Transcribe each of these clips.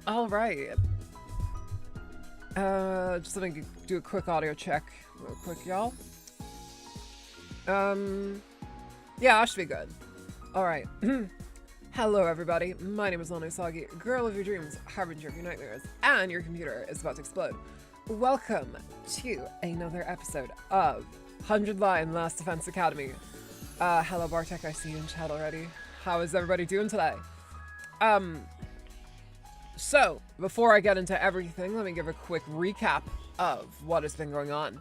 All right. Just let me do a quick audio check real quick, y'all. Yeah, that should be good. All right. Hello, everybody. My name is Lana Usagi, girl of your dreams, harbinger of your nightmares, and your computer is about to explode. Welcome to another episode of 100 Line Last Defense Academy. Hello, Bartek. I see you in chat already. How is everybody doing today? So, before I get into everything, let me give a quick recap of what has been going on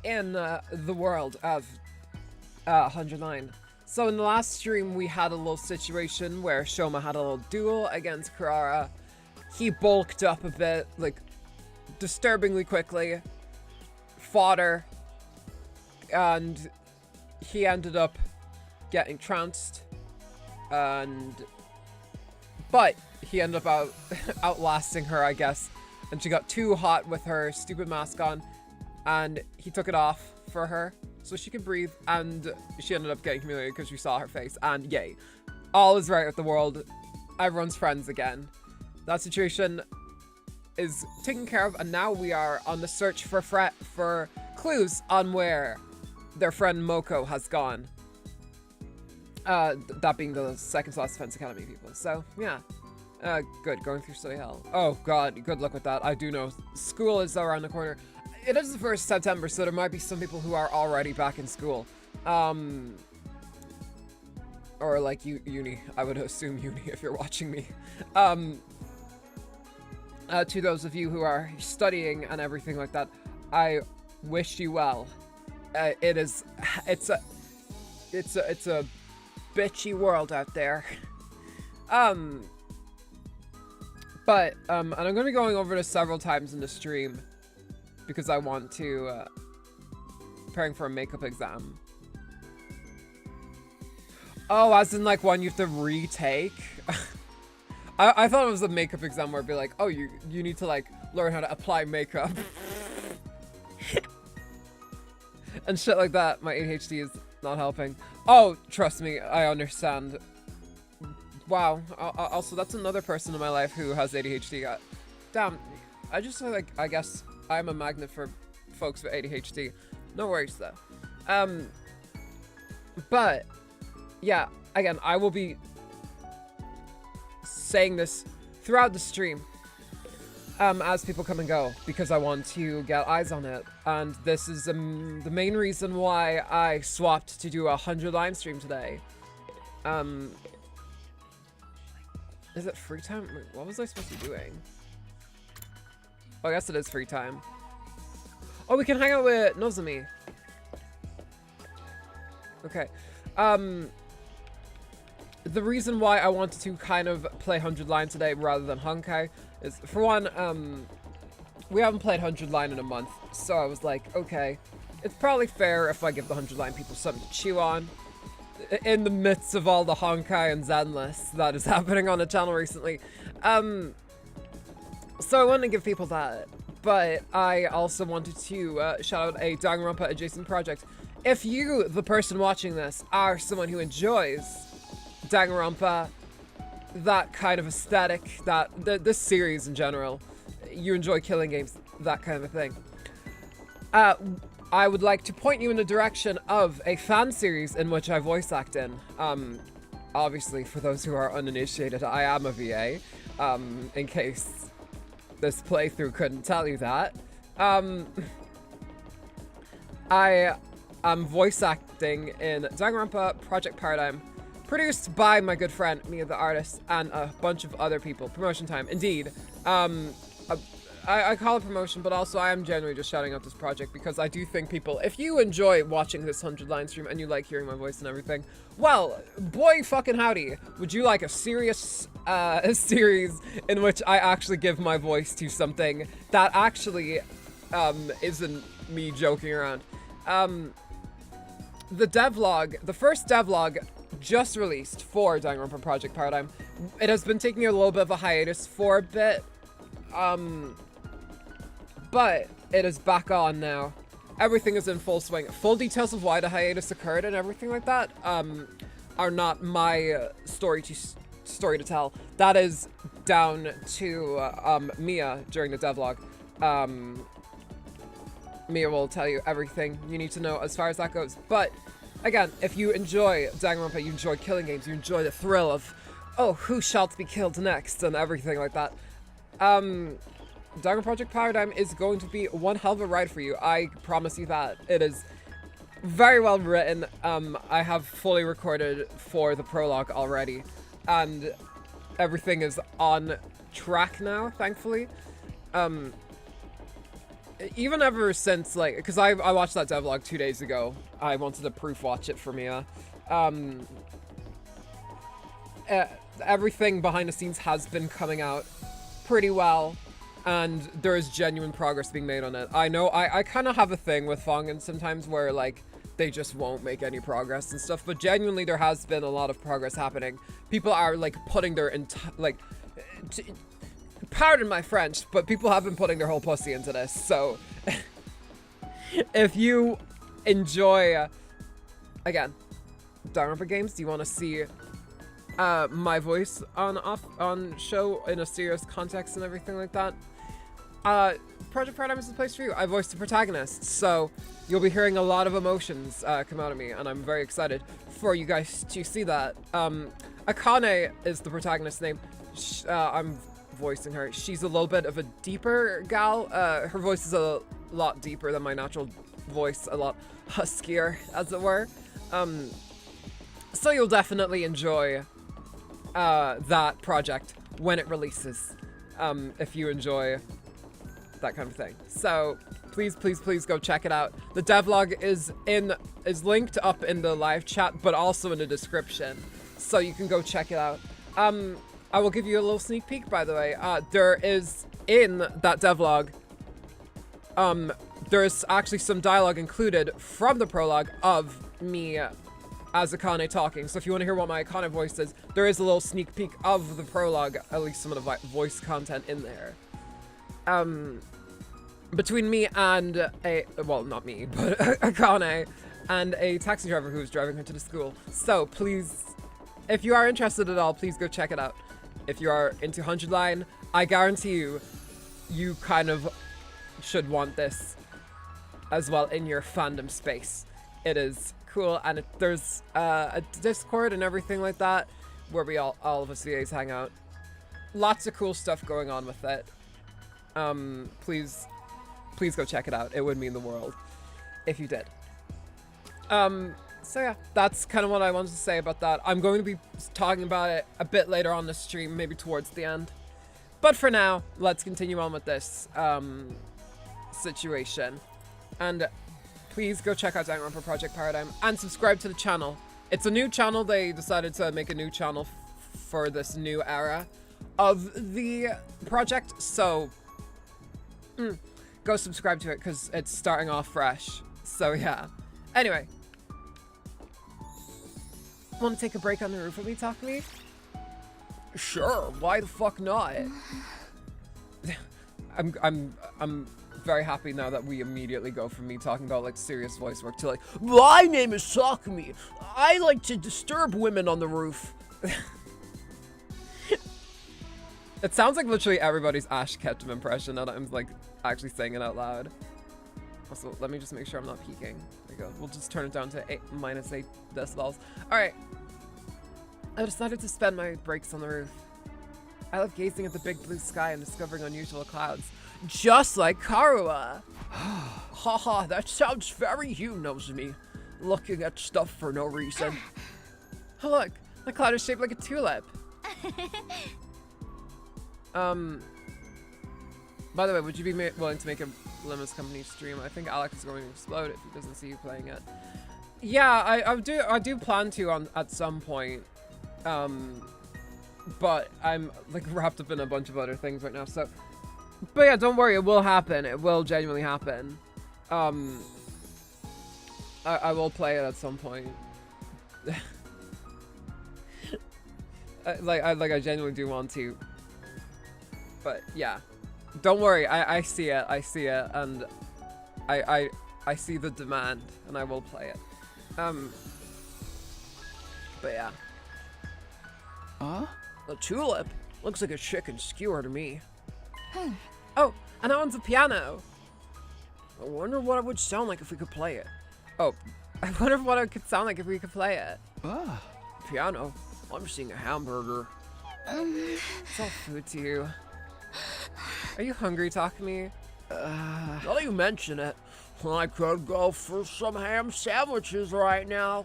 in the world of 100 Line. So in the last stream, we had a little situation where Shoma had a little duel against Karara. He bulked up a bit, like, disturbingly quickly, fought her, and he ended up getting trounced, but he ended up outlasting her, I guess, and she got too hot with her stupid mask on, and he took it off for her so she could breathe, and she ended up getting humiliated because we saw her face, and yay. All is right with the world. Everyone's friends again. That situation is taken care of, and now we are on the search for clues on where their friend Moko has gone. That being the second Last Defense Academy people. So, yeah. Good. Going through study hell. Oh, God. Good luck with that. I do know. School is around the corner. It is the 1st September, so there might be some people who are already back in school. Or like uni. I would assume uni if you're watching me. To those of you who are studying and everything like that, I wish you well. It's a bitchy world out there. And I'm gonna be going over this several times in the stream because I want to, preparing for a makeup exam. Oh, as in like one you have to retake? I thought it was a makeup exam where it'd be like, oh, you need to like learn how to apply makeup. And shit like that. My ADHD is not helping. Oh, trust me, I understand. Wow. Also, that's another person in my life who has ADHD. Damn. I guess I'm a magnet for folks with ADHD. No worries, though. But, yeah, again, I will be saying this throughout the stream as people come and go, because I want to get eyes on it. And this is the main reason why I swapped to do a 100 line stream today. Is it free time? Wait, what was I supposed to be doing? Oh, I guess it is free time. Oh, we can hang out with Nozomi. Okay. The reason why I wanted to kind of play 100 line today rather than Honkai is, for one, we haven't played 100 line in a month, so I was like, okay, it's probably fair if I give the 100 line people something to chew on in the midst of all the Honkai and Zenless that is happening on the channel recently. So I wanted to give people that, but I also wanted to shout out a Danganronpa adjacent project. If you, the person watching this, are someone who enjoys Danganronpa, that kind of aesthetic, this series in general, you enjoy killing games, that kind of a thing, I would like to point you in the direction of a fan series in which I voice act in. Obviously, for those who are uninitiated, I am a VA, in case this playthrough couldn't tell you that. I am voice acting in Danganronpa Project Paradigm, produced by my good friend, Mia the artist, and a bunch of other people. Promotion time, indeed. I call it promotion, but also I am genuinely just shouting out this project because I do think people, if you enjoy watching this 100 line stream and you like hearing my voice and everything, well, boy fucking howdy, would you like a serious series in which I actually give my voice to something that actually isn't me joking around. The first devlog just released for Danganronpa Project Paradigm. It has been taking a little bit of a hiatus for a bit, but it is back on now. Everything is in full swing. Full details of why the hiatus occurred and everything like that are not my story to story to tell. That is down to Mia during the devlog. Mia will tell you everything you need to know as far as that goes. But again, if you enjoy Danganronpa, you enjoy killing games, you enjoy the thrill of, oh, who shall be killed next and everything like that, Danganronpa Project Paradigm is going to be one hell of a ride for you. I promise you that. It is very well written. I have fully recorded for the prologue already, and everything is on track now, thankfully. Even ever since, like, because I watched that devlog 2 days ago. I wanted to proof watch it for Mia. Everything behind the scenes has been coming out pretty well, and there is genuine progress being made on it. I know I kind of have a thing with Fongan sometimes where, like, they just won't make any progress and stuff, but genuinely there has been a lot of progress happening. People are, like, putting their pardon my French, but people have been putting their whole pussy into this. So if you enjoy, again, Danganronpa games, do you want to see my voice on show in a serious context and everything like that, Project Paradigm is the place for you. I voiced the protagonist, so you'll be hearing a lot of emotions come out of me, and I'm very excited for you guys to see that. Akane is the protagonist's name. I'm voicing her. She's a little bit of a deeper gal. Her voice is a lot deeper than my natural voice, a lot huskier, as it were. So you'll definitely enjoy that project when it releases, if you enjoy that kind of thing. So please, please, please go check it out. The devlog is linked up in the live chat, but also in the description, so you can go check it out. I will give you a little sneak peek, by the way. There is, in that devlog, there's actually some dialogue included from the prologue of me as Akane talking. So if you want to hear what my Akane voice is, there is a little sneak peek of the prologue, at least some of the voice content in there. Between me and well, not me, but Akane and a taxi driver who was driving her to the school. So please, if you are interested at all, please go check it out. If you are into 100 Line, I guarantee you kind of should want this as well in your fandom space. It is cool, and there's a Discord and everything like that where we all of us VAs hang out. Lots of cool stuff going on with it. Please go check it out. It would mean the world if you did. So yeah, that's kind of what I wanted to say about that. I'm going to be talking about it a bit later on the stream, maybe towards the end. But for now, let's continue on with this situation. And please go check out Danganronpa Project Paradigm and subscribe to the channel. It's a new channel. They decided to make a new channel for this new era of the project. So go subscribe to it because it's starting off fresh. So yeah. Anyway. Want to take a break on the roof with me, Takumi? Sure, why the fuck not? I'm very happy now that we immediately go from me talking about like serious voice work to like, my name is Takumi. I like to disturb women on the roof. It sounds like literally everybody's Ash Ketchum impression and I'm like actually saying it out loud. Also, let me just make sure I'm not peaking. There we go. We'll just turn it down to -8 decibels. Alright. I decided to spend my breaks on the roof. I love gazing at the big blue sky and discovering unusual clouds. Just like Karua! Haha, that sounds very you, Nozomi. Looking at stuff for no reason. Oh look, the cloud is shaped like a tulip. By the way, would you be willing to make a Lemons Company stream? I think Alex is going to explode if he doesn't see you playing it. Yeah, I do plan to at some point. But I'm like wrapped up in a bunch of other things right now, so. But yeah, don't worry, it will happen. It will genuinely happen. I will play it at some point. I genuinely do want to. But yeah. Don't worry, I see it, and I see the demand, and I will play it. But yeah. A tulip? Looks like a chicken skewer to me. Oh, and that one's a piano. I wonder what it would sound like if we could play it. Oh, I wonder what it could sound like if we could play it. Piano? I'm seeing a hamburger. It's all food to you. Are you hungry, Takumi? Now that you mention it, I could go for some ham sandwiches right now.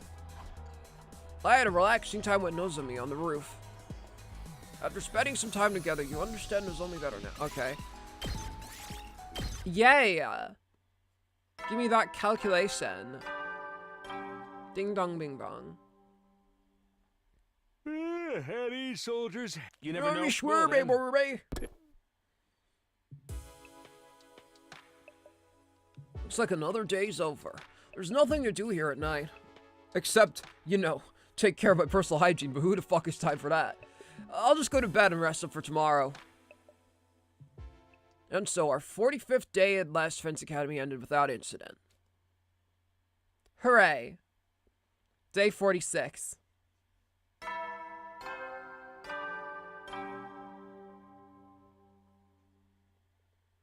I had a relaxing time with Nozomi on the roof. After spending some time together, you understand Nozomi better now. Okay. Yay! Give me that calculation. Ding dong bing bong. Howdy, soldiers. You never know. Looks like another day's over. There's nothing to do here at night. Except, you know, take care of my personal hygiene, but who the fuck is time for that? I'll just go to bed and rest up for tomorrow. And so our 45th day at Last Defense Academy ended without incident. Hooray. Day 46.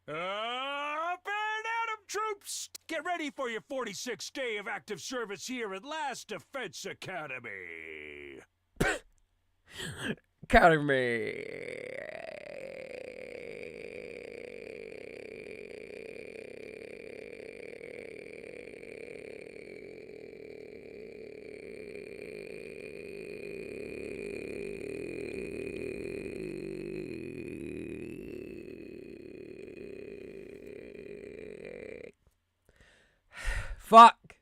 Up and at 'em, troops! Get ready for your 46th day of active service here at Last Defense Academy. Fuck.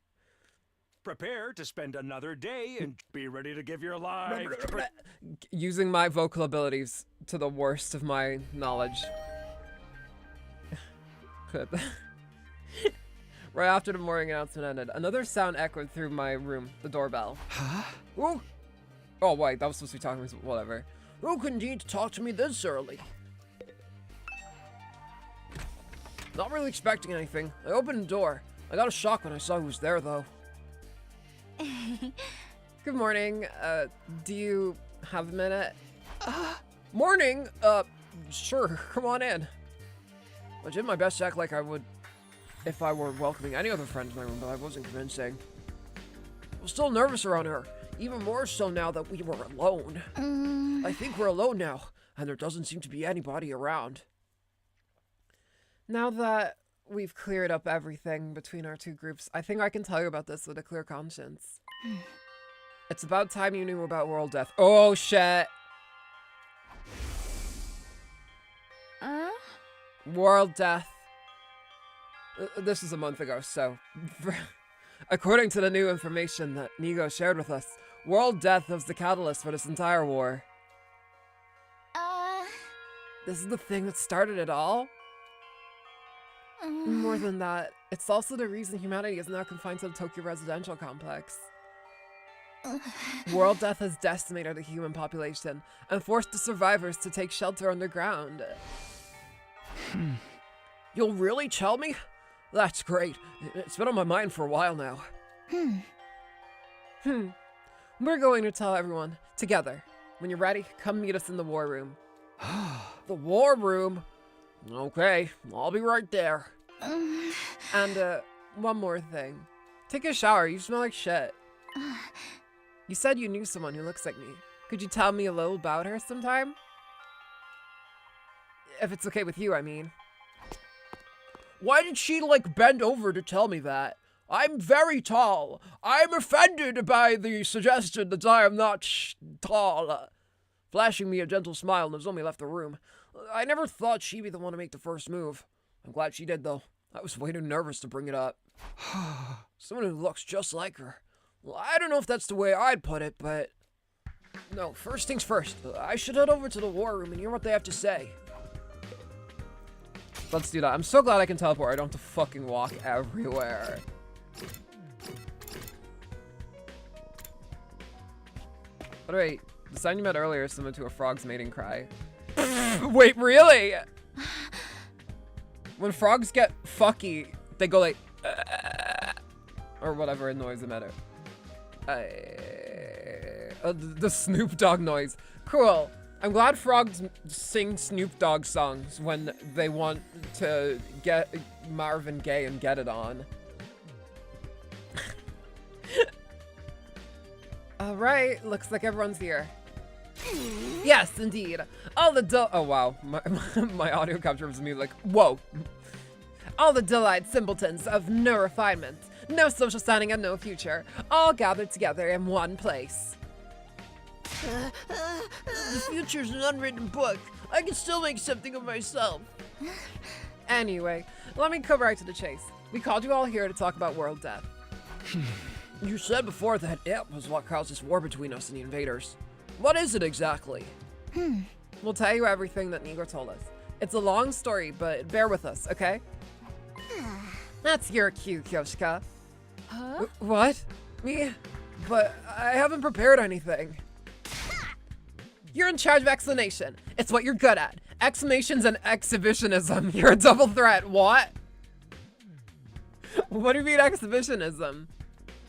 Prepare to spend another day and be ready to give your life. Using my vocal abilities to the worst of my knowledge. Good. Right after the morning announcement ended, another sound echoed through my room, the doorbell. Huh? Ooh. Oh, wait, that was supposed to be talking to me, whatever. Who could need to talk to me this early? Not really expecting anything. I opened the door. I got a shock when I saw who was there, though. Good morning. Do you have a minute? Morning? Sure, come on in. I did my best to act like I would if I were welcoming any other friend in my room, but I wasn't convincing. I was still nervous around her, even more so now that we were alone. I think we're alone now, and there doesn't seem to be anybody around. Now that we've cleared up everything between our two groups, I think I can tell you about this with a clear conscience. It's about time you knew about world death. Oh, shit. World death. This was a month ago, so... according to the new information that Nigo shared with us, world death was the catalyst for this entire war. This is the thing that started it all? More than that, it's also the reason humanity is now confined to the Tokyo residential complex. World death has decimated the human population and forced the survivors to take shelter underground. You'll really tell me? That's great. It's been on my mind for a while now. We're going to tell everyone, together. When you're ready, come meet us in the war room. The war room? Okay, I'll be right there. And, one more thing. Take a shower, you smell like shit. You said you knew someone who looks like me. Could you tell me a little about her sometime? If it's okay with you, I mean. Why did she, like, bend over to tell me that? I'm very tall. I'm offended by the suggestion that I am not tall. Flashing me a gentle smile, Nozomi left the room. I never thought she'd be the one to make the first move. I'm glad she did, though. I was way too nervous to bring it up. Someone who looks just like her. Well, I don't know if that's the way I'd put it, but... No, first things first. I should head over to the war room and hear what they have to say. Let's do that. I'm so glad I can teleport. I don't have to fucking walk everywhere. But wait, the sound you met earlier is similar to a frog's mating cry. Wait, really? When frogs get fucky, they go like... or whatever noise emitter. The Snoop Dogg noise. Cool. I'm glad frogs sing Snoop Dogg songs when they want to get Marvin Gaye and get it on. All right, looks like everyone's here. Yes, indeed. All the oh wow, my audio capture was me like, whoa. All the dull-eyed simpletons of no refinement, no social standing and no future, all gathered together in one place. The future's an unwritten book. I can still make something of myself. Anyway, let me come right to the chase. We called you all here to talk about world death. You said before that it was what caused this war between us and the invaders. What is it exactly? We'll tell you everything that Negro told us. It's a long story, but bear with us, okay? That's your cue, Kyoshika. Huh? What? Me? But I haven't prepared anything. You're in charge of explanation. It's what you're good at. Explanations and exhibitionism. You're a double threat. What? What do you mean exhibitionism?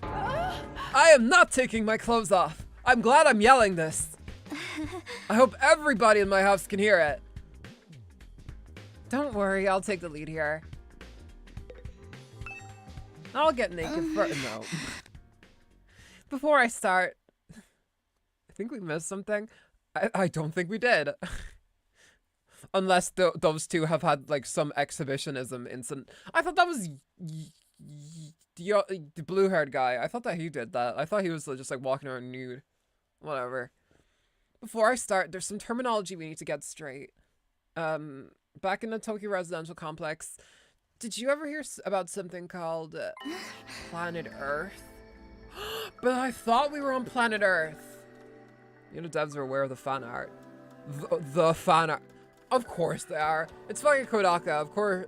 I am not taking my clothes off. I'm glad I'm yelling this. I hope everybody in my house can hear it. Don't worry, I'll take the lead here. I'll get naked first. No. Before I start, I think we missed something. I don't think we did. Unless those two have had like some exhibitionism incident. I thought that was the blue-haired guy. I thought that he did that. I thought he was just like walking around nude. Whatever. Before I start, there's some terminology we need to get straight. Back in the Tokyo residential complex, did you ever hear about something called Planet Earth? But I thought we were on Planet Earth. You know, devs are aware of the fan art. The fan art. Of course they are. It's fucking Kodaka. Of course.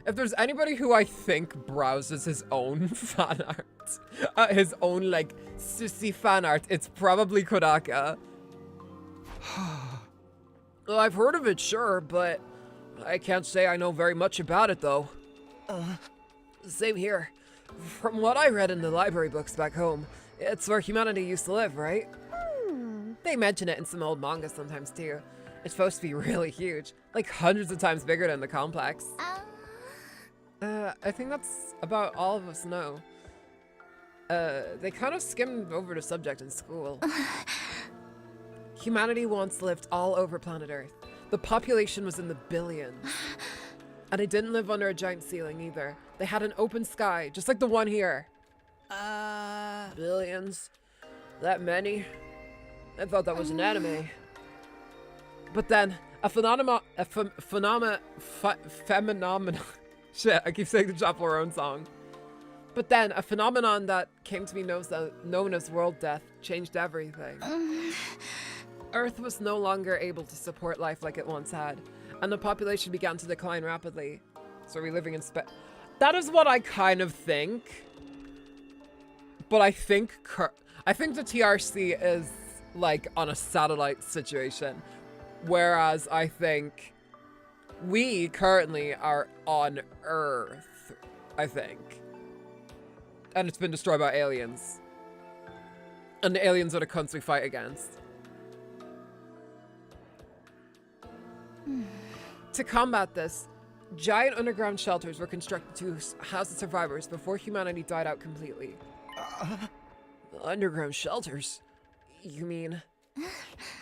If there's anybody who I think browses his own fan art, his own like sissy fan art, it's probably Kodaka. Well, I've heard of it, sure, but I can't say I know very much about it, though. Same here. From what I read in the library books back home, it's where humanity used to live, right? They mention it in some old manga sometimes, too. It's supposed to be really huge, like hundreds of times bigger than the complex. I think that's about all of us know. They kind of skimmed over the subject in school. Humanity once lived all over planet Earth. The population was in the billions. And they didn't live under a giant ceiling either. They had an open sky, just like the one here. Billions? That many? I thought that was an anime. But then, a phenomenon. Shit, I keep saying the Chapel Roan song. But then, a phenomenon that came to be known as world death changed everything. Earth was no longer able to support life like it once had, and the population began to decline rapidly. So are we living in space? That is what I kind of think. But I think the TRC is like on a satellite situation, whereas I think we currently are on Earth, I think. And it's been destroyed by aliens. And the aliens are the cunts we fight against. To combat this, giant underground shelters were constructed to house the survivors before humanity died out completely. Underground shelters? You mean?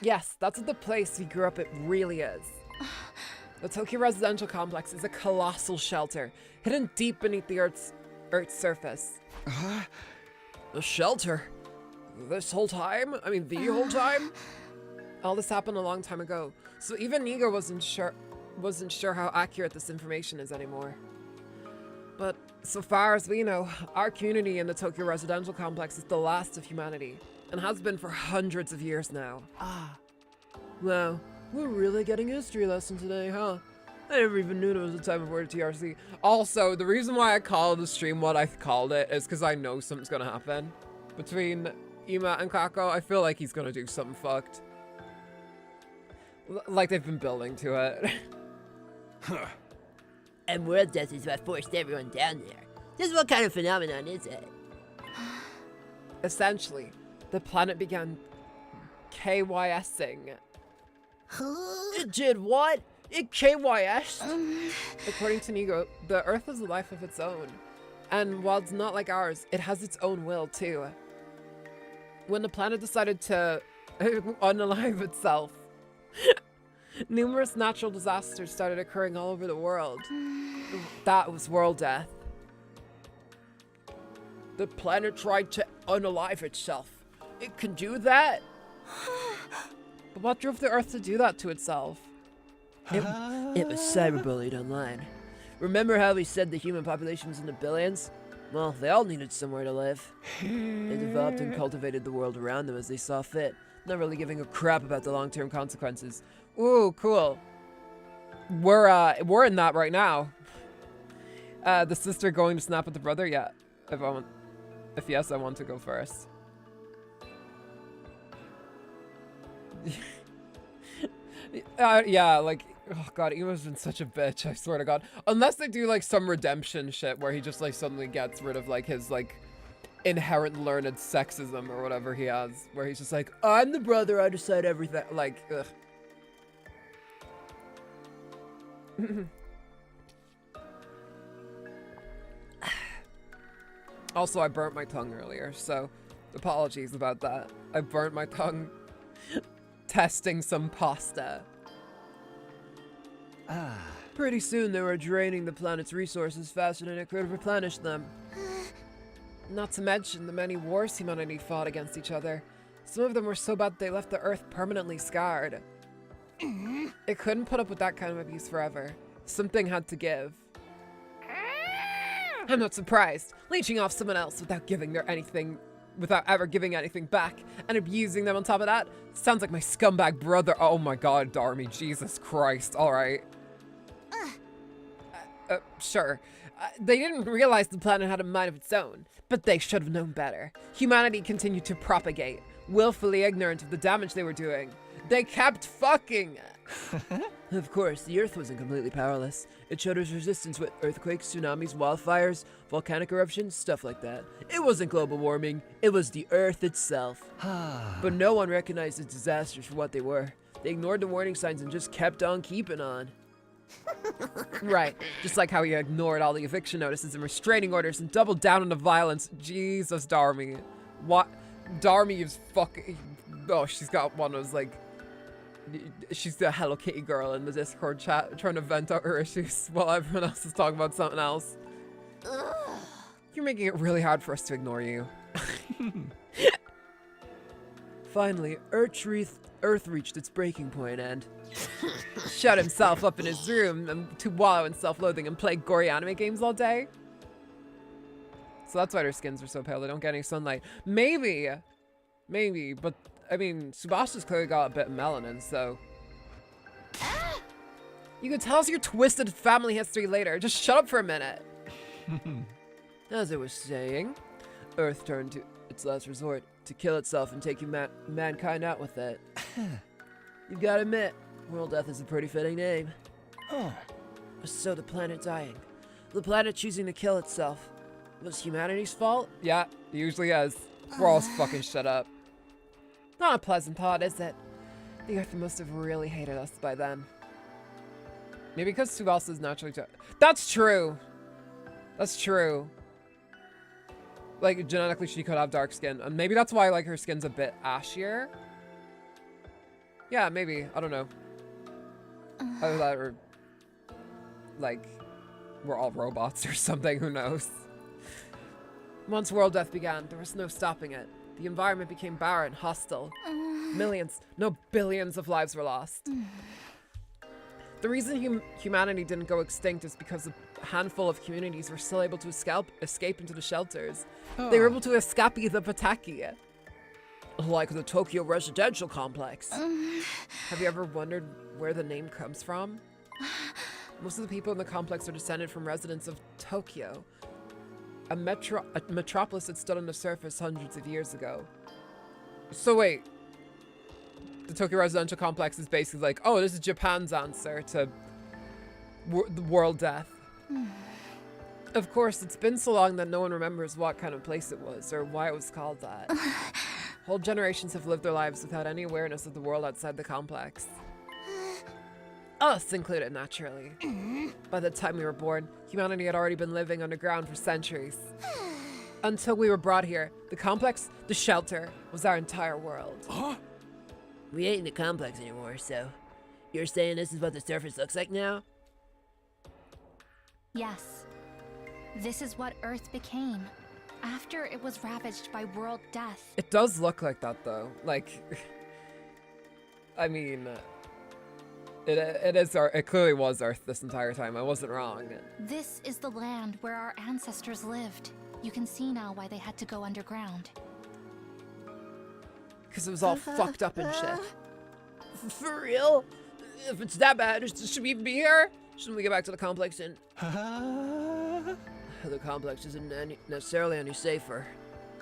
Yes, that's what the place we grew up at really is. The Tokyo residential complex is a colossal shelter, hidden deep beneath the Earth's surface. A shelter? This whole time? I mean, the whole time? All this happened a long time ago, so even Nigo wasn't sure how accurate this information is anymore. But so far as we know, our community in the Tokyo residential complex is the last of humanity, and has been for hundreds of years now. Wow, we're really getting a history lesson today, huh? I never even knew there was a type of word TRC. Also, the reason why I called the stream what I called it is because I know something's gonna happen. Between Ima and Kako, I feel like he's gonna do something fucked. Like they've been building to it. And world death is what forced everyone down there. Just what kind of phenomenon is it? Essentially, the planet began KYSing. It did what? It KYS? According to Nego, the Earth has a life of its own. And while it's not like ours, it has its own will too. When the planet decided to unalive itself, numerous natural disasters started occurring all over the world. That was world death. The planet tried to unalive itself. It can do that? But what drove the Earth to do that to itself? It was cyberbullied online. Remember how we said the human population was in the billions? Well, they all needed somewhere to live. They developed and cultivated the world around them as they saw fit, not really giving a crap about the long-term consequences. Ooh, cool. We're in that right now. The sister going to snap at the brother? Yeah. If yes, I want to go first. Yeah, like, oh god, Emo's been such a bitch, I swear to god. Unless they do like some redemption shit where he just like suddenly gets rid of like his like inherent learned sexism or whatever he has, where he's just like, I'm the brother, I decide everything. Like, ugh. Also, I burnt my tongue earlier, so apologies about that. I burnt my tongue testing some pasta. Pretty soon they were draining the planet's resources faster than it could replenish them. Not to mention the many wars humanity fought against each other. Some of them were so bad they left the Earth permanently scarred. It couldn't put up with that kind of abuse forever. Something had to give. I'm not surprised. Leeching off someone else without ever giving anything back, and abusing them on top of that. Sounds like my scumbag brother. Oh my god, Darmy, Jesus Christ. Alright. Sure. They didn't realize the planet had a mind of its own, but they should have known better. Humanity continued to propagate, willfully ignorant of the damage they were doing. They kept fucking. Of course, the Earth wasn't completely powerless. It showed its resistance with earthquakes, tsunamis, wildfires, volcanic eruptions, stuff like that. It wasn't global warming, it was the Earth itself. But no one recognized its disasters for what they were. They ignored the warning signs and just kept on keeping on. Right, just like how he ignored all the eviction notices and restraining orders and doubled down on the violence. Jesus, Darmy. What? Darmy is fucking. Oh, she's got one of those, like. She's the Hello Kitty girl in the Discord chat trying to vent out her issues while everyone else is talking about something else. You're making it really hard for us to ignore you. Finally, Earth reached its breaking point and shut himself up in his room to wallow in self-loathing and play gory anime games all day. So that's why their skins are so pale. They don't get any sunlight. Maybe, but I mean, Subasta's clearly got a bit of melanin, so. You can tell us your twisted family history later. Just shut up for a minute. As I was saying, Earth turned to its last resort to kill itself and take mankind out with it. You've got to admit, world death is a pretty fitting name. So the planet dying, the planet choosing to kill itself, was humanity's fault? Yeah, it usually is. We're all fucking shut up. Not a pleasant thought, is it? The Earth must have really hated us by then. Maybe because Subasa is naturally. That's true. That's true. Like, genetically, she could have dark skin. And maybe that's why, like, her skin's a bit ashier. Yeah, maybe. I don't know. Either that or, like, we're all robots or something. Who knows? Once world death began, there was no stopping it. The environment became barren, hostile. Millions, no billions of lives were lost. The reason humanity didn't go extinct is because a handful of communities were still able to escape into the shelters. They were able to escape the Pataki. Like the Tokyo residential complex. Have you ever wondered where the name comes from? Most of the people in the complex are descended from residents of Tokyo, a metropolis that stood on the surface hundreds of years ago. So wait, the Tokyo residential complex is basically like, oh, this is Japan's answer to the world death. Of course, it's been so long that no one remembers what kind of place it was or why it was called that. Whole generations have lived their lives without any awareness of the world outside the complex. Us included, naturally. By the time we were born, humanity had already been living underground for centuries. Until we were brought here, the complex, the shelter, was our entire world. Huh? We ain't in the complex anymore, so you're saying this is what the surface looks like now? Yes. This is what Earth became after it was ravaged by world death. It does look like that, though. Like, I mean, it clearly was Earth this entire time. I wasn't wrong. This is the land where our ancestors lived. You can see now why they had to go underground. Because it was all fucked up and shit. For real? If it's that bad, should we even be here? Shouldn't we get back to the complex and... The complex isn't necessarily any safer.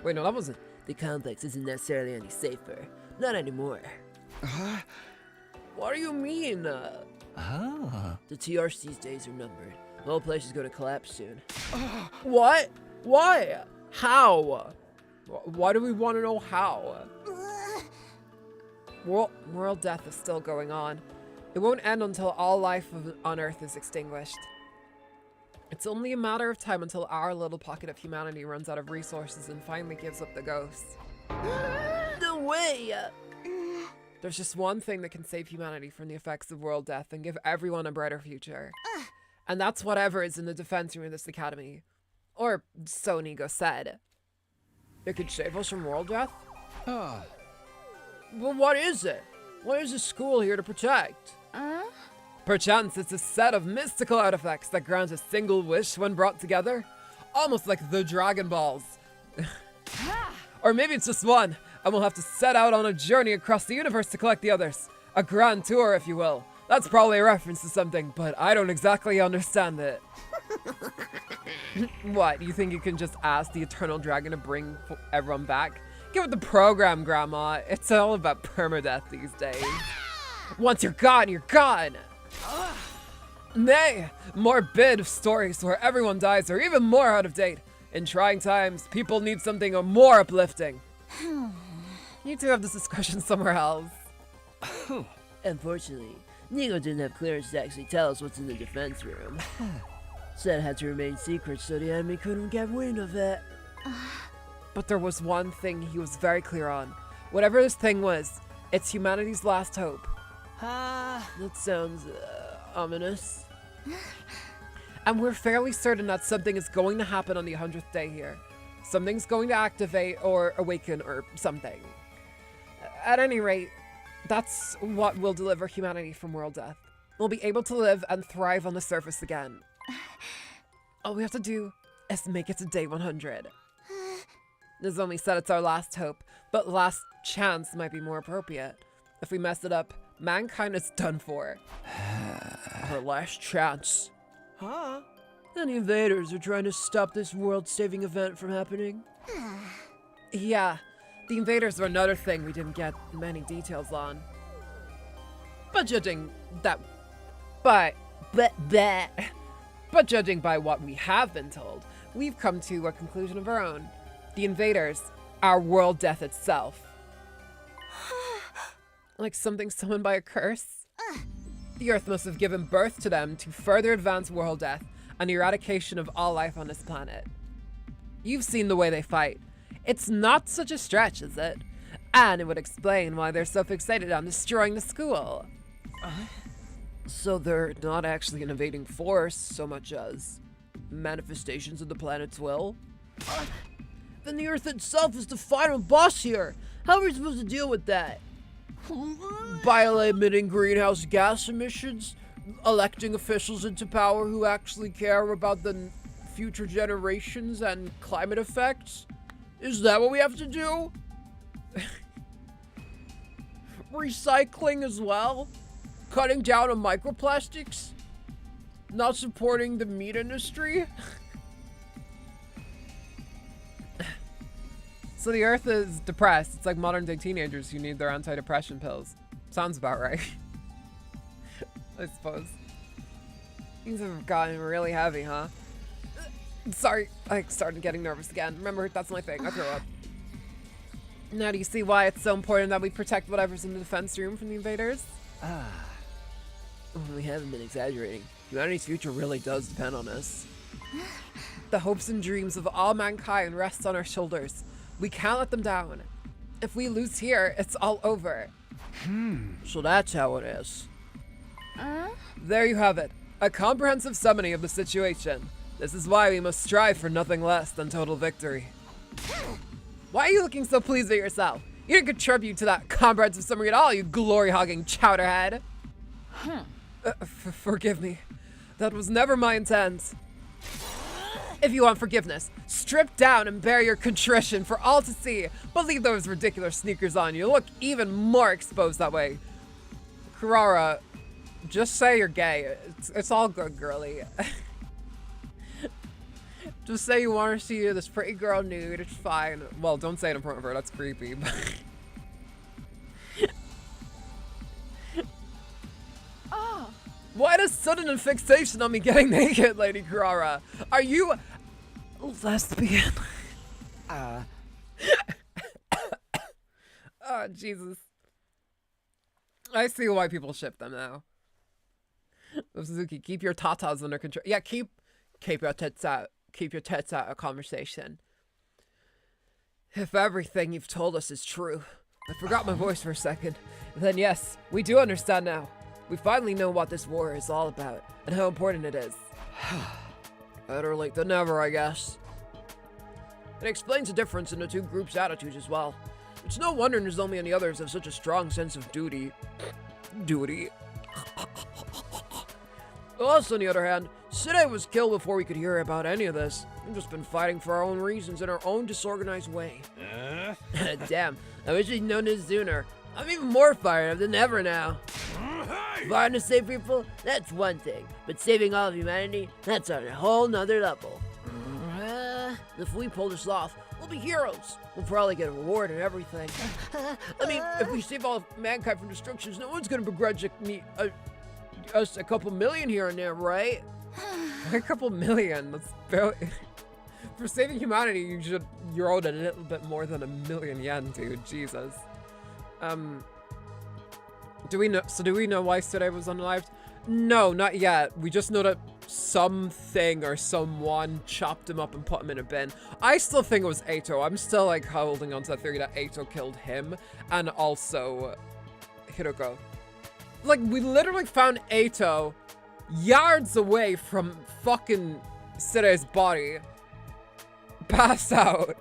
Wait, no, that wasn't. The complex isn't necessarily any safer. Not anymore. What do you mean? The TRC's days are numbered. The whole place is going to collapse soon. What? Why? How? Why do we want to know how? World death is still going on. It won't end until all life on Earth is extinguished. It's only a matter of time until our little pocket of humanity runs out of resources and finally gives up the ghost. No way! There's just one thing that can save humanity from the effects of world death and give everyone a brighter future. And that's whatever is in the defense room of this academy. Or so Nigo said. It could save us from world death? Well, what is it? What is the school here to protect? Perchance it's a set of mystical artifacts that grant a single wish when brought together. Almost like the Dragon Balls. Or maybe it's just one, and we'll have to set out on a journey across the universe to collect the others. A grand tour, if you will. That's probably a reference to something, but I don't exactly understand it. What, you think you can just ask the Eternal Dragon to bring everyone back? Get with the program, Grandma. It's all about permadeath these days. Once you're gone, you're gone. Nay, more bid of stories where everyone dies are even more out of date. In trying times, people need something more uplifting. Need to have this discussion somewhere else. Unfortunately, Nigo didn't have clearance to actually tell us what's in the defense room. Said it had to remain secret so the enemy couldn't get wind of it. But there was one thing he was very clear on. Whatever this thing was, it's humanity's last hope. That sounds ominous. And we're fairly certain that something is going to happen on the 100th day here. Something's going to activate or awaken or something. At any rate, that's what will deliver humanity from world death. We'll be able to live and thrive on the surface again. All we have to do is make it to day 100. Nozomi said it's our last hope, but last chance might be more appropriate. If we mess it up, mankind is done for. Our last chance. And the invaders are trying to stop this world-saving event from happening? Yeah, the invaders are another thing we didn't get many details on. But judging judging by what we have been told, we've come to a conclusion of our own. The invaders are world death itself. Like something summoned by a curse? The Earth must have given birth to them to further advance world death and the eradication of all life on this planet. You've seen the way they fight. It's not such a stretch, is it? And it would explain why they're so fixated on destroying the school. So they're not actually an invading force so much as manifestations of the planet's will? Then the Earth itself is the final boss here. How are we supposed to deal with that? By emitting greenhouse gas emissions? Electing officials into power who actually care about the future generations and climate effects? Is that what we have to do? Recycling as well? Cutting down on microplastics? Not supporting the meat industry? So the Earth is depressed. It's like modern day teenagers who need their antidepressant pills. Sounds about right. I suppose. Things have gotten really heavy, huh? Sorry, I started getting nervous again. Remember, that's my thing. I throw up. Now do you see why it's so important that we protect whatever's in the defense room from the invaders? We haven't been exaggerating. Humanity's future really does depend on us. The hopes and dreams of all mankind rest on our shoulders. We can't let them down. If we lose here, it's all over. So that's how it is. There you have it. A comprehensive summary of the situation. This is why we must strive for nothing less than total victory. Why are you looking so pleased at yourself? You didn't contribute to that comprehensive summary at all, you glory-hogging chowderhead. Forgive me. That was never my intent. If you want forgiveness, strip down and bear your contrition for all to see. But leave those ridiculous sneakers on. You look even more exposed that way. Kurara, just say you're gay. It's all good, girly. Just say you want to see this pretty girl nude. It's fine. Well, don't say it in front of her. That's creepy. Oh. What a sudden fixation on me getting naked, Lady Kurara. Are you lesbian? Oh, Jesus. I see why people ship them now. Suzuki, keep your tatas under control. Yeah, keep your tits out. Keep your tits out of conversation. If everything you've told us is true, I forgot my voice for a second, then yes, we do understand now. We finally know what this war is all about, and how important it is. Better late than never, I guess. It explains the difference in the two groups' attitudes as well. It's no wonder Nozomi and the others have such a strong sense of duty. Us, on the other hand, Side was killed before we could hear about any of this. We've just been fighting for our own reasons in our own disorganized way. Damn, I wish I'd known this sooner. I'm even more fired up than ever now. Fighting to save people, that's one thing. But saving all of humanity, that's on a whole nother level. If we pull this off, we'll be heroes. We'll probably get a reward and everything. I mean, if we save all of mankind from destructions, no one's gonna begrudge us a couple million here and there, right? A couple million? That's barely... For saving humanity, you're owed a little bit more than 1,000,000 yen, dude. Jesus. Do we know why Side was unalived? No, not yet. We just know that something or someone chopped him up and put him in a bin. I still think it was Eito. I'm still like holding on to that theory that Eito killed him and also Hiroko. Like, we literally found Eito yards away from fucking Sire's body. Passed out.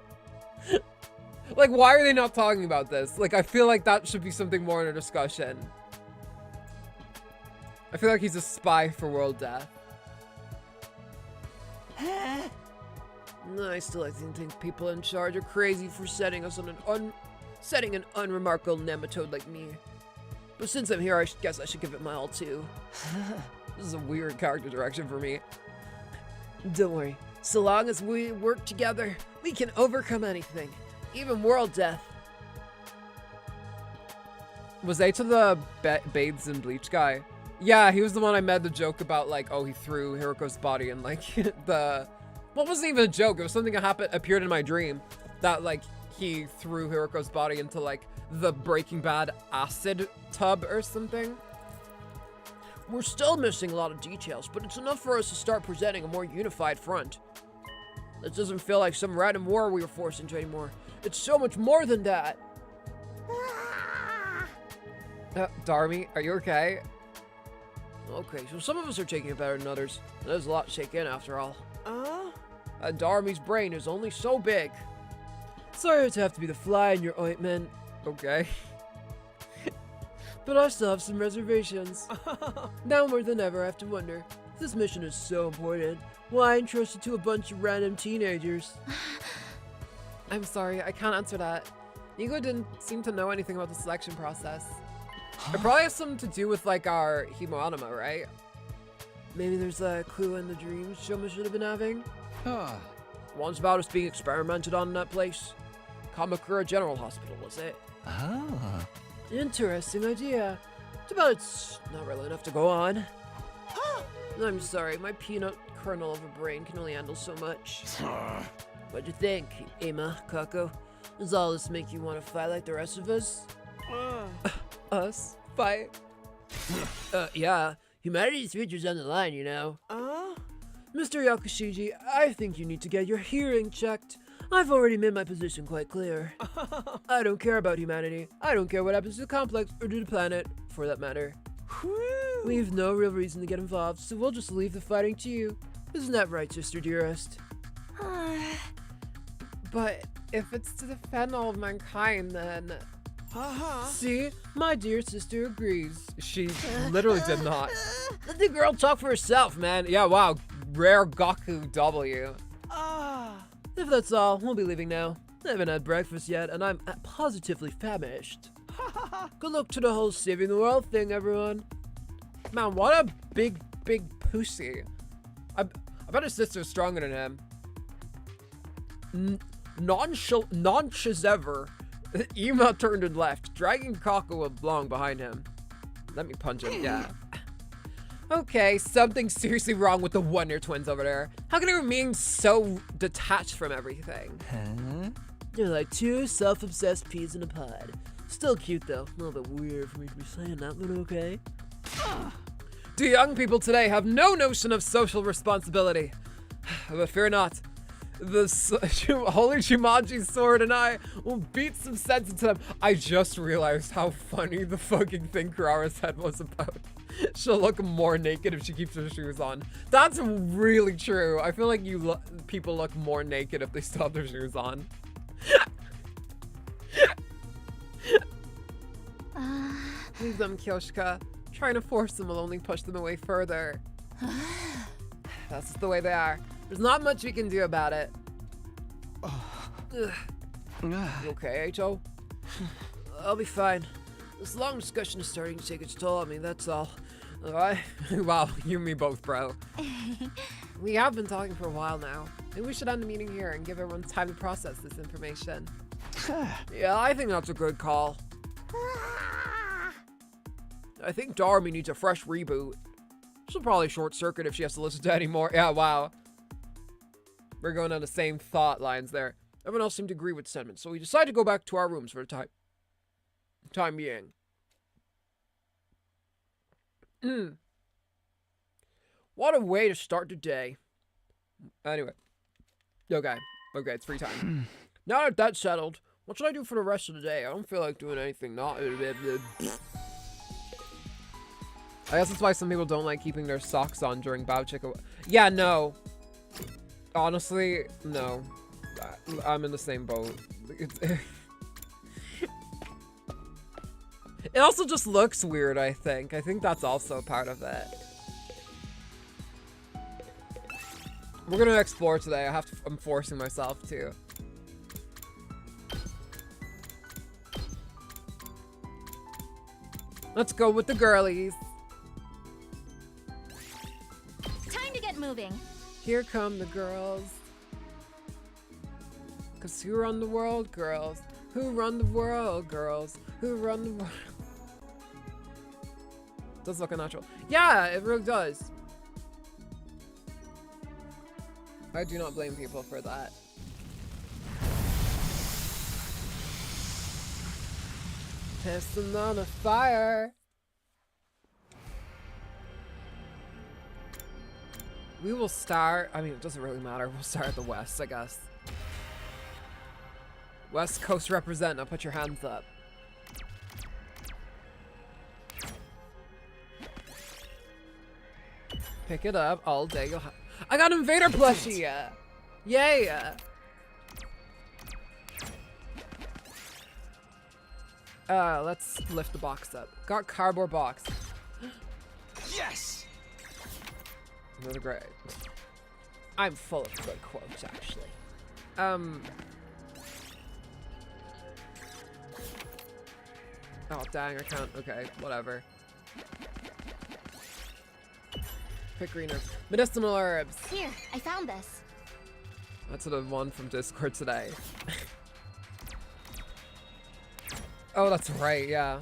Like, why are they not talking about this? Like, I feel like that should be something more in a discussion. I feel like he's a spy for world death. No, I still think people in charge are crazy for setting us on setting an unremarkable nematode like me. But since I'm here, I guess I should give it my all too. This is a weird character direction for me. Don't worry. So long as we work together, we can overcome anything. Even world death. Was Eito the bathes in bleach guy? Yeah, he was the one I made the joke about, like, oh, he threw Hiroko's body in, like, the... What wasn't even a joke? It was something that appeared in my dream. That, like, he threw Hiroko's body into, like, the Breaking Bad acid tub or something. We're still missing a lot of details, but it's enough for us to start presenting a more unified front. This doesn't feel like some random war we were forced into anymore. It's so much more than that. Darmy, are you okay? Okay, so some of us are taking it better than others. There's a lot to take in after all. And Darmy's brain is only so big. Sorry to have to be the fly in your ointment. Okay. But I still have some reservations. Now more than ever, I have to wonder, if this mission is so important, why entrust it to a bunch of random teenagers? I'm sorry, I can't answer that. Nigo didn't seem to know anything about the selection process. It probably has something to do with, like, our hemoanima, right? Maybe there's a clue in the dreams Shoma should have been having? One's about us being experimented on in that place. Kamakura General Hospital, was it? Interesting idea. Too bad it's not really enough to go on. I'm sorry, my peanut kernel of a brain can only handle so much. What'd you think, Ima, Kako? Does all this make you want to fight like the rest of us? Us? Fight? Yeah. Humanity's future's on the line, you know. Mr. Yakushiji, I think you need to get your hearing checked. I've already made my position quite clear. I don't care about humanity. I don't care what happens to the complex or to the planet, for that matter. We've no real reason to get involved, so we'll just leave the fighting to you. Isn't that right, sister dearest? But if it's to defend all of mankind, then... See? My dear sister agrees. She literally did not. Let the girl talk for herself, man. Yeah, wow. Rare Goku W. If that's all, we'll be leaving now. I haven't had breakfast yet, and I'm positively famished. Good luck to the whole saving the world thing, everyone. Man, what a big pussy. I bet his sister's stronger than him. Nonch as ever. Ima turned and left, dragging Kako along behind him. Let me punch him, yeah. Okay, something's seriously wrong with the Wonder Twins over there. How can they remain so detached from everything? They're like two self-obsessed peas in a pod. Still cute though. A little bit weird for me to be saying that, but okay. Do young people today have no notion of social responsibility? But fear not. The Holy Shimaji's sword and I will beat some sense into them. I just realized how funny the fucking thing Kurara said was about. She'll look more naked if she keeps her shoes on. That's really true. I feel like people look more naked if they still have their shoes on. Leave them, Kyoshika. Trying to force them will only push them away further. That's just the way they are. There's not much we can do about it. You okay, H.O.? I'll be fine. This long discussion is starting to take its toll on me, that's all. Wow, you and me both, bro. We have been talking for a while now. Maybe we should end the meeting here and give everyone time to process this information. Yeah, I think that's a good call. I think Darmy needs a fresh reboot. She'll probably short circuit if she has to listen to any more. Yeah, wow. We're going on the same thought lines there. Everyone else seemed to agree with the sentiment, so we decided to go back to our rooms for the time being. What a way to start the day. Anyway. Okay, it's free time. Now that that's settled, what should I do for the rest of the day? I don't feel like doing anything not... I guess that's why some people don't like keeping their socks on during Bowchick. Yeah, no. Honestly, no. I'm in the same boat. It also just looks weird, I think. I think that's also part of it. We're gonna explore today. I'm forcing myself to. Let's go with the girlies. Time to get moving. Here come the girls. Cause who run the world, girls? Who run the world, girls? Who run the world? Does look unnatural. Yeah, it really does. I do not blame people for that. Pissing on a fire. We will start. I mean, it doesn't really matter. We'll start at the west, I guess. West Coast represent. Now put your hands up. Pick it up all day. I got Invader plushie. Yay! Let's lift the box up. Got cardboard box. Yes! Really great. I'm full of good quotes, actually. Oh, dang, I can't. Okay, whatever. Pick green herbs. Medicinal herbs. Here, I found this. That's the one from Discord today. Oh, that's right, yeah.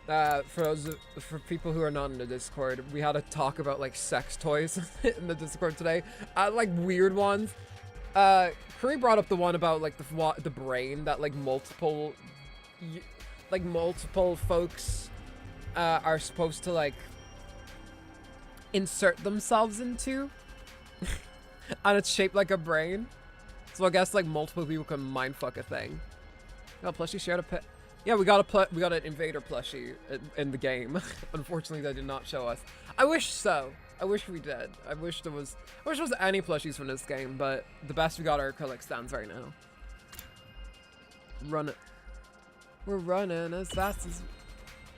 For people who are not in the Discord, we had a talk about like sex toys in the Discord today. Like weird ones. Curry brought up the one about like the brain that like multiple folks are supposed to like insert themselves into. And it's shaped like a brain. So I guess like multiple people can mindfuck a thing. Oh, plushie shared a pet. Yeah, we got an invader plushie in the game. Unfortunately, they did not show us. I wish so. I wish we did. I wish there was any plushies from this game, but the best we got are acrylic stands right now. Run it. We're running as fast as.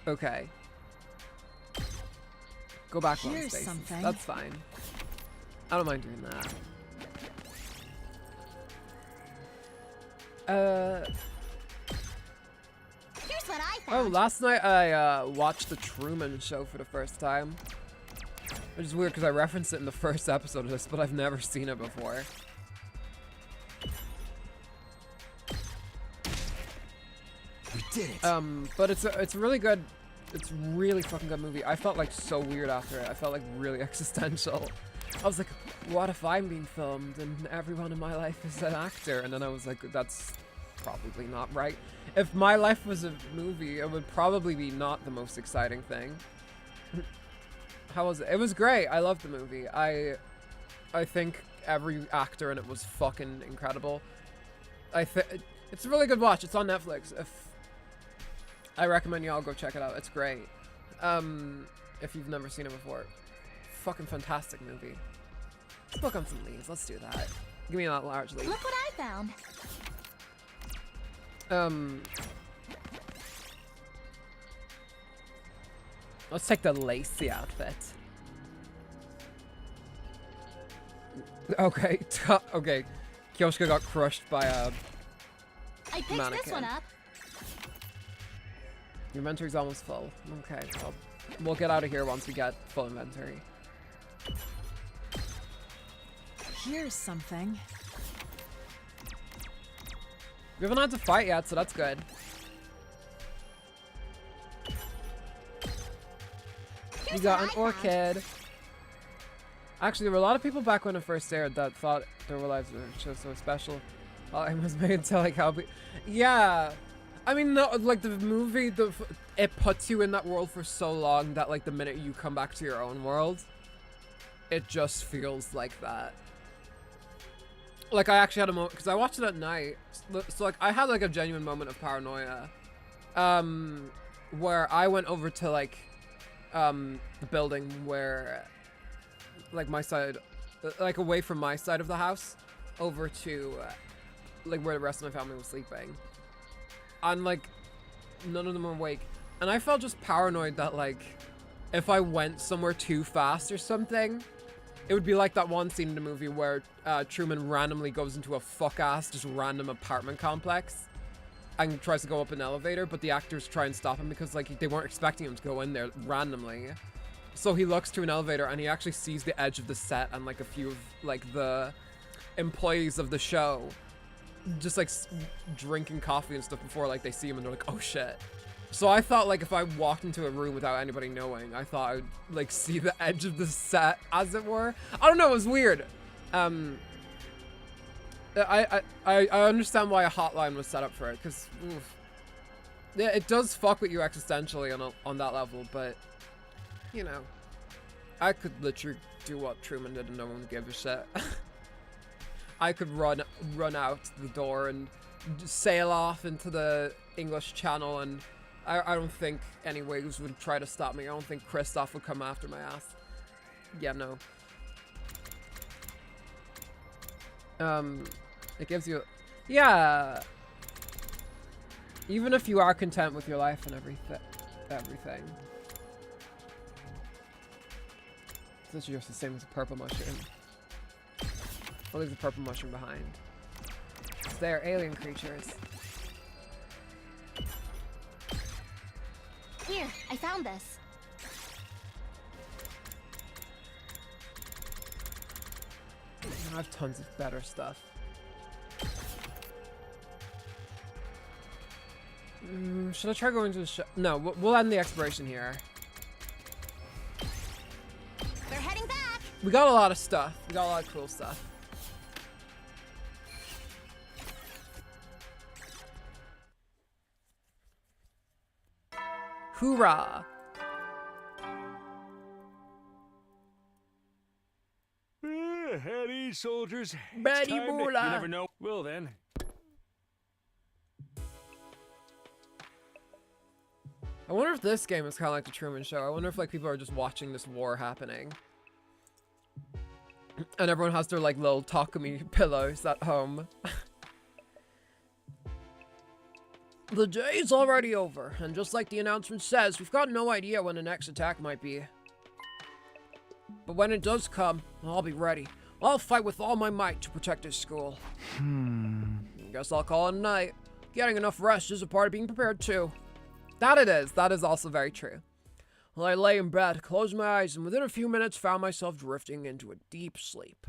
Okay. Go back one Here's space. something. That's fine. I don't mind doing that. Here's what I Oh, found. last night I watched The Truman Show for the first time. Which is weird because I referenced it in the first episode of this, but I've never seen it before. We did it. But it's really good. It's really fucking good movie. I felt like so weird after it. I felt like really existential. I was like, what if I'm being filmed and everyone in my life is an actor? And then I was like, that's probably not right. If my life was a movie, it would probably be not the most exciting thing. How was it? It was great. I loved the movie. I think every actor in it was fucking incredible. It's a really good watch. It's on Netflix. I recommend y'all go check it out. It's great. If you've never seen it before. Fucking fantastic movie. Let's look on some leaves. Let's do that. Give me that large leaf. Look what I found. Let's take the lacy outfit. Okay. Okay. Kyoshka got crushed by a I picked mannequin. this one up. Your inventory's almost full. Okay. Well, we'll get out of here once we get full inventory. Here's something. We haven't had to fight yet, so that's good. We Here's got what an I found. orchid. Actually, there were a lot of people back when it first aired that thought their lives were just so special. I was made to like how. Yeah, I mean, no, like the movie, it puts you in that world for so long that like the minute you come back to your own world, it just feels like that. Like I actually had a moment because I watched it at night, so like I had like a genuine moment of paranoia, where I went over to like, the building where, like my side, like away from my side of the house, over to, like where the rest of my family was sleeping, and like none of them were awake, and I felt just paranoid that like, if I went somewhere too fast or something. It would be like that one scene in the movie where Truman randomly goes into a fuck-ass, just random apartment complex and tries to go up an elevator, but the actors try and stop him because like they weren't expecting him to go in there randomly. So he looks to an elevator and he actually sees the edge of the set and like a few of like the employees of the show just like drinking coffee and stuff before like they see him and they're like, oh shit. So I thought like if I walked into a room without anybody knowing, I thought I would like see the edge of the set, as it were. I don't know, it was weird. I understand why a hotline was set up for it, because yeah, it does fuck with you existentially on that level, but you know, I could literally do what Truman did and no one would give a shit. I could run out the door and sail off into the English Channel, and I don't think any waves would try to stop me. I don't think Kristoff would come after my ass. Yeah, no. It gives you... Yeah! Even if you are content with your life and everything. This is just the same as a purple mushroom. I'll leave the purple mushroom behind. They're alien creatures. Here, I found this. I have tons of better stuff. Should I try going to the shop? No, we'll end the exploration here. We're heading back. We got a lot of stuff. We got a lot of cool stuff. Hoorah! At ease, soldiers. It's Betty time to- Bula. You never know. Well then. I wonder if this game is kind of like the Truman Show. I wonder if like people are just watching this war happening. And everyone has their like little Takumi pillows at home. The day's already over, and just like the announcement says, we've got no idea when the next attack might be. But when it does come, I'll be ready. I'll fight with all my might to protect this school. Guess I'll call it a night. Getting enough rest is a part of being prepared too. That it is. That is also very true. Well, I lay in bed, closed my eyes, and within a few minutes found myself drifting into a deep sleep.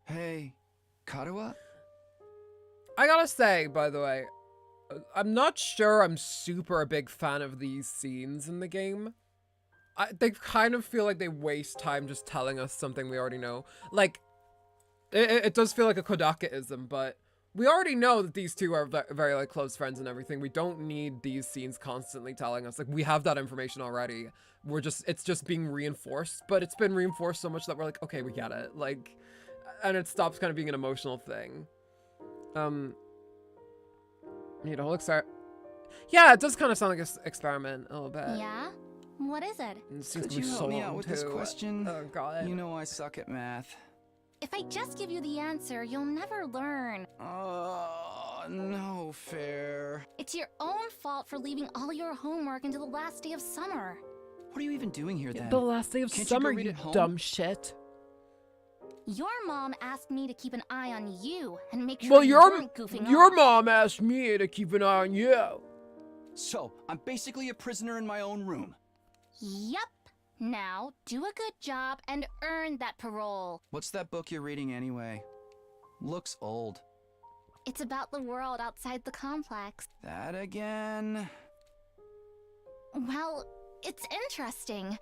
Hey, Katawa? I gotta say, by the way, I'm not sure I'm super a big fan of these scenes in the game. They kind of feel like they waste time just telling us something we already know. Like, it does feel like a Kodaka-ism, but we already know that these two are very like close friends and everything. We don't need these scenes constantly telling us. Like, we have that information already. It's just being reinforced, but it's been reinforced so much that we're like, okay, we get it. Like, and it stops kind of being an emotional thing. You know, looks are. Yeah, it does kind of sound like an experiment a little bit. Yeah? What is it? It seems Could to be you so help me long, out with this too. question? Oh god. You know I suck at math. If I just give you the answer, you'll never learn. No fair. It's your own fault for leaving all your homework until the last day of summer. What are you even doing here then? The last day of Can't you go summer, read you at home? dumb shit. Your mom asked me to keep an eye on you and make sure Well, you your weren't goofing your off. mom asked me to keep an eye on you. So, I'm basically a prisoner in my own room. Yup. Now, do a good job and earn that parole. What's that book you're reading anyway? Looks old. It's about the world outside the complex. That again? Well, it's interesting.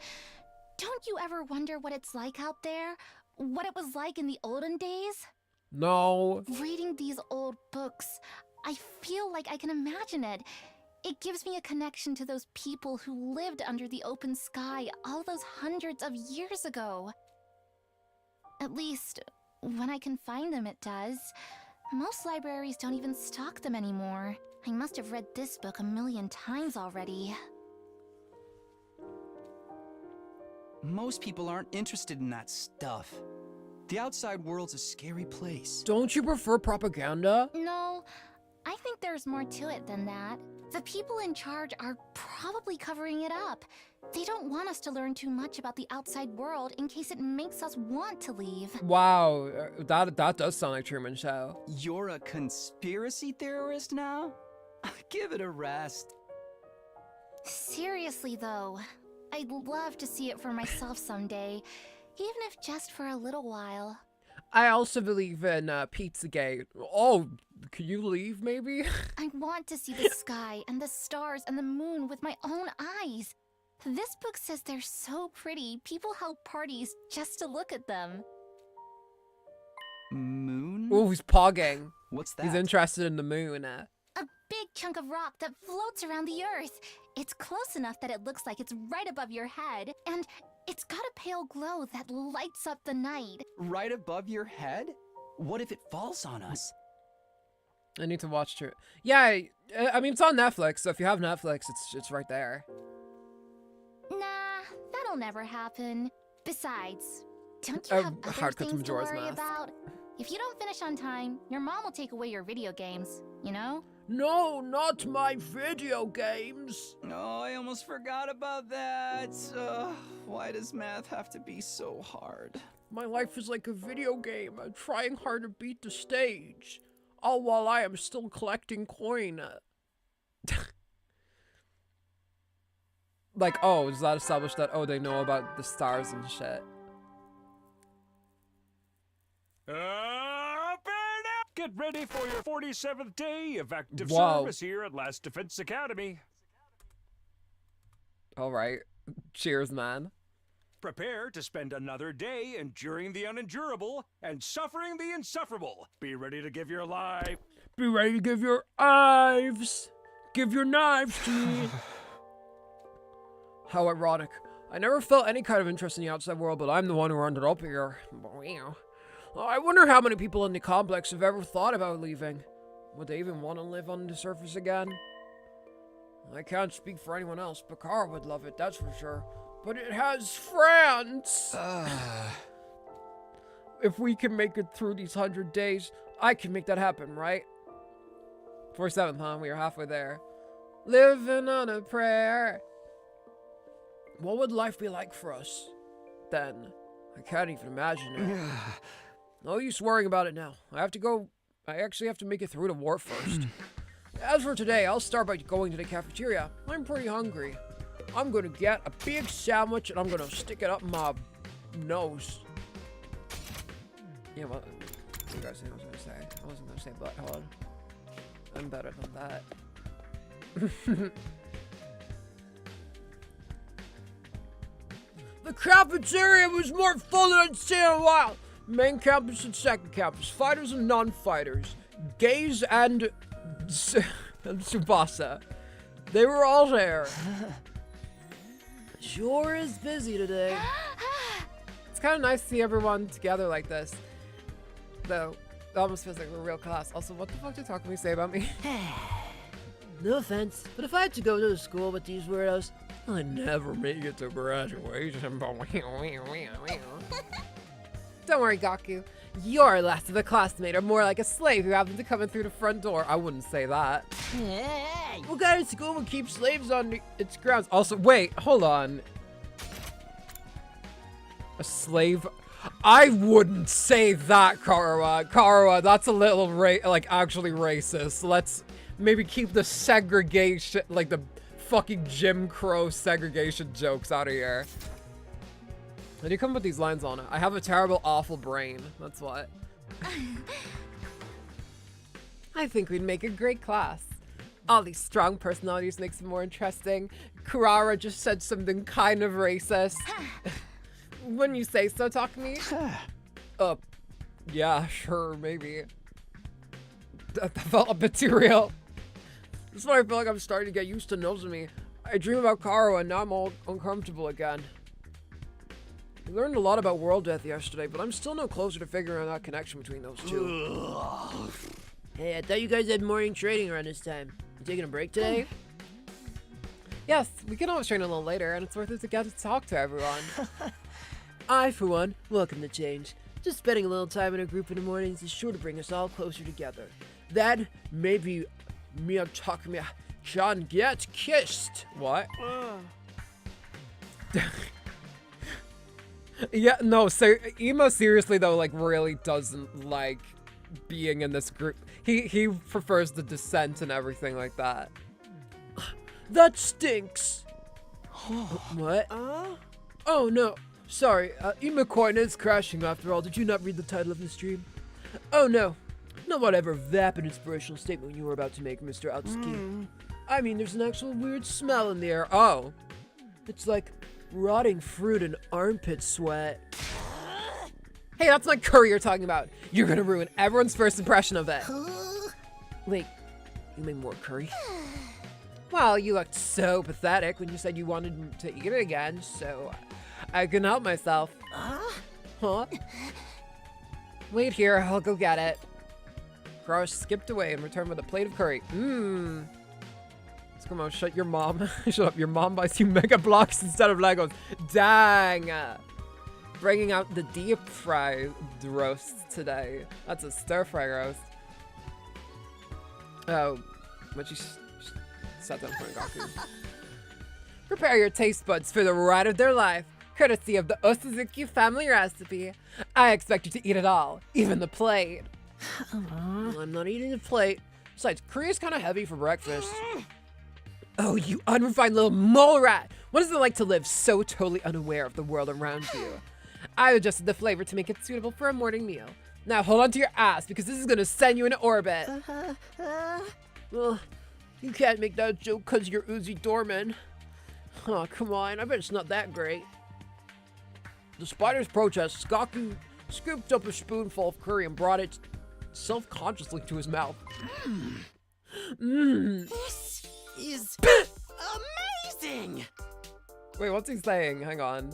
Don't you ever wonder what it's like out there? What it was like in the olden days? No. Reading these old books, I feel like I can imagine it. It gives me a connection to those people who lived under the open sky all those hundreds of years ago. At least, when I can find them, it does. Most libraries don't even stock them anymore. I must have read this book a million times already. Most people aren't interested in that stuff. The outside world's a scary place. Don't you prefer propaganda? No, I think there's more to it than that. The people in charge are probably covering it up. They don't want us to learn too much about the outside world in case it makes us want to leave. Wow, that does sound like Truman Show. You're a conspiracy theorist now? Give it a rest. Seriously though, I'd love to see it for myself someday, even if just for a little while. I also believe in Pizzagate. Oh, can you leave maybe? I want to see the sky and the stars and the moon with my own eyes. This book says they're so pretty, people held parties just to look at them. Moon? Oh, he's pogging. What's that? He's interested in the moon. A big chunk of rock that floats around the earth. It's close enough that it looks like it's right above your head, and it's got a pale glow that lights up the night. Right above your head? What if it falls on us? I need to watch it. Yeah, I mean, it's on Netflix, so if you have Netflix, it's right there. Nah, that'll never happen. Besides, don't you have other hard cut to things to Majora's worry Mask. about? If you don't finish on time, your mom will take away your video games, you know? No, not my video games. Oh, I almost forgot about that. Why does math have to be so hard? My life is like a video game. I'm trying hard to beat the stage. All while I am still collecting coin. Like, oh, does that establish that, oh, they know about the stars and shit? Up and out! Get ready for your 47th day of active Wow. service here at Last Defense Academy. Alright. Cheers, man. Prepare to spend another day enduring the unendurable and suffering the insufferable. Be ready to give your life. Be ready to give your knives. Give your knives to me. How ironic. I never felt any kind of interest in the outside world, but I'm the one who ended up here. Wow. I wonder how many people in the complex have ever thought about leaving. Would they even want to live on the surface again? I can't speak for anyone else. Bakar would love it, that's for sure. But it has France! If we can make it through these 100 days, I can make that happen, right? 4/7, huh? We are halfway there. Living on a prayer. What would life be like for us then? I can't even imagine it. No use worrying about it now. I actually have to make it through the war first. As for today, I'll start by going to the cafeteria. I'm pretty hungry. I'm gonna get a big sandwich and I'm gonna stick it up my nose. Yeah, what you guys think I was gonna say? I wasn't gonna say butthole. I'm better than that. The cafeteria was more full than I'd seen in a while. Main campus and second campus, fighters and non-fighters, gays and Tsubasa. They were all there. Sure is busy today. It's kind of nice to see everyone together like this. Though, it almost feels like we're real class. Also, what the fuck did Takumi say about me? No offense, but if I had to go to school with these weirdos, I'd never make it to graduation. Don't worry, Gaku. You're less of a classmate or more like a slave who happened to come in through the front door. I wouldn't say that. What kind of school would keep slaves on its grounds? Also, wait, hold on. A slave? I wouldn't say that, Karawa. Karawa, that's a little actually racist. Let's maybe keep the segregation, like the fucking Jim Crow segregation jokes out of here. How do you come up with these lines on it? I have a terrible, awful brain. That's what. I think we'd make a great class. All these strong personalities makes it more interesting. Kurara just said something kind of racist. Wouldn't you say so, Takumi? Yeah, sure, maybe. That felt a bit too real. This is why I feel like I'm starting to get used to Nozomi. I dream about Karo and now I'm all uncomfortable again. We learned a lot about world death yesterday, but I'm still no closer to figuring out that connection between those two. hey, I thought you guys had morning training around this time. You taking a break today? Yes, we can always train a little later, and it's worth it to get to talk to everyone. I, for one, welcome the change. Just spending a little time in a group in the mornings is sure to bring us all closer together. Then, maybe me and Takumi-chan get kissed. What? Yeah, no, so Emo seriously though, like, really doesn't like being in this group. He prefers the descent and everything like that. That stinks. What? Oh no, sorry, Imacoin is crashing after all. Did you not read the title of the stream? Oh no, not whatever vapid inspirational statement you were about to make, Mr. Atsuki. I mean, there's an actual weird smell in the air. Oh. It's like rotting fruit and armpit sweat. Hey, that's my curry you're talking about. You're gonna ruin everyone's first impression of it. Wait, you mean more curry? Well, you looked so pathetic when you said you wanted to eat it again, so I couldn't help myself. Huh? Wait here, I'll go get it. Karawa skipped away and returned with a plate of curry. Come on, shut your mom. Shut up, your mom buys you Mega Blocks instead of Legos. Dang! Bringing out the deep fried roast today. That's a stir fry roast. Oh, but you sat down for Gaku. Prepare your taste buds for the ride of their life, courtesy of the Osuzuki family recipe. I expect you to eat it all, even the plate. I'm not eating the plate. Besides, curry is kind of heavy for breakfast. Oh, you unrefined little mole rat! What is it like to live so totally unaware of the world around you? I adjusted the flavor to make it suitable for a morning meal. Now hold on to your ass, because this is gonna send you into orbit. Well, you can't make that joke because you're Uzi Dorman. Oh, come on, I bet it's not that great. Despite his protests, Gaku scooped up a spoonful of curry and brought it self-consciously to his mouth. This is amazing! Wait, what's he saying? Hang on.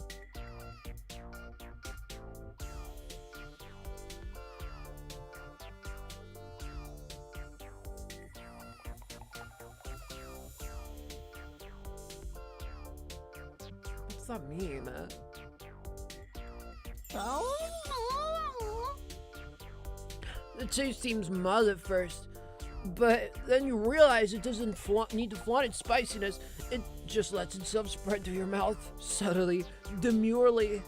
What does that mean? The taste seems mild at first, but then you realize it doesn't need to flaunt its spiciness. It just lets itself spread through your mouth, subtly, demurely.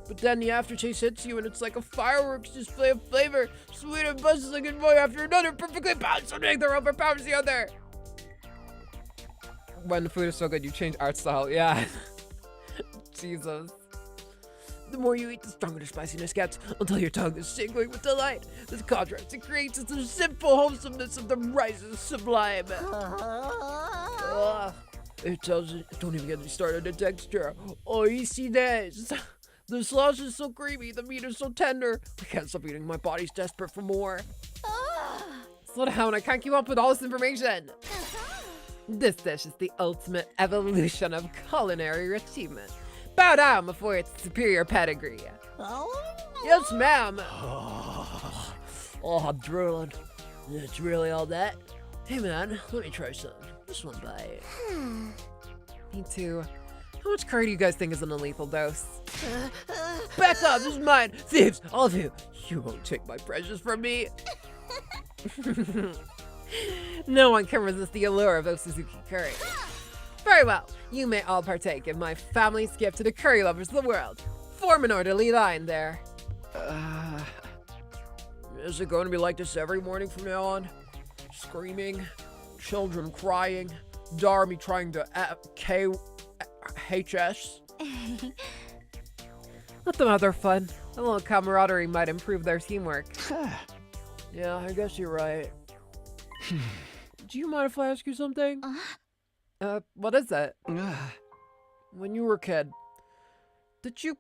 But then the aftertaste hits you and it's like a fireworks display of flavor, sweet and bustling and one after another, perfectly balanced, so neither overpowers the other. When the food is so good, you change art style. Yeah. Jesus. The more you eat, the stronger the spiciness gets, until your tongue is tingling with delight. This contrast it creates the simple wholesomeness of the rices sublime. It tells you, don't even get me started on the texture. Oh, you see this? The sauce is so creamy, the meat is so tender. I can't stop eating, my body's desperate for more. Slow down, I can't keep up with all this information. This dish is the ultimate evolution of culinary achievement. Bow down before its superior pedigree. Yes, ma'am. Oh, I'm drooling. It's really all that? Hey, man, let me try some. Just one bite. Me too. How much curry do you guys think is an lethal dose? Back up, this is mine. Thieves, all of you. You won't take my precious from me. No one can resist the allure of Suzuki curry. Very well, you may all partake in my family's gift to the curry lovers of the world. Form an orderly line there. Is it going to be like this every morning from now on? Screaming, children crying, Darby trying to KHS? Let them have their fun. A little camaraderie might improve their teamwork. Yeah, I guess you're right. Do you mind if I ask you something? What is it? When you were a kid, did you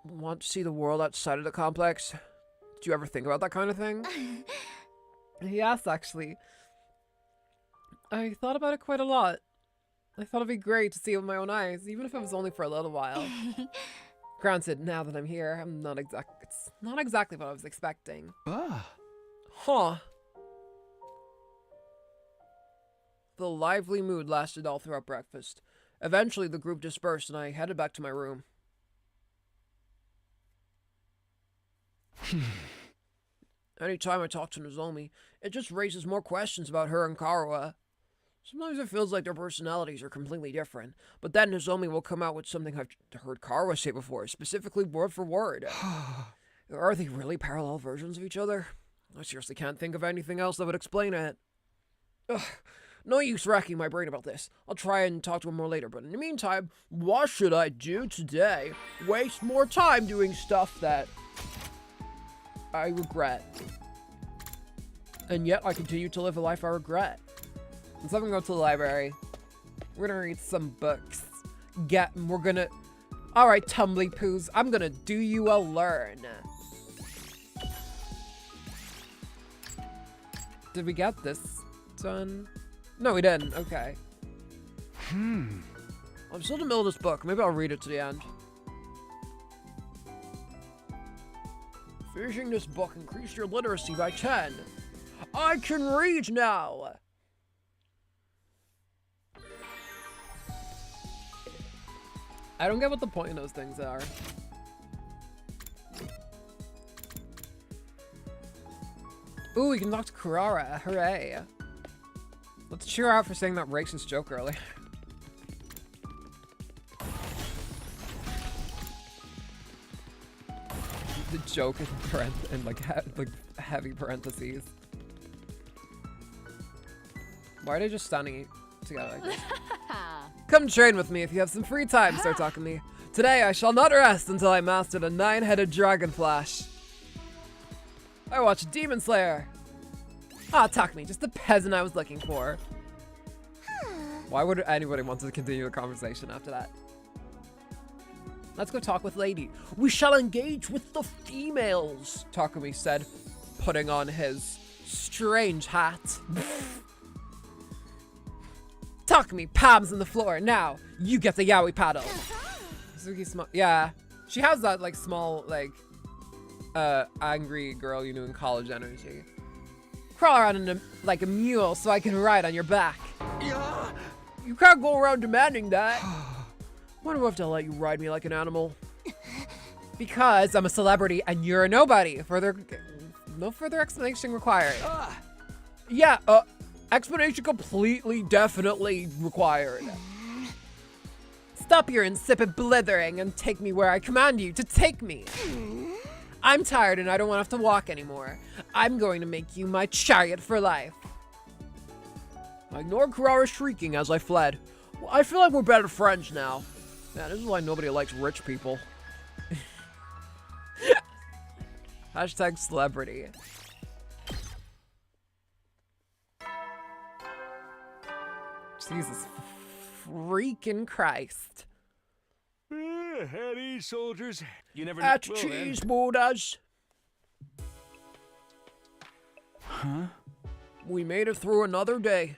want to see the world outside of the complex? Did you ever think about that kind of thing? Yes, actually. I thought about it quite a lot. I thought it'd be great to see it with my own eyes, even if it was only for a little while. Granted, now that I'm here, it's not exactly what I was expecting. Huh. The lively mood lasted all throughout breakfast. Eventually, the group dispersed and I headed back to my room. Anytime I talk to Nozomi, it just raises more questions about her and Karuha. Sometimes it feels like their personalities are completely different, but then Nozomi will come out with something I've heard Karuha say before, specifically word for word. Are they really parallel versions of each other? I seriously can't think of anything else that would explain it. Ugh. No use racking my brain about this. I'll try and talk to him more later, but in the meantime, what should I do today? Waste more time doing stuff that I regret. And yet I continue to live a life I regret. Let's have him go to the library. We're gonna read some books. Alright, Tumbly Poos, I'm gonna do you a learn. Did we get this done? No, we didn't. Okay. I'm still in the middle of this book. Maybe I'll read it to the end. Finishing this book increased your literacy by 10. I can read now! I don't get what the point of those things are. Ooh, we can talk to Kurara. Hooray. Let's cheer out for saying that racist joke earlier. The joke in like heavy parentheses. Why are they just standing together like this? Come train with me if you have some free time, start talking to me. Today I shall not rest until I mastered a 9-headed dragon flash. I watched Demon Slayer. Ah, Takumi, just the peasant I was looking for. Why would anybody want to continue the conversation after that? Let's go talk with Lady. We shall engage with the females, Takumi said, putting on his strange hat. Takumi, palms on the floor. Now, you get the yaoi paddle. Suki small. Yeah. She has that, like, small, like, angry girl you knew in college energy. Crawl around like a mule so I can ride on your back. You can't go around demanding that. Why do I have to let you ride me like an animal? Because I'm a celebrity and you're a nobody. No further explanation required. Yeah, explanation completely, definitely required. Stop your insipid blithering and take me where I command you to take me. I'm tired and I don't want to have to walk anymore. I'm going to make you my chariot for life. I ignored Kurara's shrieking as I fled. Well, I feel like we're better friends now. Yeah, this is why nobody likes rich people. Hashtag celebrity. Jesus freaking Christ. At ease, soldiers. You never At know. cheese borders. Huh? We made it through another day.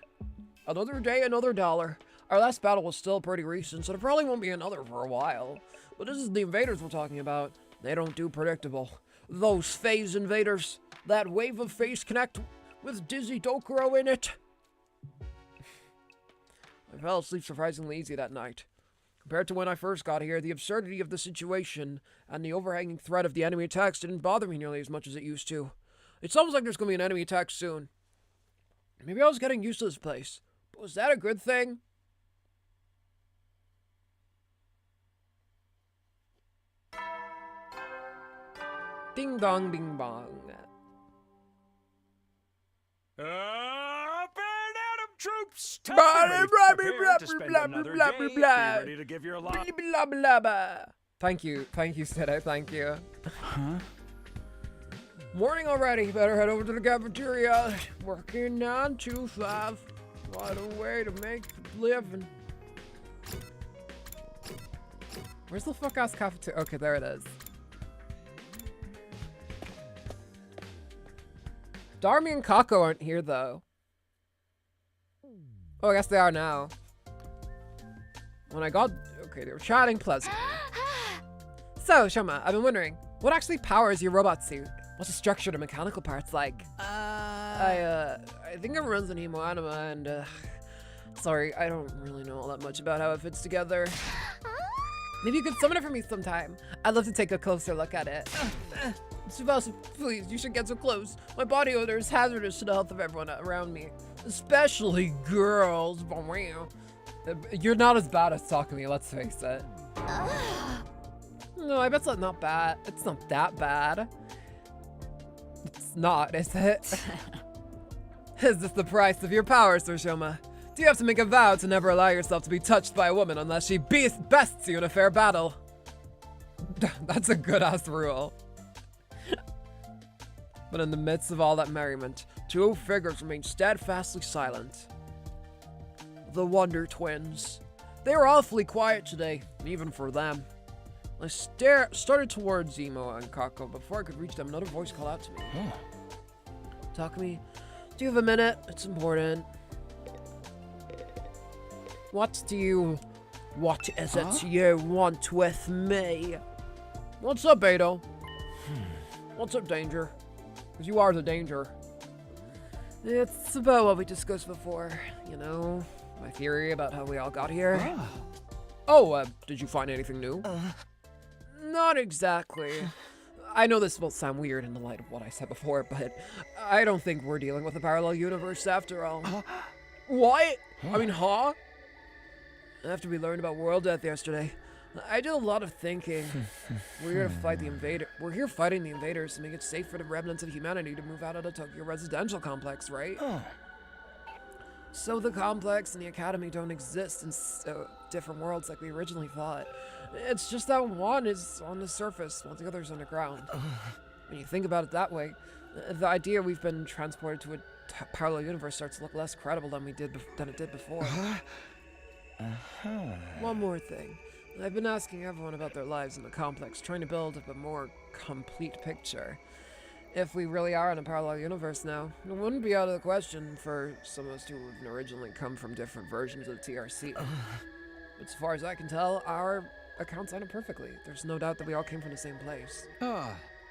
Another day, another dollar. Our last battle was still pretty recent, so there probably won't be another for a while. But this is the invaders we're talking about. They don't do predictable. Those phase invaders. That wave of phase connect with Dizzy Dokuro in it. I fell asleep surprisingly easy that night. Compared to when I first got here, the absurdity of the situation and the overhanging threat of the enemy attacks didn't bother me nearly as much as it used to. It's almost like there's going to be an enemy attack soon. Maybe I was getting used to this place. But was that a good thing? Ding dong, bing bong. Up and at 'em, troops! Time Blah, to blah, prepare blah, to spend blah, another blah, day. blah, Be blah. ready to give your lot. Blah, blah, blah. Thank you, Sido, thank you. Huh? Morning already. Better head over to the cafeteria. Working 9 to 5. What a way to make a living. Where's the fuck ass cafeteria? Okay, there it is. Darmy and Kako aren't here though. Oh, I guess they are now. When I got... Okay, they were chatting pleasantly. So, Shoma, I've been wondering, what actually powers your robot suit? What's the structure to mechanical parts like? I think it runs on Hemo Anima and, sorry, I don't really know all that much about how it fits together. Maybe you could summon it for me sometime. I'd love to take a closer look at it. Tsubasa, please, you should get so close. My body odor is hazardous to the health of everyone around me. Especially girls. You're not as bad as Takumi, let's face it. No, I bet it's not bad. It's not that bad. It's not, is it? Is this the price of your power, Sir Shoma? Do you have to make a vow to never allow yourself to be touched by a woman unless she bests you in a fair battle? That's a good-ass rule. But in the midst of all that merriment, 2 figures remained steadfastly silent. The Wonder Twins. They were awfully quiet today, even for them. I started towards Emo and Kako. Before I could reach them, another voice called out to me. Takumi, do you have a minute? It's important. What is it you want with me? What's up, Beto? What's up, Danger? Because you are the danger. It's about what we discussed before, you know? My theory about how we all got here. Oh, did you find anything new? Not exactly. I know this will sound weird in the light of what I said before, but I don't think we're dealing with a parallel universe after all. What? I mean, huh? After we learned about world death yesterday, I did a lot of thinking. We're here to fight the invader. We're here fighting the invaders to make it safe for the remnants of humanity to move out of the Tokyo residential complex, right? So the complex and the academy don't exist in different worlds like we originally thought. It's just that one is on the surface while the other's underground. When you think about it that way, the idea we've been transported to a parallel universe starts to look less credible than it did before. One more thing. I've been asking everyone about their lives in the complex, trying to build up a more complete picture. If we really are in a parallel universe now, it wouldn't be out of the question for some of us to have originally come from different versions of TRC. But as far as I can tell, our accounts line up perfectly. There's no doubt that we all came from the same place.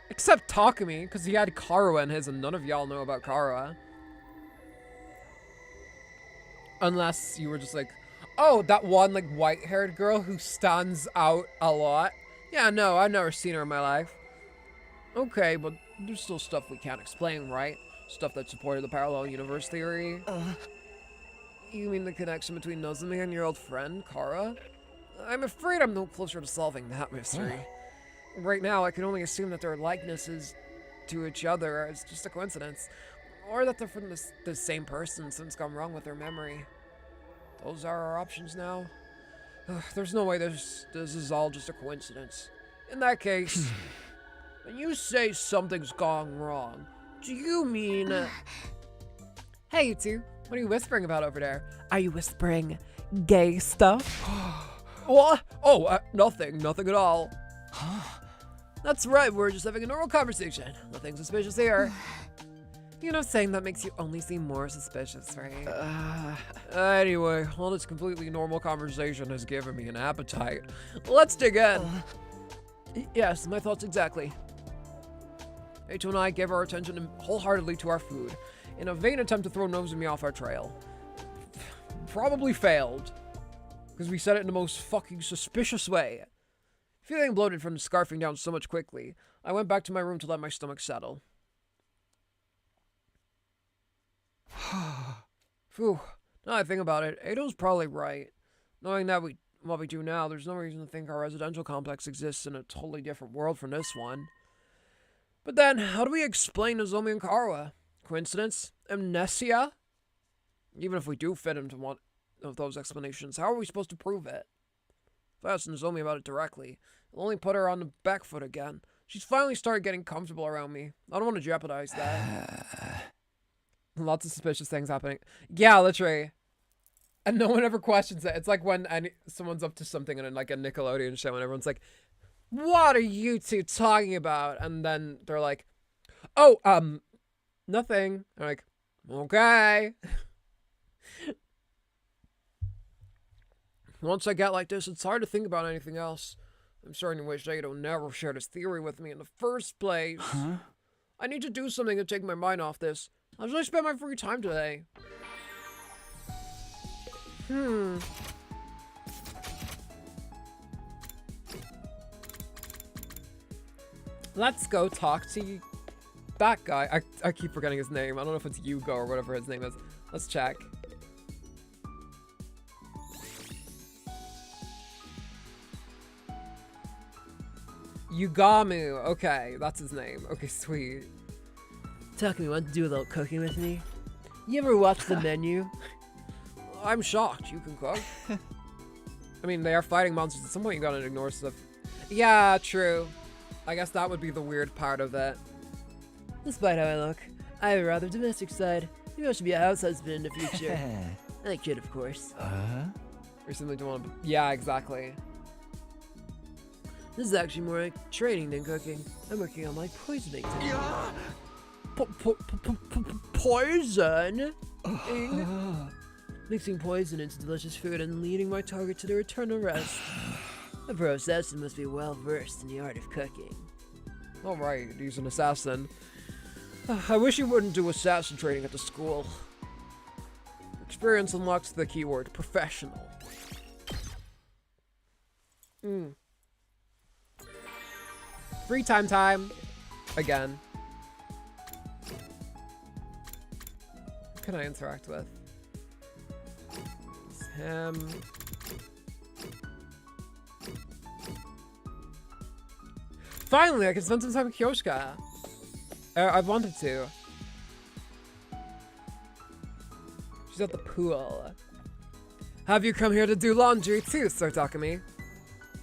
Except Takumi, because he had Kara in his, and none of y'all know about Kara. Unless you were just like, oh, that one, like, white-haired girl who stands out a lot. Yeah, no, I've never seen her in my life. Okay, but there's still stuff we can't explain, right? Stuff that supported the parallel universe theory. You mean the connection between Nozomi and your old friend, Kara? I'm afraid I'm no closer to solving that mystery. Right now, I can only assume that their likenesses to each other is just a coincidence. Or that they're from the same person since gone wrong with their memory. Those are our options now. There's no way this is all just a coincidence. In that case, when you say something's gone wrong, do you mean... Hey, you two. What are you whispering about over there? Are you whispering gay stuff? What? Oh, nothing. Nothing at all. That's right, we're just having a normal conversation. Nothing suspicious here. You know, saying that makes you only seem more suspicious, right? Anyway, all this completely normal conversation has given me an appetite. Let's dig in. Yes, my thoughts exactly. Eito and I gave our attention wholeheartedly to our food, in a vain attempt to throw Nozomi off our trail. Probably failed, because we said it in the most fucking suspicious way. Feeling bloated from scarfing down so much quickly, I went back to my room to let my stomach settle. Phew, now I think about it, Eito's probably right. Knowing that what we do now, there's no reason to think our residential complex exists in a totally different world from this one. But then, how do we explain Nozomi and Kara? Coincidence? Amnesia? Even if we do fit into one of those explanations, how are we supposed to prove it? If I asked Nozomi about it directly, it'll only put her on the back foot again. She's finally started getting comfortable around me. I don't want to jeopardize that. Lots of suspicious things happening. Yeah, literally. And no one ever questions it. It's like when someone's up to something in like a Nickelodeon show and everyone's like, what are you two talking about? And then they're like, oh, nothing. I'm like, okay. Once I get like this, it's hard to think about anything else. I'm starting to wish Eito never shared his theory with me in the first place. I need to do something to take my mind off this. How should I spend my free time today? Let's go talk to that guy. I keep forgetting his name. I don't know if it's Yugo or whatever his name is. Let's check. Yugamu. Okay, that's his name. Okay, sweet. Takumi, want to do a little cooking with me? You ever watch the menu? I'm shocked. You can cook? I mean, they are fighting monsters. At some point, you gotta ignore stuff. Yeah, true. I guess that would be the weird part of it. Despite how I look, I have a rather domestic side. Maybe I should be a house husband in the future. And a kid, of course. Or simply don't want to... Yeah, exactly. This is actually more like training than cooking. I'm working on my poisoning technique. Poison? Mixing poison into delicious food and leading my target to their eternal rest. A pro assassin must be well versed in the art of cooking. Alright, he's an assassin. I wish you wouldn't do assassin training at the school. Experience unlocks the keyword professional. Free time. Again. Who can I interact with? It's him. Finally, I can spend some time with Kyoshka. I've wanted to. She's at the pool. Have you come here to do laundry too, Sir Takumi?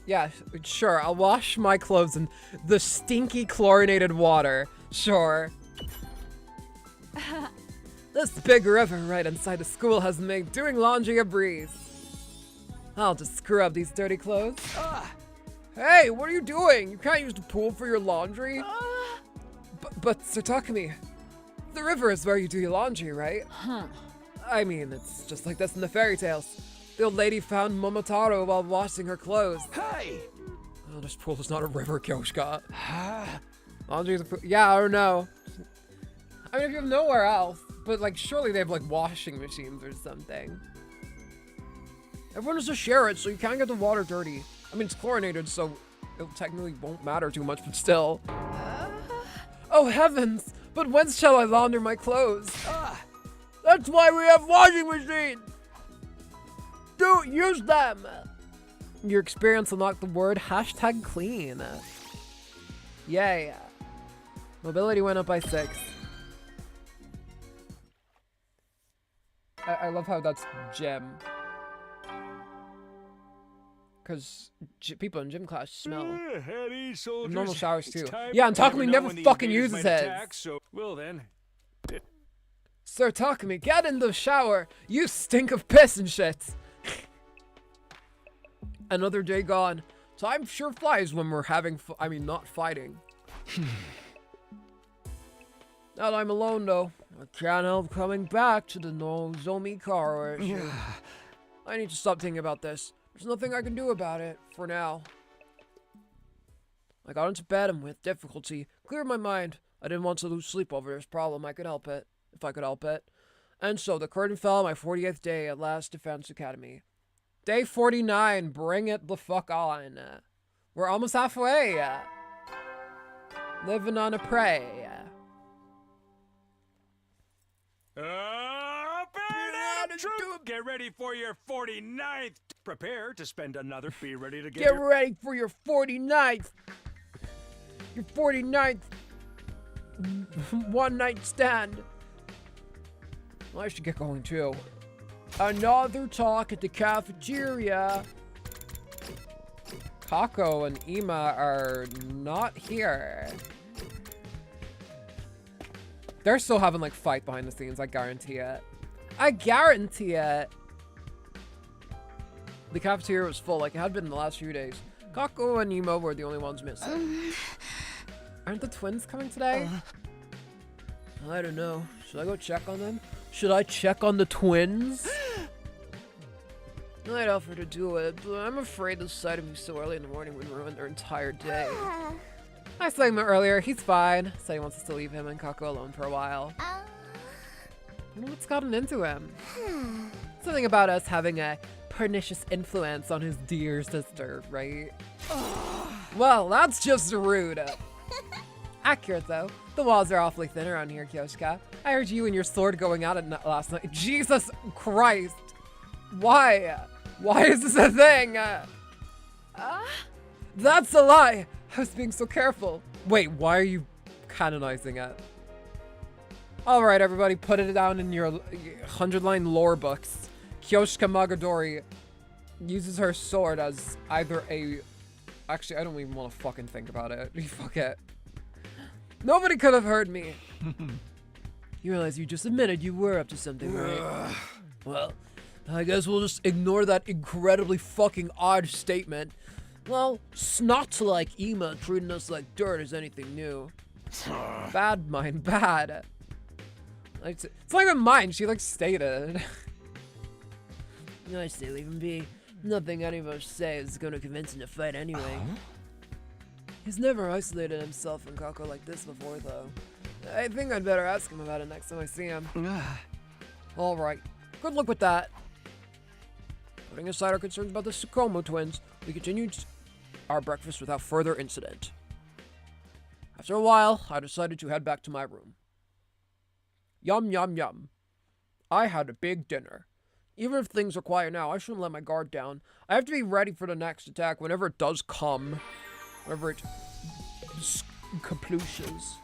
Yeah, sure. I'll wash my clothes in the stinky chlorinated water. Sure. This big river right inside the school has made doing laundry a breeze. I'll just scrub these dirty clothes. Hey, what are you doing? You can't use the pool for your laundry. But Satakami, the river is where you do your laundry, right? Huh. I mean, it's just like this in the fairy tales. The old lady found Momotaro while washing her clothes. Hey! Oh, this pool is not a river, Kyoshka. Laundry is a pool. Yeah, I don't know. I mean, if you have nowhere else, but like, surely they have like washing machines or something. Everyone has to share it, so you can't get the water dirty. I mean, it's chlorinated, so it technically won't matter too much, but still. Oh heavens! But when shall I launder my clothes? That's why we have washing machines! Don't use them! Your experience unlocked the word #clean. Yay. Mobility went up by 6. I love how that's gym. Because people in gym class smell. Heady soldiers. Normal showers It's too. time. Yeah, and You Takumi know never when the fucking invaders uses might his. attack, so, well then. Sir Takumi, get in the shower. You stink of piss and shit. Another day gone. Time sure flies when we're having not fighting. Now that I'm alone though, I can't help coming back to the Nozomi car issue. I need to stop thinking about this. There's nothing I can do about it, for now. I got into bed and with difficulty cleared my mind. I didn't want to lose sleep over this problem. I could help it, if I could help it. And so the curtain fell on my 40th day at last Defense Academy. Day 49, bring it the fuck on. We're almost halfway. Living on a prey. Get ready for your 49th. Prepare to spend another. Be ready to Get ready for your 49th. Your 49th one night stand. Well, I should get going too. Another talk at the cafeteria. Kako and Ima are not here. They're still having like fight behind the scenes, I guarantee it. I guarantee it. The cafeteria was full like it had been in the last few days. Kako and Ima were the only ones missing. Aren't the twins coming today? I don't know. Should I go check on them? Should I check on the twins? I'd offer to do it, but I'm afraid the sight of me so early in the morning would ruin their entire day. I saw him earlier. He's fine. So he wants us to leave him and Kako alone for a while. I don't know what's gotten into him. Something about us having a pernicious influence on his dear sister, right? Well, that's just rude. Accurate though. The walls are awfully thin around here, Kyoshika. I heard you and your sword going at it last night. Jesus Christ. Why? Why is this a thing? That's a lie. I was being so careful. Wait, why are you canonizing it? All right, everybody, put it down in your 100-line lore books. Kyoshika Magadori uses her sword as either a... Actually, I don't even want to fucking think about it. Fuck it. Nobody could have heard me. You realize you just admitted you were up to something, right? Well, I guess we'll just ignore that incredibly fucking odd statement. Well, snot like Ima treating us like dirt is anything new. Bad mind, bad. It's not even mine, she like stated. I say leave him be. Nothing any of us say is gonna convince him to fight anyway. He's never isolated himself from Kako like this before though. I think I'd better ask him about it next time I see him. Alright, good luck with that. Putting aside our concerns about the Tsukumo twins, we continued our breakfast without further incident. After a while, I decided to head back to my room. Yum yum yum. I had a big dinner. Even if things are quiet now, I shouldn't let my guard down. I have to be ready for the next attack whenever it does come. Whenever it kaplooshes.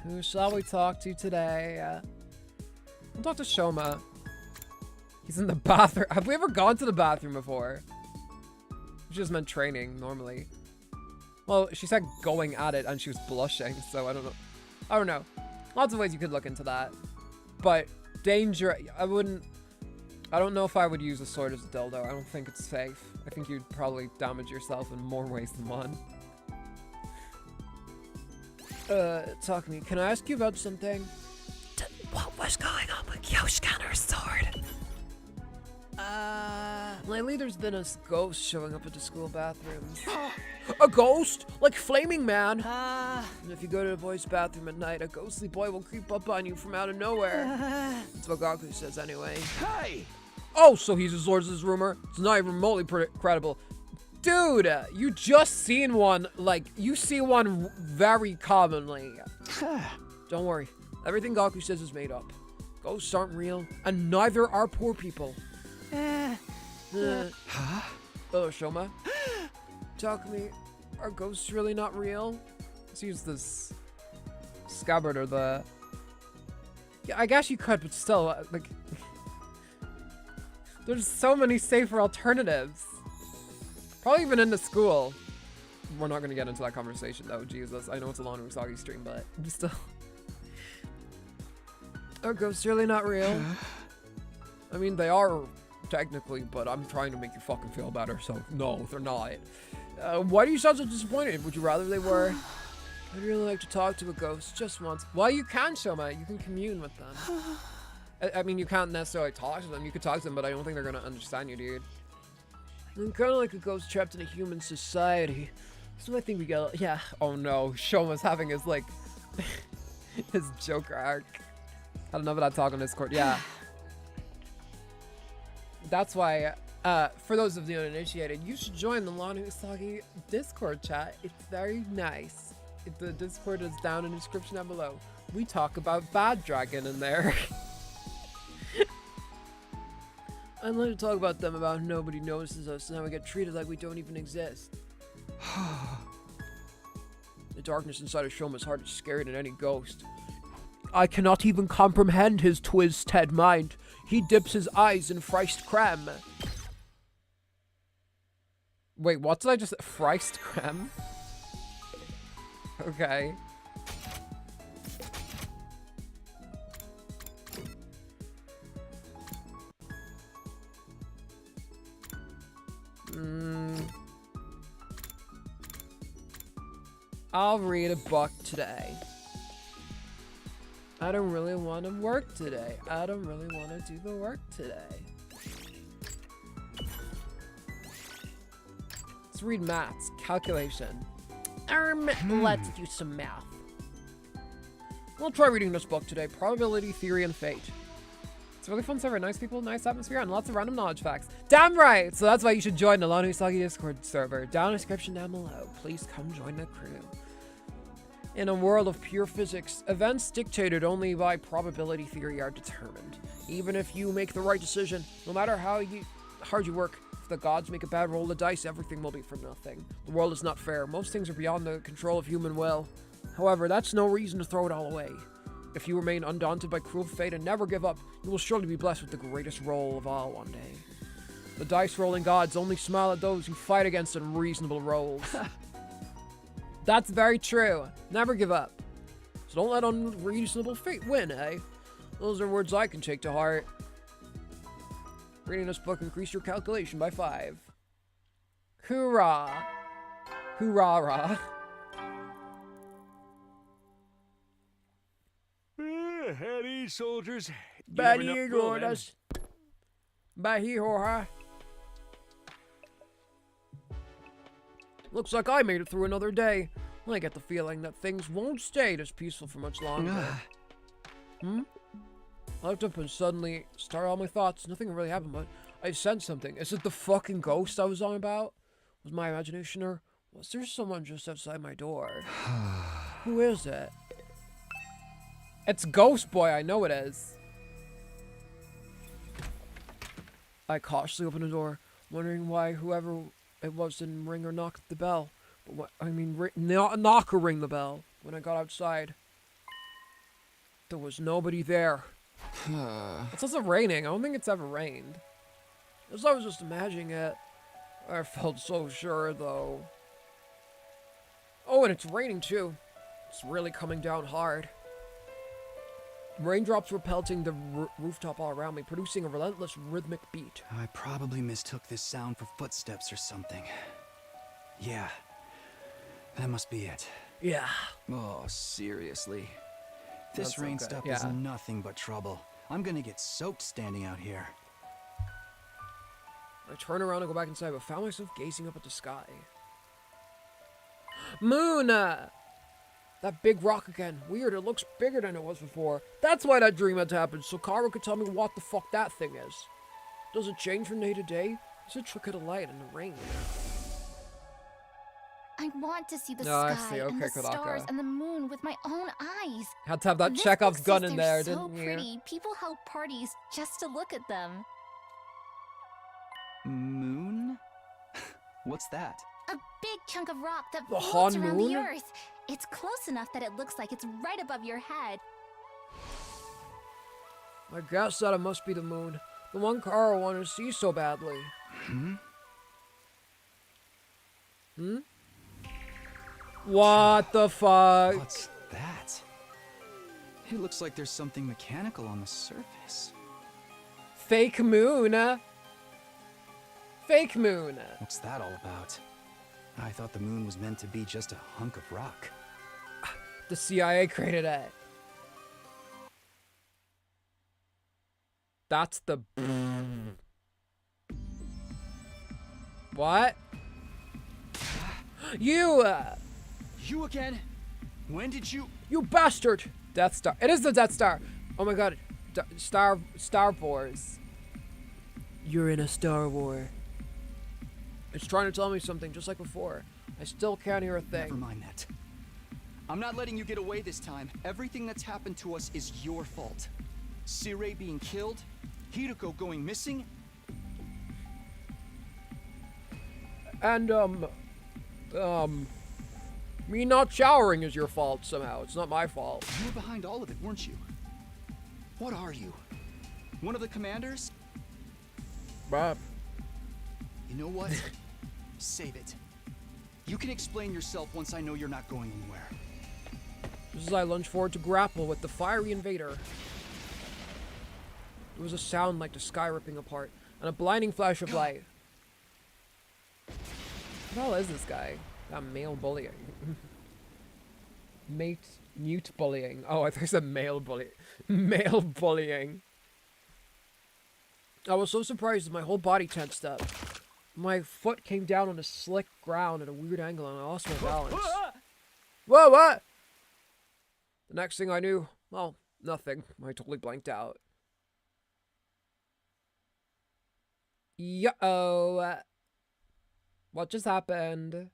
Who shall we talk to today? We'll talk to Shoma. He's in the bathroom. Have we ever gone to the bathroom before? She just meant training, normally. Well, she said going at it and she was blushing, so I don't know. I don't know. Lots of ways you could look into that. But danger, I don't know if I would use a sword as a dildo. I don't think it's safe. I think you'd probably damage yourself in more ways than one. Talk to me. Can I ask you about something? What was going on with Yoshikaner's sword? Lately there's been a ghost showing up at the school bathrooms. A ghost? Like Flaming Man? And if you go to the boys' bathroom at night, a ghostly boy will creep up on you from out of nowhere. That's what Gaku says anyway. Hey! Oh, so he's as Lord's this rumor? It's not even remotely credible. Dude, you just seen one, like, you see one very commonly. Don't worry, everything Gaku says is made up. Ghosts aren't real, and neither are poor people. Oh, Shoma? Talk to me, are ghosts really not real? Let's use this scabbard or the... Yeah, I guess you could, but still, like... There's so many safer alternatives. Probably even in the school. We're not going to get into that conversation though, Jesus. I know it's a long Usagi stream, but still. Are ghosts really not real? I mean, they are technically, but I'm trying to make you fucking feel better, so no, they're not. Why do you sound so disappointed? Would you rather they were? I'd really like to talk to a ghost just once. Well, you can, Shoma. You can commune with them. I mean, you can't necessarily talk to them. You could talk to them, but I don't think they're going to understand you, dude. I'm kind of like a ghost trapped in a human society. So I think we got, yeah. Oh no, Shoma's having his, like, his Joker arc. I don't know about that talk on Discord. Yeah. That's why, for those of the uninitiated, you should join the Lanu Usagi Discord chat. It's very nice. The Discord is down in the description down below. We talk about Bad Dragon in there. I'd like to talk about them, about nobody notices us and how we get treated like we don't even exist. The darkness inside of Shoma's heart is scarier than any ghost. I cannot even comprehend his twisted mind. He dips his eyes in friced creme. Wait, what did I just say? Friced creme? Okay. I'll read a book today. I don't really want to work today. I don't really want to do the work today. Let's read maths. Calculation. Let's do some math. We'll try reading this book today. Probability, theory, and fate. It's a really fun server. Nice people, nice atmosphere, and lots of random knowledge facts. Damn right! So that's why you should join the Lanu Usagi Discord server. Down in the description down below. Please come join the crew. In a world of pure physics, events dictated only by probability theory are determined. Even if you make the right decision, no matter how hard you work, if the gods make a bad roll of the dice, everything will be for nothing. The world is not fair. Most things are beyond the control of human will. However, that's no reason to throw it all away. If you remain undaunted by cruel fate and never give up, you will surely be blessed with the greatest roll of all one day. The dice-rolling gods only smile at those who fight against unreasonable rolls. That's very true. Never give up. So don't let unreasonable fate win, eh? Those are words I can take to heart. Reading this book increase your calculation by 5. Hoorah! Hoorah-rah. Howdy, soldiers. Bahir Gordas. Bahir. Looks like I made it through another day. I get the feeling that things won't stay this peaceful for much longer. I looked up and suddenly started all my thoughts. Nothing really happened, but I sensed something. Is it the fucking ghost I was on about? Was my imagination, or was there someone just outside my door? Who is it? It's Ghost Boy, I know it is. I cautiously opened the door, wondering why whoever it was didn't ring or knock the bell. But knock or ring the bell. When I got outside, there was nobody there. It's also raining. I don't think it's ever rained. As I was just imagining it. I felt so sure, though. Oh, and it's raining, too. It's really coming down hard. Raindrops were pelting the rooftop all around me, producing a relentless rhythmic beat. I probably mistook this sound for footsteps or something. Yeah, that must be it. Yeah. Oh, seriously. This That's rain okay, stuff is yeah. nothing but trouble. I'm gonna get soaked standing out here. I turned around to go back inside, but found myself gazing up at the sky. Moon! That big rock again. Weird, it looks bigger than it was before. That's why that dream had happened, so Kara could tell me what the fuck that thing is. Does it change from day to day? It's a trick of the light and the rain. I want to see the No, I sky see. and Okay, the stars Kodaka. and the moon with my own eyes. Had to have that This Chekhov's book gun says in they're there, so didn't you? pretty. People held parties just to look at them. Moon? What's that? A big chunk of rock that The floats Han around moon? the earth. It's close enough that it looks like it's right above your head. I guess that it must be the moon. The one Kara wanted to see so badly. Hmm? Hmm? What the fuck? What's that? It looks like there's something mechanical on the surface. Fake moon? Fake moon. What's that all about? I thought the moon was meant to be just a hunk of rock. The CIA created it. That's the... What? You! You again? When did you... You bastard! Death Star. It is the Death Star. Oh my god. Star Wars. You're in a Star War. It's trying to tell me something, just like before. I still can't hear a thing. Never mind that. I'm not letting you get away this time. Everything that's happened to us is your fault. Sirei being killed, Hiroko going missing. And, me not showering is your fault somehow. It's not my fault. You were behind all of it, weren't you? What are you? One of the commanders? Bruh. You know what? Save it. You can explain yourself once I know you're not going anywhere. Just as I lunge forward to grapple with the fiery invader. There was a sound like the sky ripping apart, and a blinding flash of light. What the hell is this guy? That male bullying. Mute bullying. Oh, I thought you said male bullying. Male bullying. I was so surprised that my whole body tensed up. My foot came down on the slick ground at a weird angle and I lost my balance. Whoa, what? The next thing I knew, well, nothing. I totally blanked out. Yo-oh. What just happened?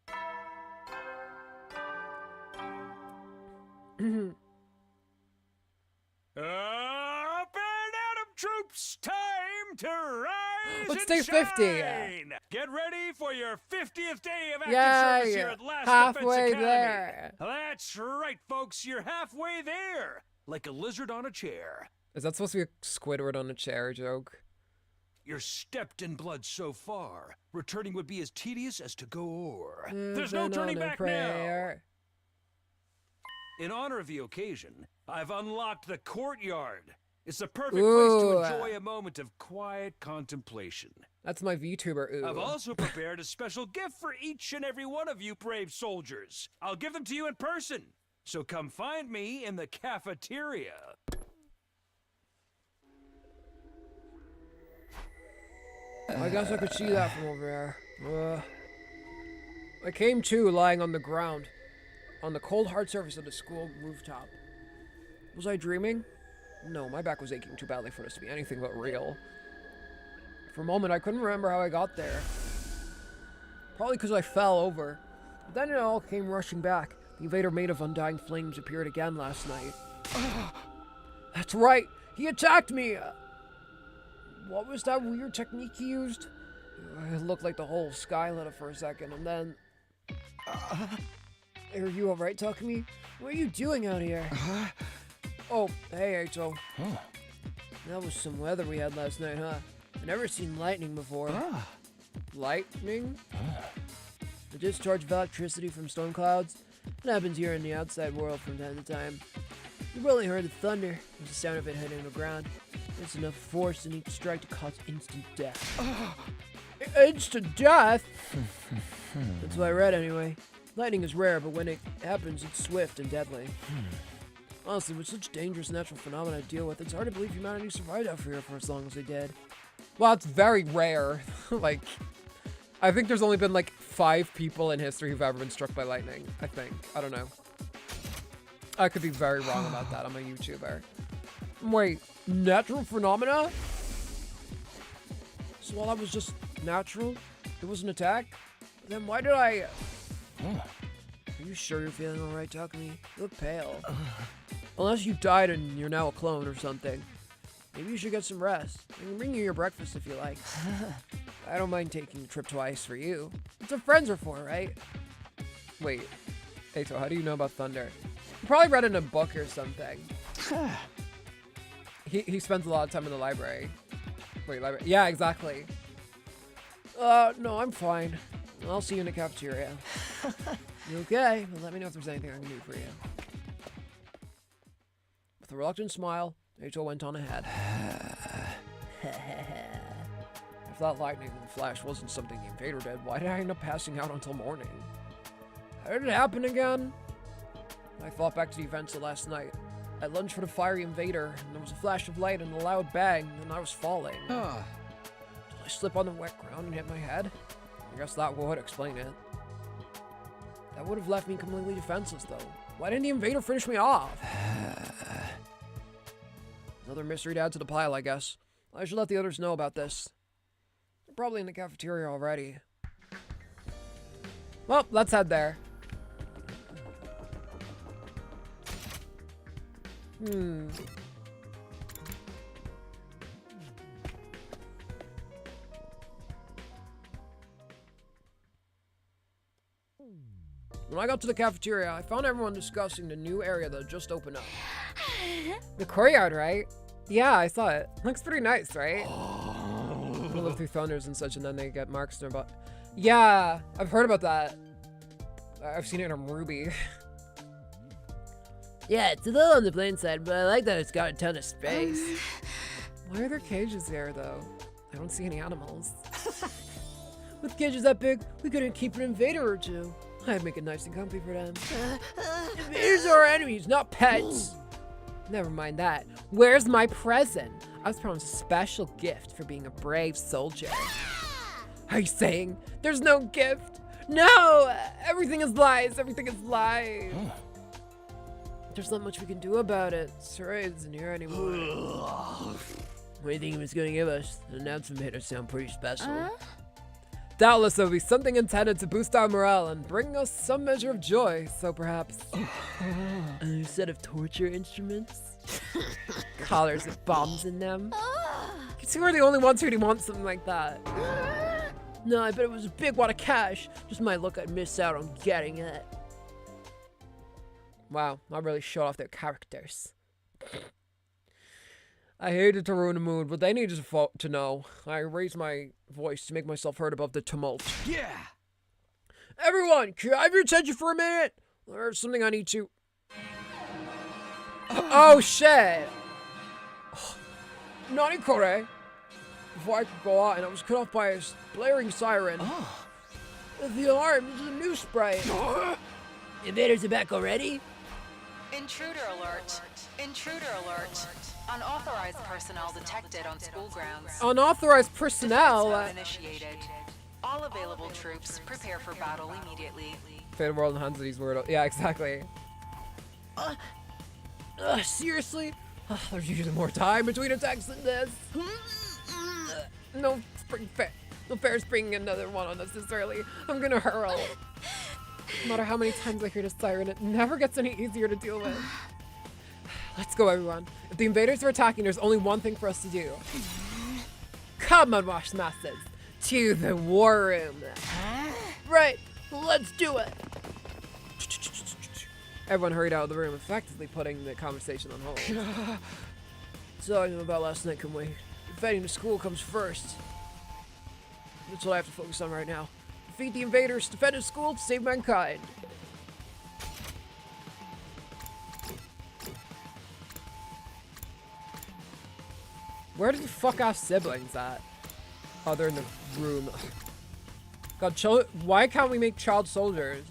Up and Adam troops, time to rise Let's and stay 50. shine. Get ready for your 50th day of active Yeah, service here at Last halfway Defense Academy. there. That's right, folks. You're halfway there, like a lizard on a chair. Is that supposed to be a Squidward on a chair joke? You're stepped in blood so far. Returning would be as tedious as to go o'er. There's no turning back now. In honor of the occasion, I've unlocked the courtyard. It's the perfect place to enjoy a moment of quiet contemplation. That's my VTuber, ooh. I've also prepared a special gift for each and every one of you brave soldiers. I'll give them to you in person, so come find me in the cafeteria. I guess I could see that from over there. I came to lying on the ground, on the cold hard surface of the school rooftop. Was I dreaming? No, my back was aching too badly for this to be anything but real. For a moment, I couldn't remember how I got there. Probably because I fell over. But then it all came rushing back. The invader made of undying flames appeared again last night. That's right! He attacked me! What was that weird technique he used? It looked like the whole sky lit up for a second, and then... Are you alright, Takumi? What are you doing out here? Oh, hey, Aito. Oh. That was some weather we had last night, huh? I've never seen lightning before. Lightning? The discharge of electricity from storm clouds. It happens here in the outside world from time to time. You've probably heard the thunder. There's the sound of it hitting the ground. It's enough force in each strike to cause instant death. Instant death? That's what I read anyway. Lightning is rare, but when it happens, it's swift and deadly. Honestly, with such dangerous natural phenomena to deal with, it's hard to believe humanity survived out here for as long as they did. Well, it's very rare. Like, I think there's only been like 5 people in history who've ever been struck by lightning. I think. I don't know. I could be very wrong about that. I'm a YouTuber. Wait, natural phenomena? So while that was just natural, it was an attack? Then why did I... Are you sure you're feeling alright, Takumi? You look pale. Unless you died and you're now a clone or something. Maybe you should get some rest. I can bring you your breakfast if you like. I don't mind taking a trip twice for you. That's what friends are for, right? Wait. Eito, how do you know about thunder? You probably read it in a book or something. He spends a lot of time in the library. Wait, library? Yeah, exactly. No, I'm fine. I'll see you in the cafeteria. You okay? Well, let me know if there's anything I can do for you. With a reluctant smile, Eito went on ahead. If that lightning and flash wasn't something the invader did, why did I end up passing out until morning? How did it happen again? I thought back to the events of last night. I lunged for the fiery invader, and there was a flash of light and a loud bang, and I was falling. Did I slip on the wet ground and hit my head? I guess that would explain it. That would have left me completely defenseless, though. Why didn't the invader finish me off? Another mystery to add to the pile, I guess. I should let the others know about this. They're probably in the cafeteria already. Well, let's head there. When I got to the cafeteria, I found everyone discussing the new area that just opened up. The courtyard, right? Yeah, I saw it. Looks pretty nice, right? They live through thunders and such, and then they get marks in their butt. Yeah, I've heard about that. I've seen it on Ruby. Yeah, it's a little on the plain side, but I like that it's got a ton of space. Why are there cages there, though? I don't see any animals. With cages that big, we couldn't keep an invader or two. I'd make it nice and comfy for them. Invaders are our enemies, not pets. Never mind that. Where's my present? I was promised a special gift for being a brave soldier. Are you saying there's no gift? No! Everything is lies. Everything is lies. There's not much we can do about it. Sarai isn't here anymore. What do you think he was going to give us? The announcement made her sound pretty special. Doubtless there will be something intended to boost our morale and bring us some measure of joy, so perhaps... A new set of torture instruments? Collars with bombs in them? Because who are the only ones who want something like that? No, I bet it was a big wad of cash. Just my luck I'd miss out on getting it. Wow, I really showed off their characters. I hated to ruin the mood, but they needed to know. I raised my voice to make myself heard above the tumult. Yeah! Everyone, can I have your attention for a minute? There's something I need to... Oh, shit! Nani Kore? Before I could go out, and I was cut off by a blaring siren. The alarm is a new sprite. Invaders are back already? Intruder alert. Intruder alert. Unauthorized personnel detected on school grounds. Unauthorized personnel? Initiated. All available troops prepare for battle immediately. Fate of the world in the hands of these weirdos. Yeah, exactly. Seriously? There's usually more time between attacks than this. No fair's bringing another one on us this early. I'm gonna hurl. No matter how many times I hear the siren, it never gets any easier to deal with. Let's go, everyone. If the invaders are attacking, there's only one thing for us to do. Come on, wash masses. To the war room. Right, let's do it. Everyone hurried out of the room, effectively putting the conversation on hold. Talking about last night can wait. Defending the school comes first. That's what I have to focus on right now. Defeat the invaders, defend the school to save mankind. Where did the fuck-off siblings at? Oh, they're in the room. God, why can't we make child soldiers?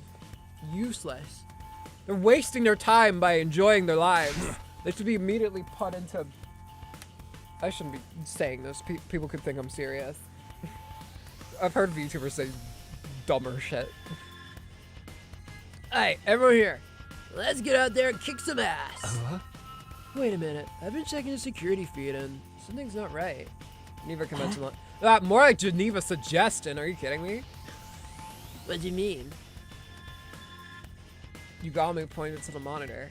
Useless. They're wasting their time by enjoying their lives. They should be immediately put into... I shouldn't be saying this. People could think I'm serious. I've heard VTubers say dumber shit. Alright, everyone here. Let's get out there and kick some ass. Uh-huh. Wait a minute. I've been checking the security feed and something's not right. Geneva Convention. More like Geneva Suggestion. Are you kidding me? What do you mean? You got me pointed to the monitor.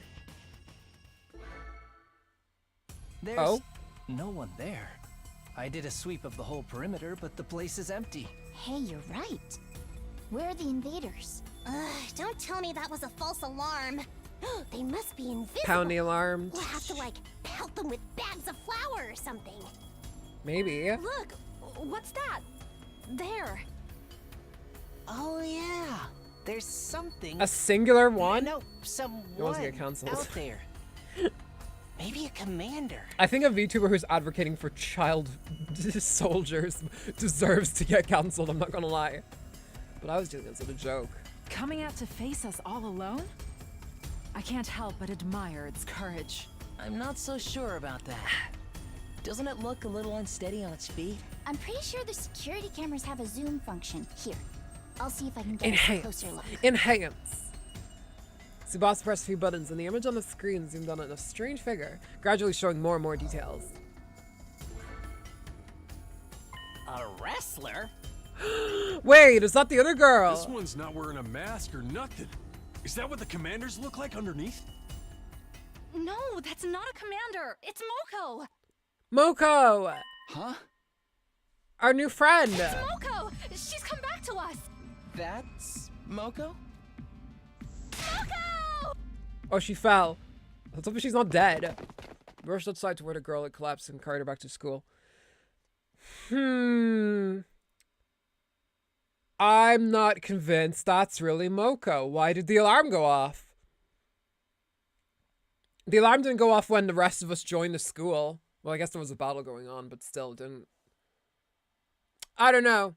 There's no one there. I did a sweep of the whole perimeter, but the place is empty. Hey, you're right. Where are the invaders? Don't tell me that was a false alarm. They must be invisible. Pound the alarm. We'll have to, like, pelt them with bags of flour or something. Maybe. Look, what's that? There. Oh yeah, there's something. A singular one? No, someone wants to get cancelled. out there. Maybe a commander. I think a VTuber who's advocating for child soldiers deserves to get cancelled, I'm not gonna lie. But I was doing this as a joke. Coming out to face us all alone? I can't help but admire its courage. I'm not so sure about that. Doesn't it look a little unsteady on its feet? I'm pretty sure the security cameras have a zoom function. Here, I'll see if I can get a Enhance. closer look. Enhance. Subas pressed a few buttons and the image on the screen zoomed on a strange figure, gradually showing more and more details. A wrestler? Wait, is that the other girl? This one's not wearing a mask or nothing. Is that what the commanders look like underneath? No, that's not a commander. It's Moko. Moko! Huh? Our new friend! It's Moko! She's come back to us! That's Moko? Moko! Oh, she fell. Let's hope she's not dead. We rushed outside to where the girl had collapsed and carried her back to school. I'm not convinced that's really Moko. Why did the alarm go off? The alarm didn't go off when the rest of us joined the school. Well, I guess there was a battle going on, but still it didn't. I don't know.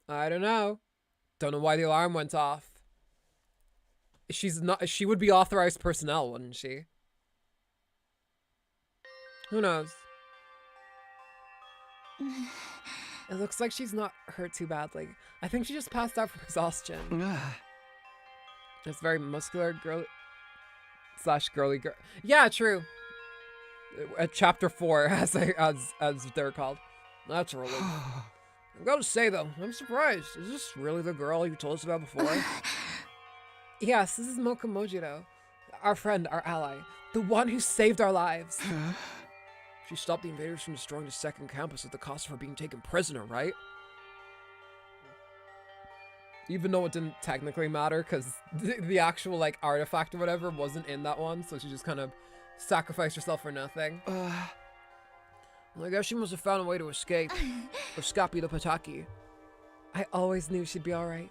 Don't know why the alarm went off. She's not. She would be authorized personnel, wouldn't she? Who knows? It looks like she's not hurt too badly. I think she just passed out from exhaustion. It's very muscular, girl / girly girl. Yeah, true. Chapter 4, as they're called. Naturally. I've got to say though, I'm surprised. Is this really the girl you told us about before? Yes, this is Moko Mojito, our friend, our ally, the one who saved our lives. She stopped the invaders from destroying the second campus at the cost of her being taken prisoner, right? Even though it didn't technically matter, because the actual, like, artifact or whatever wasn't in that one, so she just kind of sacrificed herself for nothing. Well, I guess she must have found a way to escape. Or Scapi the Pataki. I always knew she'd be alright.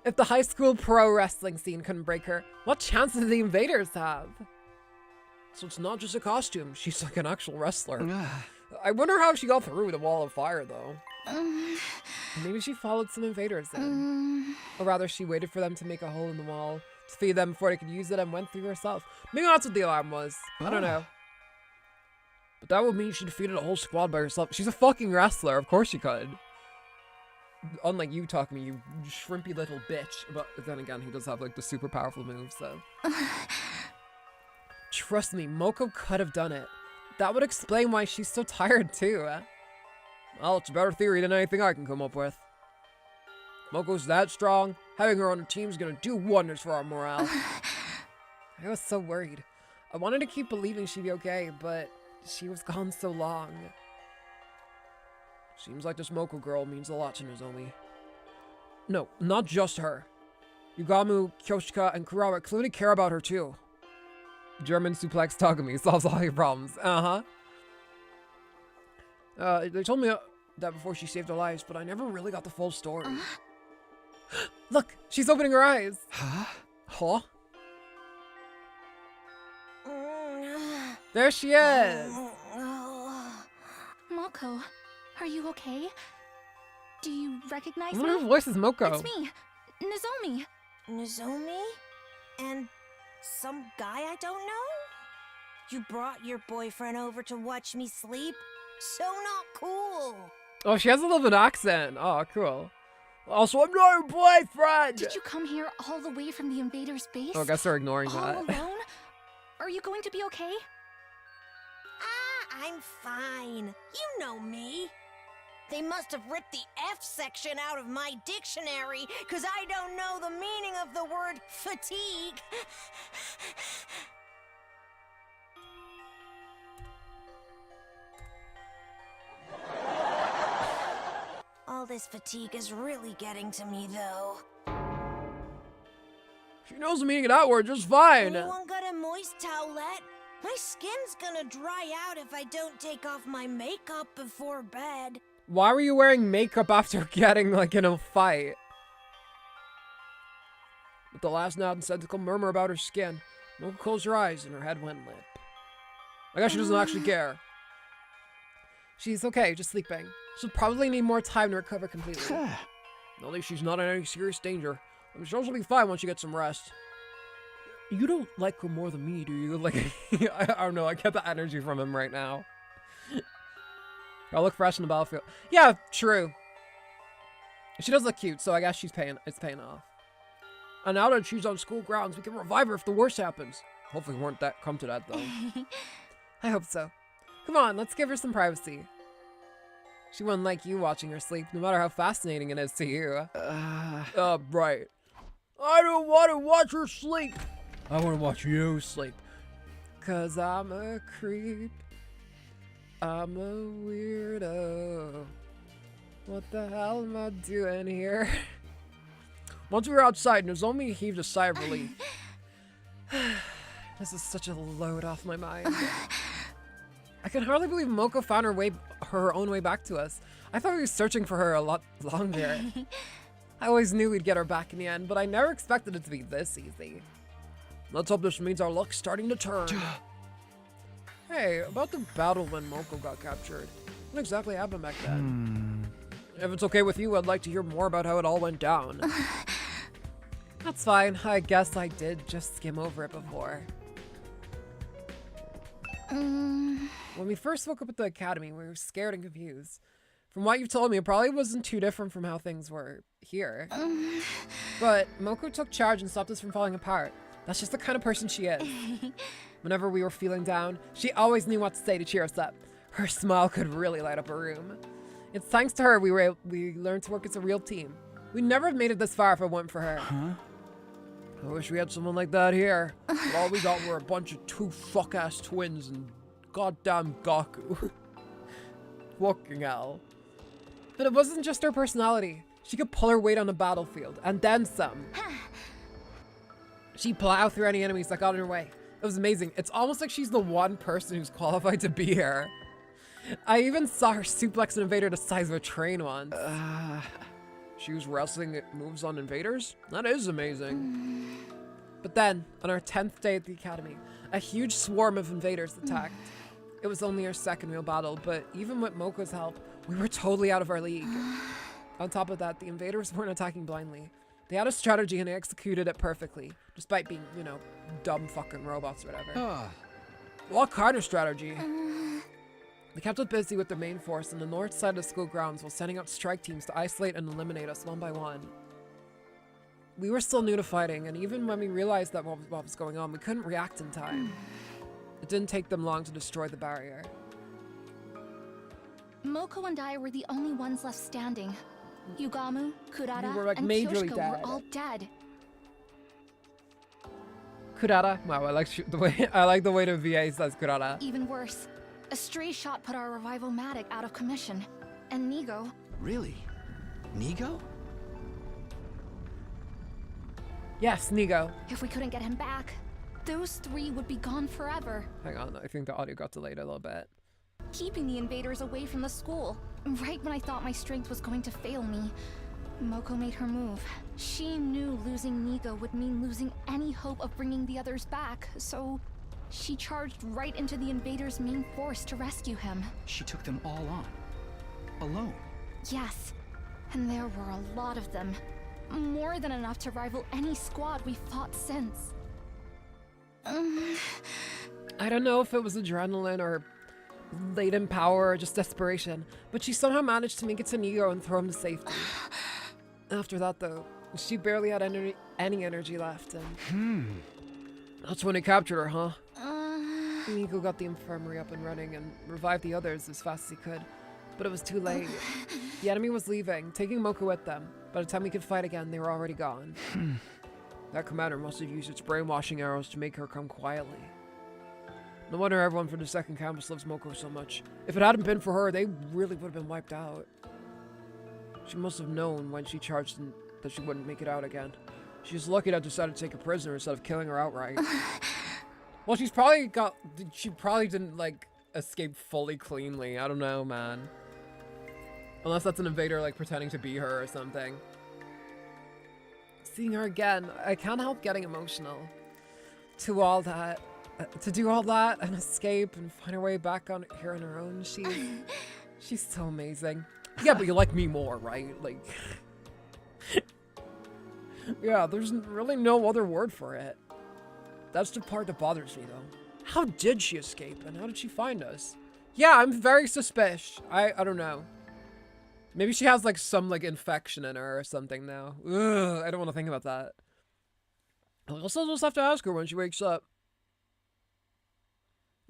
If the high school pro wrestling scene couldn't break her, what chance did the invaders have? So it's not just a costume, she's like an actual wrestler. I wonder how she got through the wall of fire, though. Maybe she followed some invaders in. Or rather, she waited for them to make a hole in the wall to feed them before they could use it and went through herself. Maybe that's what the alarm was. I don't know. But that would mean she defeated a whole squad by herself. She's a fucking wrestler. Of course she could. Unlike you, Takumi, you shrimpy little bitch. But then again, he does have like the super powerful moves, so. Trust me, Moko could have done it. That would explain why she's so tired too. Well, it's a better theory than anything I can come up with. Moko's that strong. Having her on the team is gonna do wonders for our morale. I was so worried. I wanted to keep believing she'd be okay, but she was gone so long. Seems like this Moko girl means a lot to Nozomi. No, not just her. Yugamu, Kyoshika, and Kurawa clearly care about her too. German suplex Takumi solves all your problems. They told me that before she saved our lives, but I never really got the full story. Look, she's opening her eyes. Huh? There she is. Moko, are you okay? Do you recognize I wonder me? whose voice is Moko. It's me, Nozomi. Nozomi? And some guy I don't know? You brought your boyfriend over to watch me sleep? So not cool. Oh, she has a little bit of accent. Oh, cool. Also, I'm not her boyfriend! Did you come here all the way from the invaders' base? Oh, I guess they're ignoring all that. alone? Are you going to be okay? I'm fine. You know me. They must have ripped the F section out of my dictionary, because I don't know the meaning of the word fatigue. All this fatigue is really getting to me, though. She knows the meaning of that word just fine. Anyone got a moist towelette? My skin's gonna dry out if I don't take off my makeup before bed. Why were you wearing makeup after getting, like, in a fight? With the last nonsensical murmur about her skin, Mocha closed her eyes and her head went limp. I guess she doesn't actually care. She's okay, just sleeping. She'll probably need more time to recover completely. At least she's not in any serious danger. I'm sure she'll be fine once she gets some rest. You don't like her more than me, do you? Like, I don't know, I get the energy from him right now. I'll look fresh in the battlefield. Yeah, true. She does look cute, so I guess it's paying off. And now that she's on school grounds, we can revive her if the worst happens. Hopefully we won't come to that, though. I hope so. Come on, let's give her some privacy. She wouldn't like you watching her sleep, no matter how fascinating it is to you. Right. I don't want to watch her sleep. I want to watch you sleep. 'Cause I'm a creep. I'm a weirdo. What the hell am I doing here? Once we were outside, Nozomi heaved a sigh of relief. This is such a load off my mind. I can hardly believe Moko found her own way back to us. I thought we were searching for her a lot longer. I always knew we'd get her back in the end, but I never expected it to be this easy. Let's hope this means our luck's starting to turn. Hey, about the battle when Moko got captured. What exactly happened back then? If it's okay with you, I'd like to hear more about how it all went down. That's fine. I guess I did just skim over it before. When we first woke up at the academy, we were scared and confused. From what you've told me, it probably wasn't too different from how things were here. But Moko took charge and stopped us from falling apart. That's just the kind of person she is. Whenever we were feeling down, she always knew what to say to cheer us up. Her smile could really light up a room. It's thanks to her we learned to work as a real team. We'd never have made it this far if it weren't for her. I wish we had someone like that here. But all we got were a bunch of two fuck-ass twins and goddamn Gaku. Fucking hell. But it wasn't just her personality. She could pull her weight on the battlefield, and then some. She'd plow through any enemies that got in her way. It was amazing. It's almost like she's the one person who's qualified to be here. I even saw her suplex an invader the size of a train once. She was wrestling moves on invaders? That is amazing. But then, on our 10th day at the academy, a huge swarm of invaders attacked. It was only our second real battle, but even with Moko's help, we were totally out of our league. On top of that, the invaders weren't attacking blindly. They had a strategy and they executed it perfectly, despite being, you know, dumb fucking robots or whatever. What kind of strategy? They kept us busy with their main force on the north side of the school grounds while sending out strike teams to isolate and eliminate us one by one. We were still new to fighting, and even when we realized that what was going on, we couldn't react in time. It didn't take them long to destroy the barrier. Moko and I were the only ones left standing. Yugamu, Kurata, were, like, and majorly Kyoshiko dead. were all dead. Kurata? Wow, I like the way the VA says Kurata. Even worse, a stray shot put our revival Matic out of commission. And Nigo... Really? Nigo? Yes, Nigo. If we couldn't get him back, those three would be gone forever. Hang on, I think the audio got delayed a little bit. Keeping the invaders away from the school. Right when I thought my strength was going to fail me, Moko made her move. She knew losing Nigo would mean losing any hope of bringing the others back, so she charged right into the invaders' main force to rescue him. She took them all on. Alone. Yes, and there were a lot of them. More than enough to rival any squad we've fought since. I don't know if it was adrenaline or latent power or just desperation, but she somehow managed to make it to Nigo and throw him to safety. After that, though, she barely had any energy left, and that's when he captured her, huh? Nigo got the infirmary up and running and revived the others as fast as he could, but it was too late. The enemy was leaving, taking Mocha with them. By the time we could fight again, they were already gone. That commander must have used its brainwashing arrows to make her come quietly. No wonder everyone from the second campus loves Moko so much. If it hadn't been for her, they really would have been wiped out. She must have known when she charged in that she wouldn't make it out again. She's lucky that I decided to take her prisoner instead of killing her outright. Well, she probably didn't, like, escape fully cleanly. I don't know, man. Unless that's an invader, like, pretending to be her or something. Seeing her again, I can't help getting emotional. To do all that and escape and find her way back on here on her own, she's so amazing. Yeah, but you like me more, right? Like, yeah, there's really no other word for it. That's the part that bothers me, though. How did she escape, and how did she find us? Yeah, I'm very suspicious. I don't know. Maybe she has, like, some, like, infection in her or something now. Ugh, I don't want to think about that. I'll also just have to ask her when she wakes up.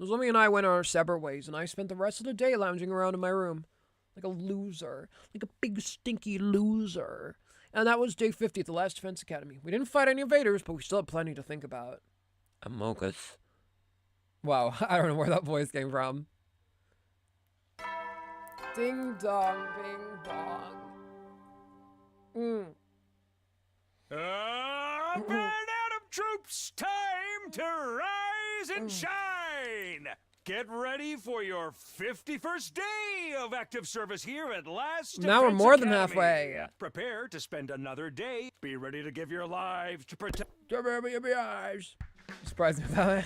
Nozomi and I went our separate ways, and I spent the rest of the day lounging around in my room. Like a loser. Like a big, stinky loser. And that was day 50 at the last defense academy. We didn't fight any invaders, but we still had plenty to think about. Amogus. Wow, I don't know where that voice came from. Ding dong, bing bong. Banana troops, time to rise and shine! Get ready for your 51st day of active service here at Last Now we're Defense more than Academy. halfway. Prepare to spend another day. Be ready to give your lives to protect. Surprise me with that.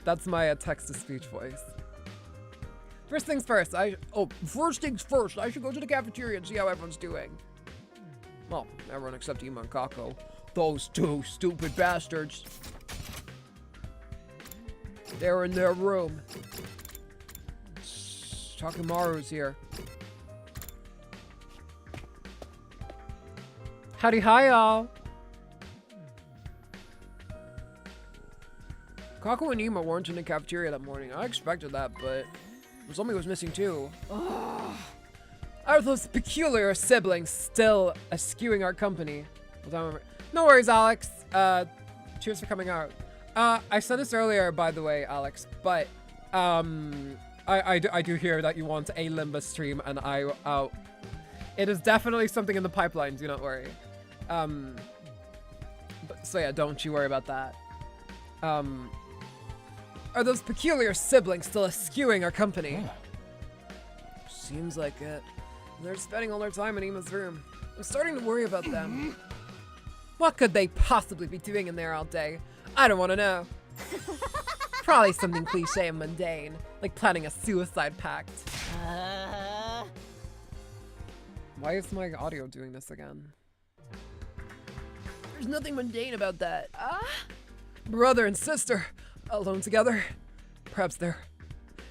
That's my text-to-speech voice. First things first, first things first, I should go to the cafeteria and see how everyone's doing. Well, everyone except Ima and Kako. Those two stupid bastards. They're in their room. Takimaru's here. Howdy hi, y'all. Kako and Ima weren't in the cafeteria that morning. I expected that, but Nozomi was missing too. Are those peculiar siblings still eschewing our company? No worries, Alex. Cheers for coming out. I said this earlier, by the way, Alex, but I do hear that you want a Limba stream, and it is definitely something in the pipeline. Do not worry. So yeah, don't you worry about that. Are those peculiar siblings still eschewing our company? Seems like it. They're spending all their time in Ima's room. I'm starting to worry about them. What could they possibly be doing in there all day? I don't want to know. Probably something cliche and mundane, like planning a suicide pact. Why is my audio doing this again? There's nothing mundane about that. Brother and sister, alone together. Perhaps they're...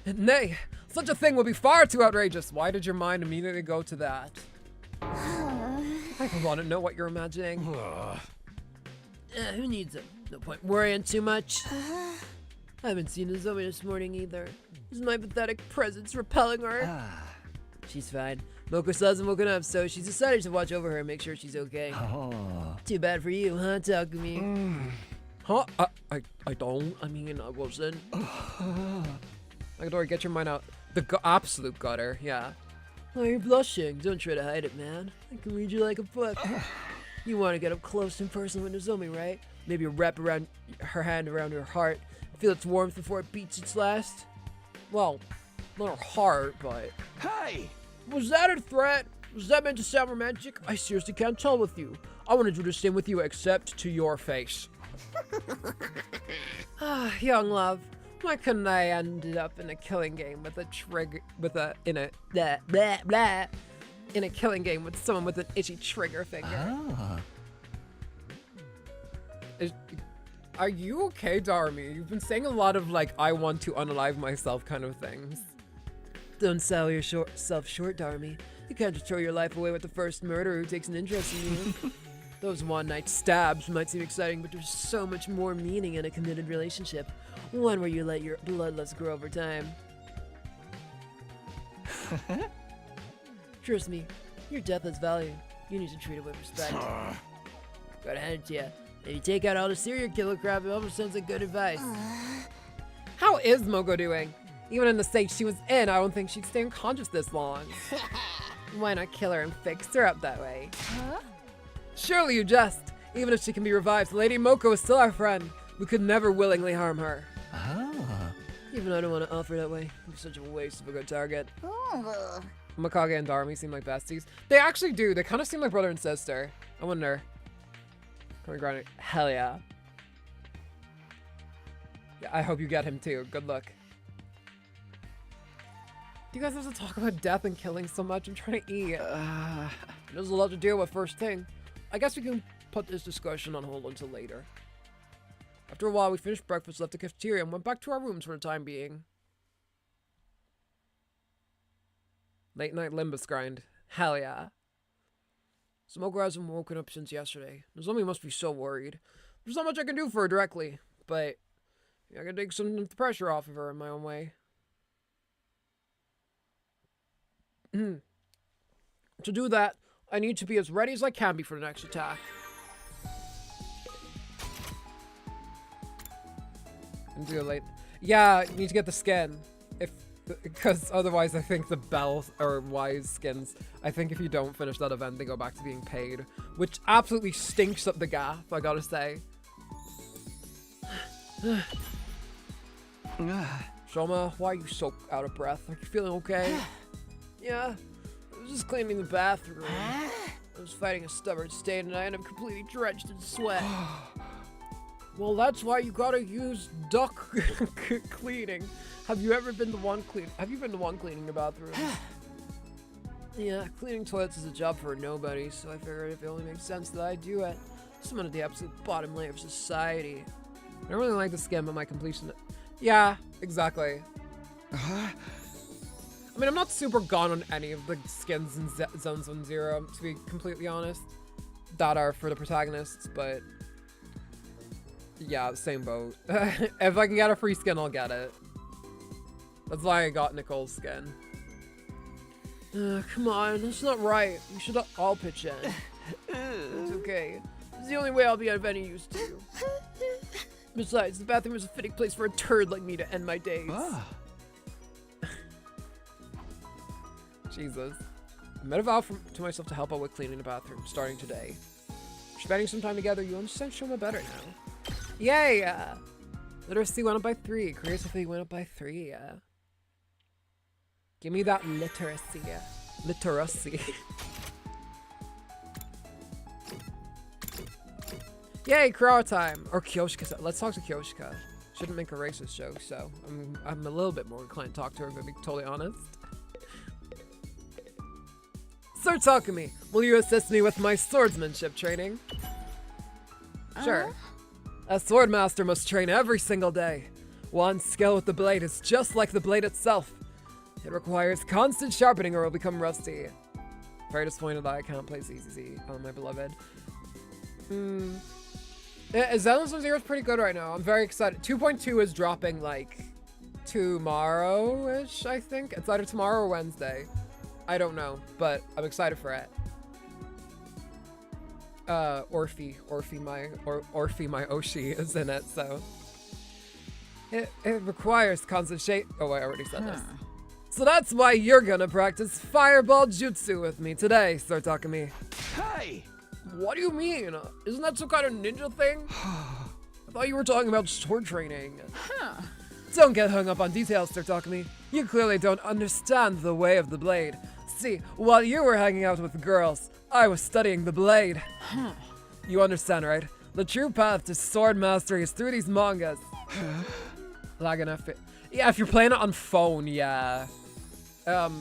Nay, such a thing would be far too outrageous. Why did your mind immediately go to that? I want to know what you're imagining. Who needs it? No point worrying too much. I haven't seen Nozomi this morning either. Is my pathetic presence repelling her? She's fine. Moko still hasn't woken up, so she's decided to watch over her and make sure she's okay. Too bad for you, huh, Takumi? Huh? I don't. I mean, I wasn't. Agadori, get your mind out. The absolute gutter, yeah. Oh, you're blushing. Don't try to hide it, man. I can read you like a book. You want to get up close and personal with Nozomi, right? Maybe wrap around her hand around her heart. Feel its warmth before it beats its last. Well, not her heart, but... Hey! Was that a threat? Was that meant to sound romantic? I seriously can't tell with you. I want to do the same with you, except to your face. Young love. Why couldn't I ended up in a killing game with a in a killing game with someone with an itchy trigger finger? Are you okay, Darmy? You've been saying a lot of like, I want to unalive myself kind of things. Don't sell yourself short, Darmy. You can't just throw your life away with the first murderer who takes an interest in you. Those one-night stabs might seem exciting, but there's so much more meaning in a committed relationship. One where you let your bloodlust grow over time. Trust me, your death has value. You need to treat it with respect. Gotta hand it to you. If you take out all the serial killer crap, it almost sounds like good advice. How is Mogo doing? Even in the state she was in, I don't think she'd stay unconscious this long. Why not kill her and fix her up that way? Huh? Surely you jest. Even if she can be revived, Lady Moko is still our friend. We could never willingly harm her. Even I don't want to offer that way. It'd be such a waste of a good target. Mikage and Darmy seem like besties. They actually do. They kind of seem like brother and sister. I wonder. Hell yeah. Yeah, I hope you get him too. Good luck. Do you guys have to talk about death and killing so much? I'm trying to eat. There's a lot to deal with first thing. I guess we can put this discussion on hold until later. After a while, we finished breakfast, left the cafeteria, and went back to our rooms for the time being. Late night Limbus grind. Hell yeah. Smoker hasn't woken up since yesterday. Nozomi must be so worried. There's not much I can do for her directly, but I can take some of the pressure off of her in my own way. To do that, I need to be as ready as I can be for the next attack. I'm too late. Yeah, you need to get the skin. Because otherwise I think the Bell or Wise skins, I think if you don't finish that event, they go back to being paid. Which absolutely stinks up the gap, I gotta say. Shoma, why are you so out of breath? Are you feeling okay? Yeah, I was just cleaning the bathroom. I was fighting a stubborn stain and I ended up completely drenched in sweat. Well, that's why you gotta use duck cleaning. Have you been the one cleaning your bathroom? Yeah, cleaning toilets is a job for nobody, so I figured if it only makes sense that I do it. Someone at the absolute bottom layer of society. I don't really like the skin, but my completion. Yeah, exactly. I mean, I'm not super gone on any of the skins in Zones 1-0, to be completely honest. That are for the protagonists, but yeah, same boat. If I can get a free skin, I'll get it. That's why I got Nicole's skin. Come on, that's not right. We should all pitch in. It's okay. It's the only way I'll be of any use to you. Besides, the bathroom is a fitting place for a turd like me to end my days. Jesus. I made a vow to myself to help out with cleaning the bathroom, starting today. Spending some time together, you understand Shoma better now. Yay! Literacy went up by 3. Creativity went up by 3. Give me that literacy. Literacy. Yay, Kurawa time! Or Kyoshika. Let's talk to Kyoshika. Shouldn't make a racist joke, so I'm a little bit more inclined to talk to her, if I'm being totally honest. Sir Takumi, will you assist me with my swordsmanship training? Sure. A swordmaster must train every single day. One skill with the blade is just like the blade itself. It requires constant sharpening or it will become rusty. Very disappointed that I can't play CCC on my beloved. Xeno's 0 is pretty good right now. I'm very excited. 2.2 is dropping like tomorrow-ish, I think. It's either tomorrow or Wednesday. I don't know, but I'm excited for it. Orphe my Oshi is in it, so it requires constant shape. Oh, I already said this. So that's why you're gonna practice fireball jutsu with me today, Sir Takumi. Hey! What do you mean? Isn't that some kind of ninja thing? I thought you were talking about sword training. Don't get hung up on details, Sir Takumi. You clearly don't understand the way of the blade. See, while you were hanging out with the girls, I was studying the blade. You understand, right? The true path to sword mastery is through these mangas. Lag enough. Yeah, if you're playing it on phone, yeah. Or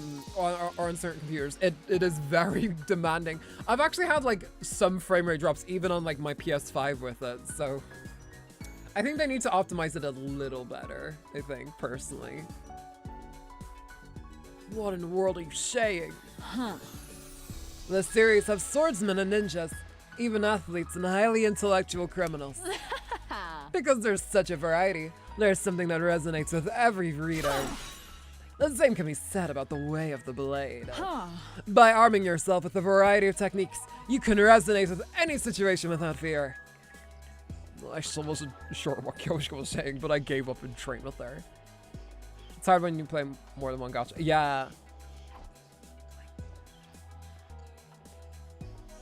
on certain computers, it is very demanding. I've actually had like some frame rate drops even on like my PS5 with it, so I think they need to optimize it a little better, I think, personally. What in the world are you saying? Huh. The series have swordsmen and ninjas, even athletes and highly intellectual criminals. Because there's such a variety, there's something that resonates with every reader. The same can be said about the way of the blade. Huh. By arming yourself with a variety of techniques, you can resonate with any situation without fear. I still wasn't sure what Kyoshiko was saying, but I gave up and trained with her. It's hard when you play more than one gacha. Yeah.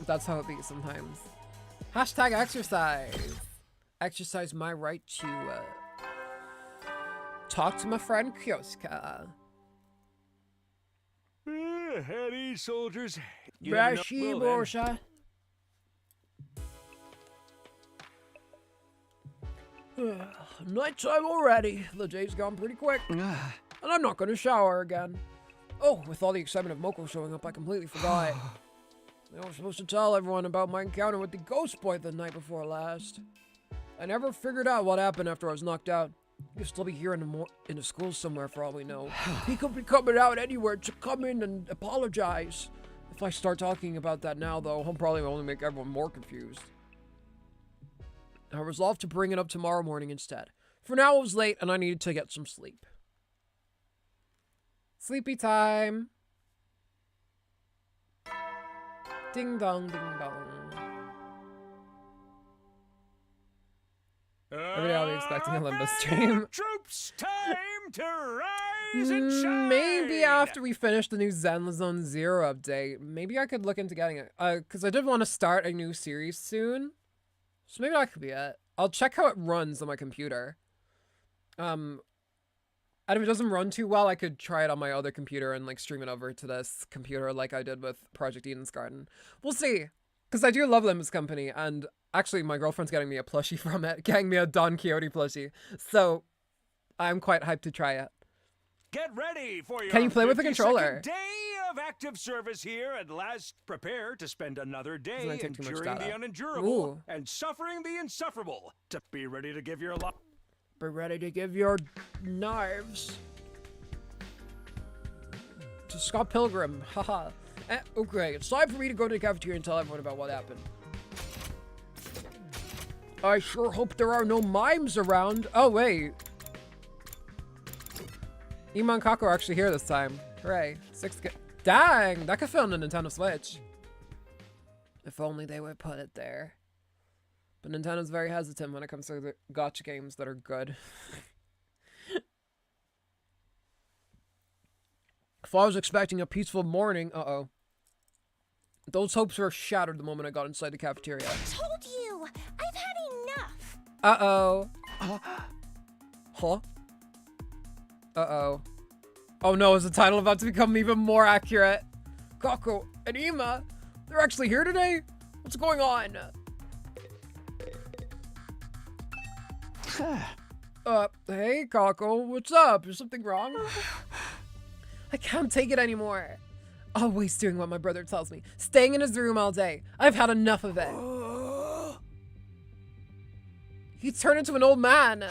That's how it be sometimes. Hashtag exercise. Exercise my right to talk to my friend Kyoshika. At ease, soldiers. Rashi Borsha. Nighttime already. The day's gone pretty quick. And I'm not gonna shower again. Oh, with all the excitement of Moko showing up, I completely forgot. I was supposed to tell everyone about my encounter with the ghost boy the night before last. I never figured out what happened after I was knocked out. He could still be here in the school somewhere for all we know. He could be coming out anywhere to come in and apologize. If I start talking about that now, though, I'll probably only make everyone more confused. I resolved to bring it up tomorrow morning instead. For now, it was late and I needed to get some sleep. Sleepy time. Ding dong, ding dong. Every day I'll be expecting a Limbo stream. Troops, time to rise and shine. Maybe after we finish the new Zenless Zone Zero update, maybe I could look into getting it. Because I did want to start a new series soon. So maybe that could be it. I'll check how it runs on my computer. And if it doesn't run too well, I could try it on my other computer and like stream it over to this computer like I did with Project Eden's Garden. We'll see. Because I do love Limbus Company, and actually my girlfriend's getting me a plushie from it, getting me a Don Quixote plushie. So I'm quite hyped to try it. Get ready for your Can you play with the controller? day of active service here at last. Prepare to spend another day enduring the unendurable and suffering the insufferable. To be ready to give your life. Be ready to give your knives to Scott Pilgrim. Haha. Okay, it's time for me to go to the cafeteria and tell everyone about what happened. I sure hope there are no mimes around. Oh, wait. Ima and Kako are actually here this time. Hooray. Dang, that could fit on the Nintendo Switch. If only they would put it there. But Nintendo's very hesitant when it comes to the gacha games that are good. If I was expecting a peaceful morning, those hopes were shattered the moment I got inside the cafeteria. I told you! I've had enough! Uh-oh. Huh? Uh-oh. Oh no, is the title about to become even more accurate? Kako and Ima, they're actually here today? What's going on? Hey, Kako, what's up? Is something wrong? I can't take it anymore. Always doing what my brother tells me. Staying in his room all day. I've had enough of it. He's turned into an old man.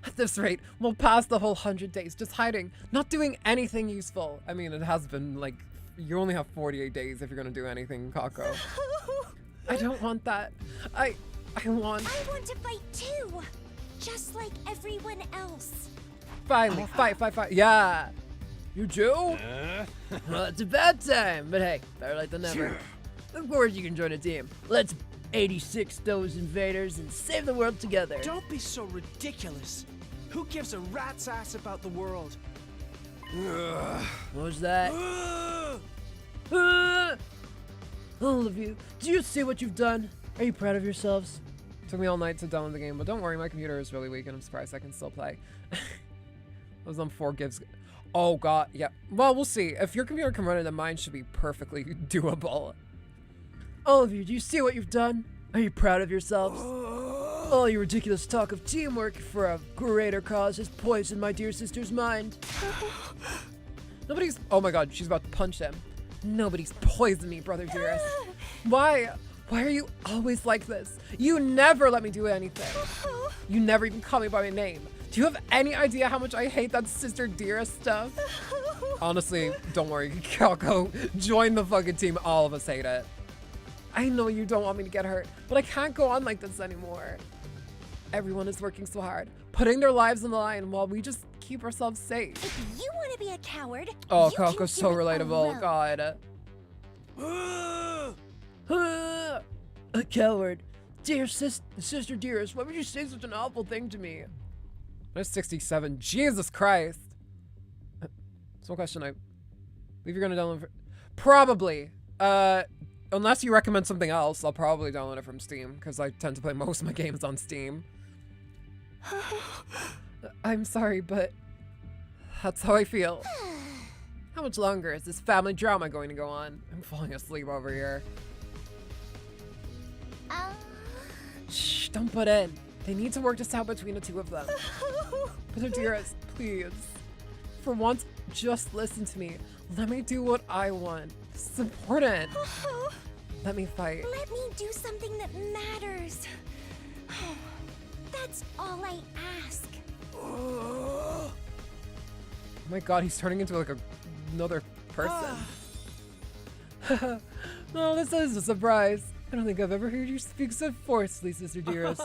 At this rate, we'll pass the whole 100 days just hiding, not doing anything useful. I mean, it has been like, you only have 48 days if you're gonna do anything, Kako. I don't want that. I want to fight too, just like everyone else. Finally, fight. Yeah. You do? Well, it's a bad time, but hey, better late than never. Of course you can join a team. Let's 86 those invaders and save the world together. Don't be so ridiculous. Who gives a rat's ass about the world? What was that? All of you, do you see what you've done? Are you proud of yourselves? Took me all night to download the game, but don't worry, my computer is really weak and I'm surprised I can still play. I was on 4 gigs. Oh god, yeah. Well, we'll see. If your computer can run it, then mine should be perfectly doable. All of you, do you see what you've done? Are you proud of yourselves? All your ridiculous talk of teamwork for a greater cause has poisoned my dear sister's mind. Oh my god, she's about to punch him. Nobody's poisoned me, brother dearest. Why Why are you always like this? You never let me do anything. You never even call me by my name. Do you have any idea how much I hate that Sister Dearest stuff? Honestly, don't worry. I'll go join the fucking team. All of us hate it. I know you don't want me to get hurt, but I can't go on like this anymore. Everyone is working so hard, putting their lives on the line while we just keep ourselves safe. If you want to be a coward, Oh, you Coco's so can give it a relatable. whirl. God. A coward. Dear Sister Dearest, why would you say such an awful thing to me? There's 67. Jesus Christ. So question I believe you're gonna download for probably. Unless you recommend something else, I'll probably download it from Steam, because I tend to play most of my games on Steam. I'm sorry, but that's how I feel. How much longer is this family drama going to go on? I'm falling asleep over here. Shh, don't put in. They need to work this out between the two of them. But Dearest, please. For once, just listen to me. Let me do what I want. It's important. Let me fight. Let me do something that matters. That's all I ask. Oh my god, he's turning into like another person. Oh, this is a surprise. I don't think I've ever heard you speak so forcefully, Sister Dearest.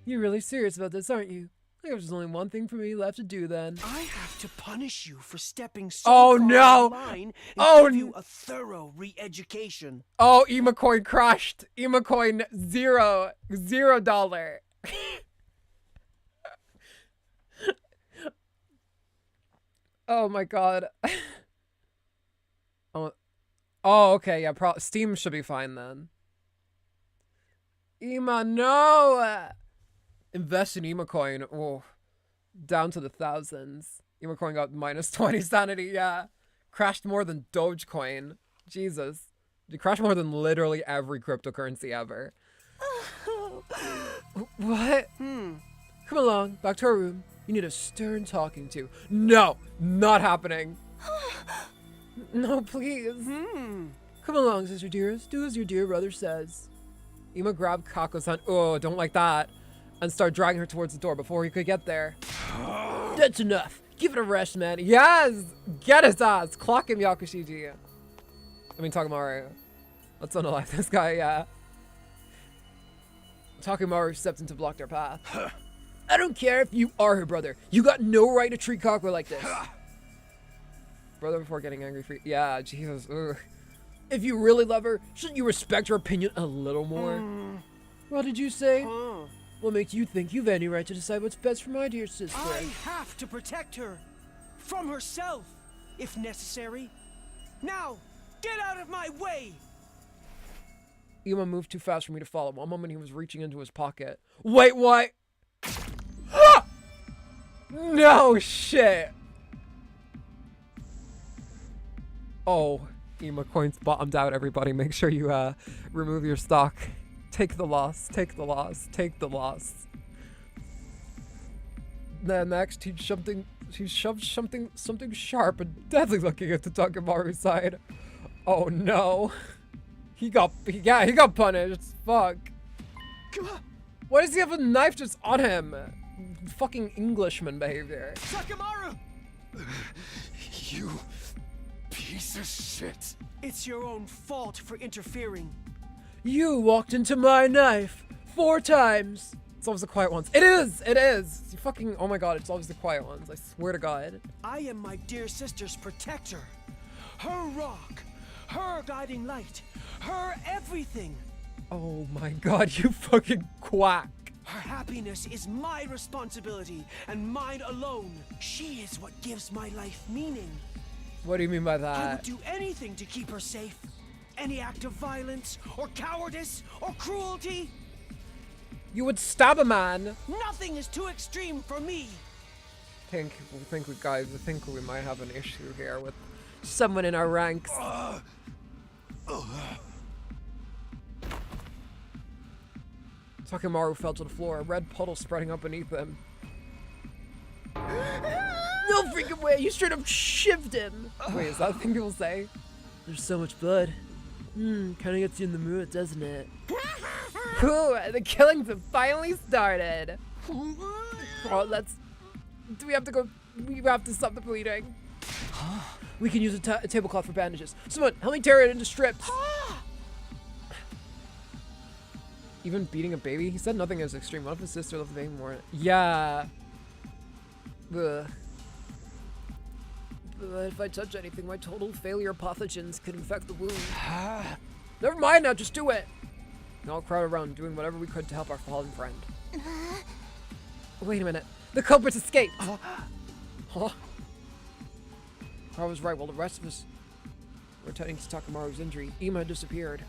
You're really serious about this, aren't you? I think there's only one thing for me left to do then. I have to punish you for stepping so Oh far no! out of line and give you a thorough re-education. Oh, Imacoin crashed. Imacoin $0. Oh my god. Oh, okay, yeah, Steam should be fine then. No! Invest in Imacoin. Oh, down to the thousands. Imacoin got minus 20 sanity, yeah. Crashed more than Dogecoin. Jesus. It crashed more than literally every cryptocurrency ever. What? Come along, back to our room. You need a stern talking to. No, not happening. No, please. Come along, Sister Dearest. Do as your dear brother says. Ima grabbed Kako's hand. Oh, don't like that. And start dragging her towards the door before he could get there. That's enough. Give it a rest, man. Yes! Get his ass. Clock him, Yakushiji. I mean, Takemaru. Let's unalive this guy, yeah. Takemaru stepped in to block their path. I don't care if you are her brother. You got no right to treat Kakura like this. Brother before getting angry for you. Yeah, Jesus. Ugh. If you really love her, shouldn't you respect her opinion a little more? What did you say? What makes you think you've any right to decide what's best for my dear sister? I have to protect her. From herself, if necessary. Now, get out of my way! Ima moved too fast for me to follow. One moment he was reaching into his pocket. Wait, what? No shit! Oh, Imacoin's bottomed out, everybody. Make sure you remove your stock. Take the loss, take the loss, take the loss. Then next he shoved something sharp and deadly looking at the Takemaru side. Oh no. He got punished. Fuck. Why does he have a knife just on him? Fucking Englishman behavior. Takemaru! You piece of shit. It's your own fault for interfering. You walked into my knife 4 times. It's always the quiet ones. It is! It is! You fucking, oh my god, it's always the quiet ones. I swear to god. I am my dear sister's protector. Her rock. Her guiding light. Her everything. Oh my god, you fucking quack. Her happiness is my responsibility and mine alone. She is what gives my life meaning. What do you mean by that? I would do anything to keep her safe. Any act of violence, or cowardice, or cruelty. You would stab a man. Nothing is too extreme for me. I think we might have an issue here with someone in our ranks. Takemaru fell to the floor, a red puddle spreading up beneath him. No freaking way! You straight up shivved him! Wait, is that a thing people say? There's so much blood. Kinda gets you in the mood, doesn't it? Whew, the killings have finally started. Oh, do we have to go? We have to stop the bleeding. We can use a tablecloth for bandages. Someone, help me tear it into strips. Even beating a baby? He said nothing as extreme. What if his sister loved the baby more? Yeah. Ugh. But if I touch anything, my total failure pathogens could infect the wound. Never mind now, just do it. We all crowd around, doing whatever we could to help our fallen friend. Wait a minute. The culprits escaped! Huh? I was right. While the rest of us were tending to Takamaru's injury, Ima disappeared.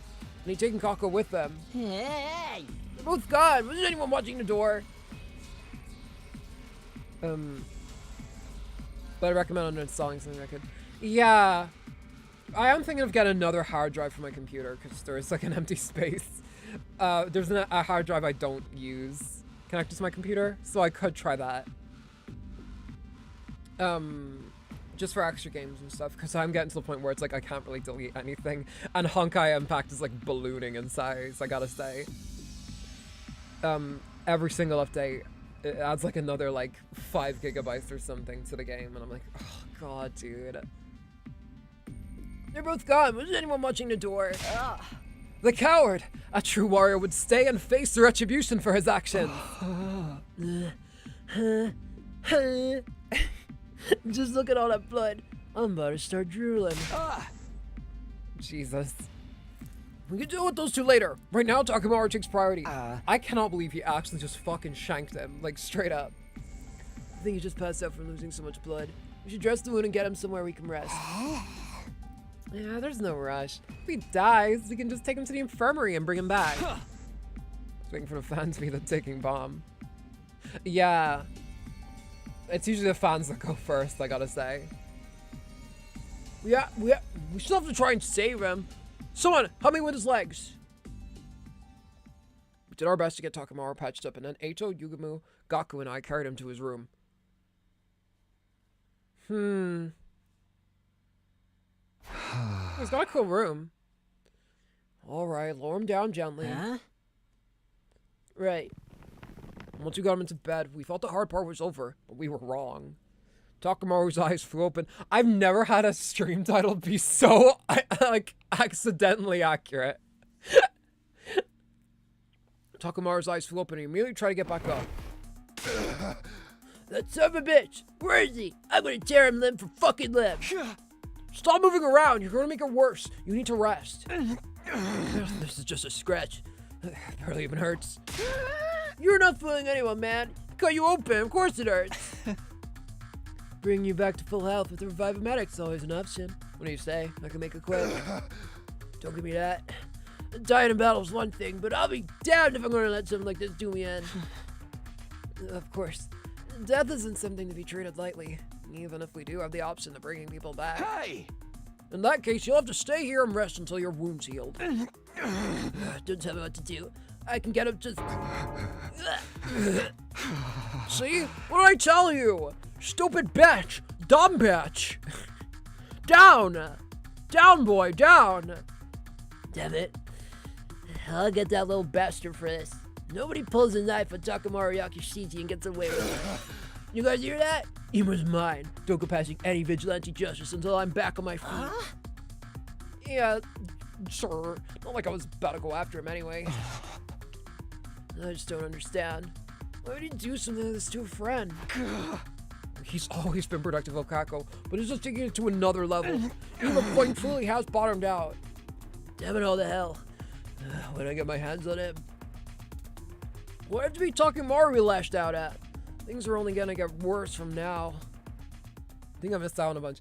And he'd taken Kako with them. Hey! They're both gone! Wasn't anyone watching the door? But I recommend uninstalling something I could. Yeah. I am thinking of getting another hard drive for my computer, because there is like an empty space. There's a hard drive I don't use connected to my computer, so I could try that. Just for extra games and stuff, because I'm getting to the point where it's like I can't really delete anything, and Honkai Impact is like ballooning in size, I gotta say. Every single update, it adds like another like 5 gigabytes or something to the game, and I'm like, oh god, dude. They're both gone. Wasn't anyone watching the door? The coward! A true warrior would stay and face the retribution for his actions. Just look at all that blood. I'm about to start drooling. Jesus. We can deal with those two later. Right now, Takamaru takes priority. I cannot believe he actually just fucking shanked him, like straight up. I think he just passed out from losing so much blood. We should dress the wound and get him somewhere we can rest. Yeah, there's no rush. If he dies, we can just take him to the infirmary and bring him back. Just waiting for the fans to be the ticking bomb. Yeah. It's usually the fans that go first, I gotta say. Yeah, we still have to try and save him. Someone, help me with his legs. We did our best to get Takamaru patched up, and then Eito, Yugumu, Gaku, and I carried him to his room. He's got a cool room. Alright, lower him down gently. Huh? Right. Once we got him into bed, we thought the hard part was over, but we were wrong. Takamaru's eyes flew open. I've never had a stream title be so, like, accidentally accurate. Takamaru's eyes flew open and he immediately tried to get back up. That son of a bitch! Where is he? I'm gonna tear him limb for fucking limb! Stop moving around! You're gonna make it worse! You need to rest. This is just a scratch. It barely even hurts. You're not fooling anyone, man. Cut you open, of course it hurts. Bringing you back to full health with a Revivomedic's always an option. What do you say? I can make it quick. Don't give me that. Dying in battle is one thing, but I'll be damned if I'm gonna let something like this do me in. Of course, death isn't something to be treated lightly, even if we do have the option of bringing people back. Hey! In that case, you'll have to stay here and rest until your wound's healed. Don't tell me what to do. I can get up just... See? What did I tell you? Stupid bitch! Dumb bitch! Down! Down, boy, down! Damn it. I'll get that little bastard for this. Nobody pulls a knife on Takamaru Yakushiji and gets away with it. You guys hear that? Ima's mine. Don't go passing any vigilante justice until I'm back on my feet. Yeah, sure. Not like I was about to go after him anyway. I just don't understand. Why would he do something like this to a friend? He's always been protective of Kako, but he's just taking it to another level. Ima quite truly has bottomed out. Damn it all to hell. When I get my hands on him. What have to be Takamaru we lashed out at? Things are only gonna get worse from now. I think I missed out on a bunch.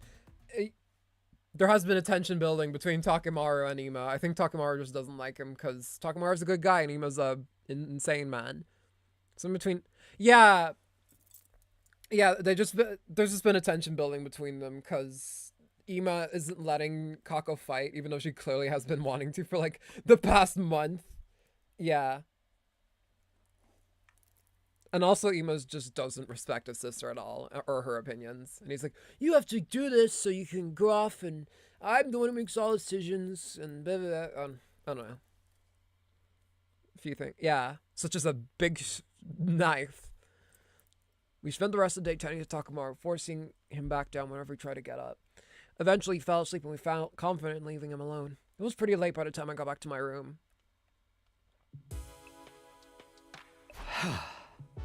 There has been a tension building between Takamaru and Ima. I think Takamaru just doesn't like him because Takamaru's a good guy and Ima's a insane man. So in between, yeah, there's just been a tension building between them because Ima isn't letting Kako fight, even though she clearly has been wanting to for like the past month. Yeah. And also Ima just doesn't respect his sister at all, or her opinions. And he's like, you have to do this so you can go off and I'm the one who makes all decisions and blah, blah, blah. I don't know. few things. Yeah, such as a big knife. We spent the rest of the day tending to Takamaru, forcing him back down whenever he tried to get up. Eventually, he fell asleep and we felt confident in leaving him alone. It was pretty late by the time I got back to my room.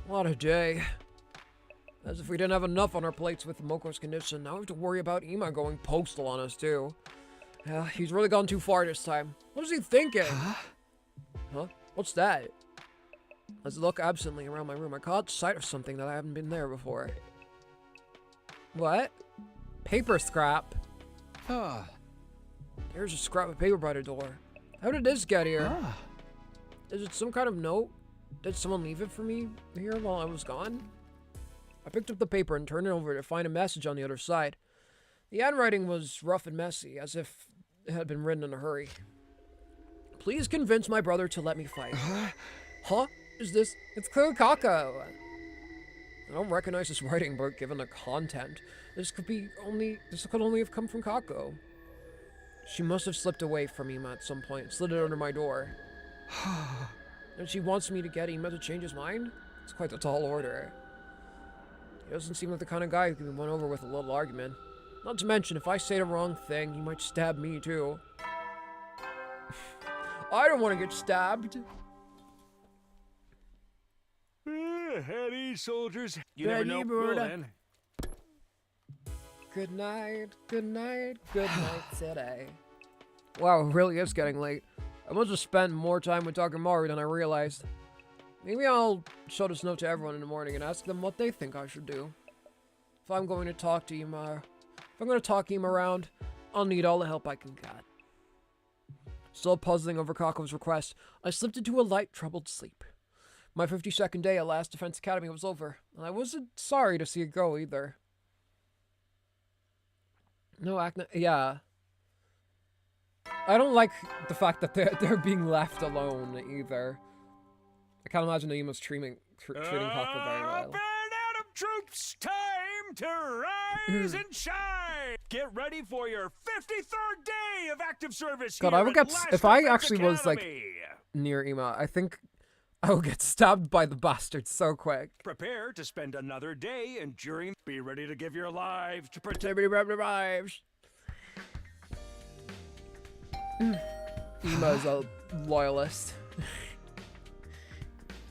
What a day. As if we didn't have enough on our plates with Moko's condition, now we have to worry about Ima going postal on us too. Yeah, he's really gone too far this time. What is he thinking? Huh? What's that? As I look absently around my room, I caught sight of something that I haven't been there before. What? Paper scrap? There's a scrap of paper by the door. How did this get here? Is it some kind of note? Did someone leave it for me here while I was gone? I picked up the paper and turned it over to find a message on the other side. The handwriting was rough and messy, as if it had been written in a hurry. Please convince my brother to let me fight. Huh? Is this? It's clearly Kako. I don't recognize this writing, but given the content, this could only have come from Kako. She must have slipped away from Ima at some point, slid it under my door. And she wants me to get Ima to change his mind? It's quite a tall order. He doesn't seem like the kind of guy who can be won over with a little argument. Not to mention, if I say the wrong thing, he might stab me too. I don't want to get stabbed. At ease, soldiers. You never know. Well, then. Good night, good night, good night, today. Wow, it really is getting late. I must have spent more time with Takamaru than I realized. Maybe I'll show this note to everyone in the morning and ask them what they think I should do. If I'm going to talk to Ima around, I'll need all the help I can get. Still puzzling over Kako's request, I slipped into a light, troubled sleep. My 52nd day at Last Defense Academy was over, and I wasn't sorry to see it go either. No acne. Yeah. I don't like the fact that they're being left alone either. I can't imagine that Ima's treating Kako very well. Adam troops, time to rise and shine! Get ready for your 53rd day of active service. God, I would get if I actually was like near Ima, I think I would get stabbed by the bastard so quick. Prepare to spend another day enduring. Be ready to give your lives to protect. Ima's a loyalist.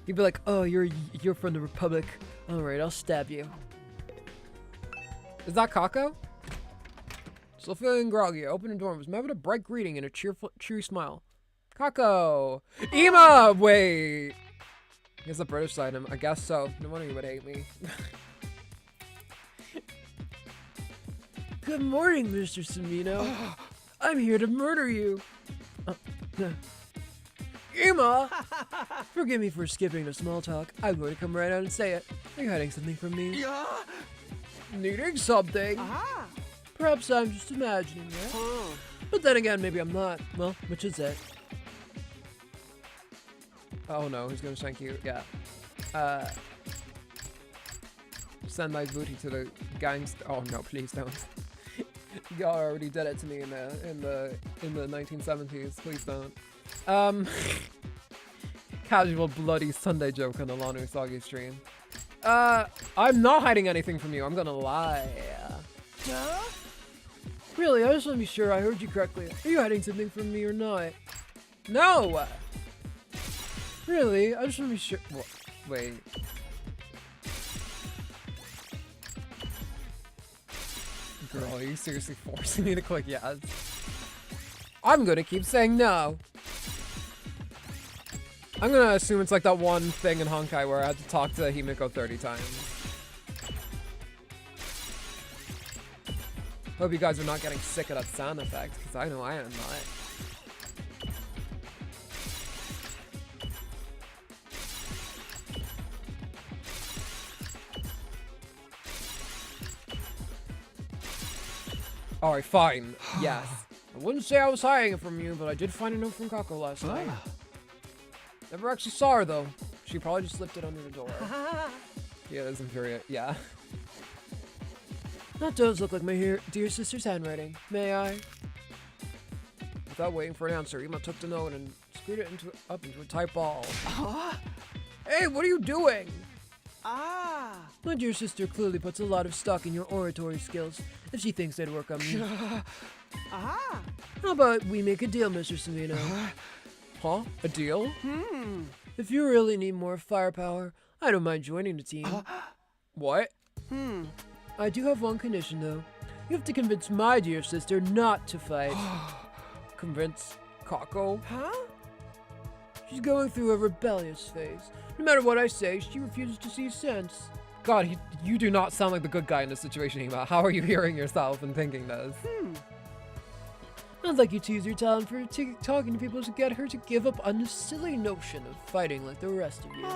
He'd be like, "Oh, you're from the Republic. All right, I'll stab you." Is that Kako? Still feeling groggy, I opened the door and was met with a bright greeting and a cheery smile. Kako! Ima! Wait! He's a British side him. I guess so. No wonder he would hate me. Good morning, Mr. Samino. I'm here to murder you. Ima! Forgive me for skipping the small talk. I'm going to come right out and say it. Are you hiding something from me? Needing something? Perhaps I'm just imagining it. But then again, maybe I'm not. Well, which is it? Oh no, he's gonna thank you. Yeah. Send my booty to the gangster. Oh no, please don't. Y'all already did it to me in the 1970s. Please don't. Casual bloody Sunday joke on the Lanu Usagi stream. I'm not hiding anything from you. I'm gonna lie. Huh? Really, I just want to be sure I heard you correctly. Are you hiding something from me or not? No! Really? I just want to be sure. Wait. Girl, are you seriously forcing me to click yes? I'm gonna keep saying no. I'm gonna assume it's like that one thing in Honkai where I had to talk to Himiko 30 times. Hope you guys are not getting sick of that sound effect, because I know I am not. Alright, fine. Yes. I wouldn't say I was hiding it from you, but I did find a note from Kako last night. Never actually saw her, though. She probably just slipped it under the door. Yeah, that's infuriating. Yeah. That does look like my dear sister's handwriting. May I? Without waiting for an answer, Ima took the note and screwed it up into a tight ball. Hey, what are you doing? My dear sister clearly puts a lot of stock in your oratory skills, if she thinks they'd work on me. How about we make a deal, Mr. Savino? Huh? A deal? If you really need more firepower, I don't mind joining the team. What? I do have one condition, though. You have to convince my dear sister not to fight. Convince Kako? Huh? She's going through a rebellious phase. No matter what I say, she refuses to see sense. God, you do not sound like the good guy in this situation, Ima. How are you hearing yourself and thinking this? I'd like you to use your talent for talking to people to get her to give up on this silly notion of fighting like the rest of you.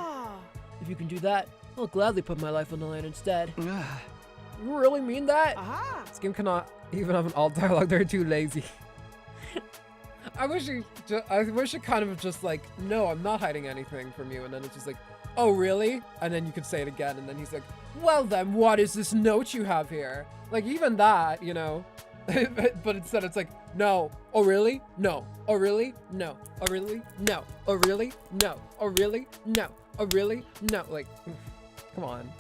If you can do that, I'll gladly put my life on the line instead. You really mean that? This game cannot even have an alt dialogue. They're too lazy. I wish it kind of just like, no, I'm not hiding anything from you. And then it's just like, oh, really? And then you could say it again. And then he's like, well, then what is this note you have here? Like, even that, you know. But instead it's like, no. Oh, really? No. Oh, really? No. Oh, really? No. Oh, really? No. Oh, really? No. Oh, really? No. Like, come on.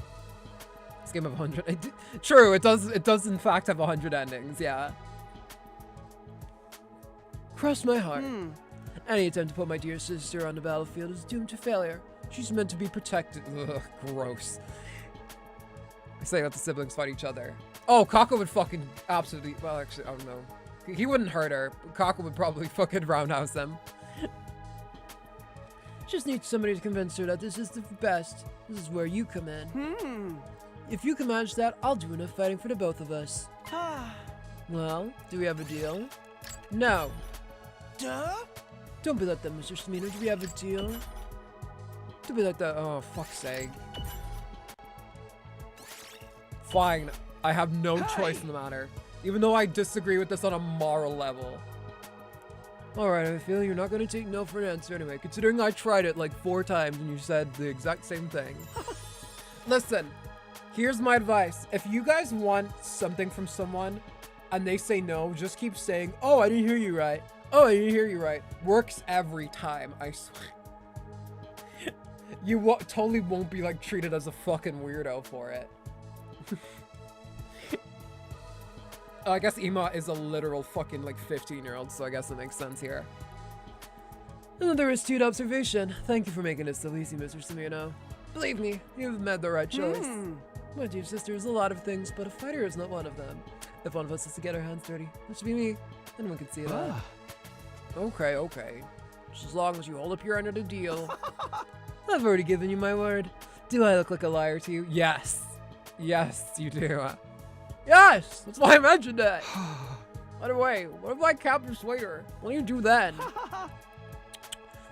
This game of 100. True, it does in fact have 100 endings, yeah. Cross my heart. Any attempt to put my dear sister on the battlefield is doomed to failure. She's meant to be protected. Ugh, gross. I say that the siblings fight each other. Oh, Kako would fucking absolutely... Well, actually, I don't know. He wouldn't hurt her. Kako would probably fucking roundhouse them. Just need somebody to convince her that this is the best. This is where you come in. If you can manage that, I'll do enough fighting for the both of us. Well, do we have a deal? No. Duh? Don't be like that, Mr. Smino. Do we have a deal? Don't be like that. Oh, fuck's sake. Fine. I have no choice in the matter. Even though I disagree with this on a moral level. Alright, I feel you're not going to take no for an answer anyway, considering I tried it like 4 times and you said the exact same thing. Listen, here's my advice. If you guys want something from someone and they say no, just keep saying, oh, I didn't hear you right. Oh, I didn't hear you right. Works every time, I swear. You totally won't be like treated as a fucking weirdo for it. I guess Ima is a literal fucking like 15-year-old, so I guess it makes sense here. Another astute observation. Thank you for making this so easy, Mr. Samino. Believe me, you've made the right choice. My dear sister is a lot of things, but a fighter is not one of them. If one of us is to get our hands dirty, it should be me. Anyone can see that. Okay, okay. Just as long as you hold up your end of the deal. I've already given you my word. Do I look like a liar to you? Yes. Yes, you do. Yes! That's why I mentioned it! By the way, what if I can't persuade her? What do you do then?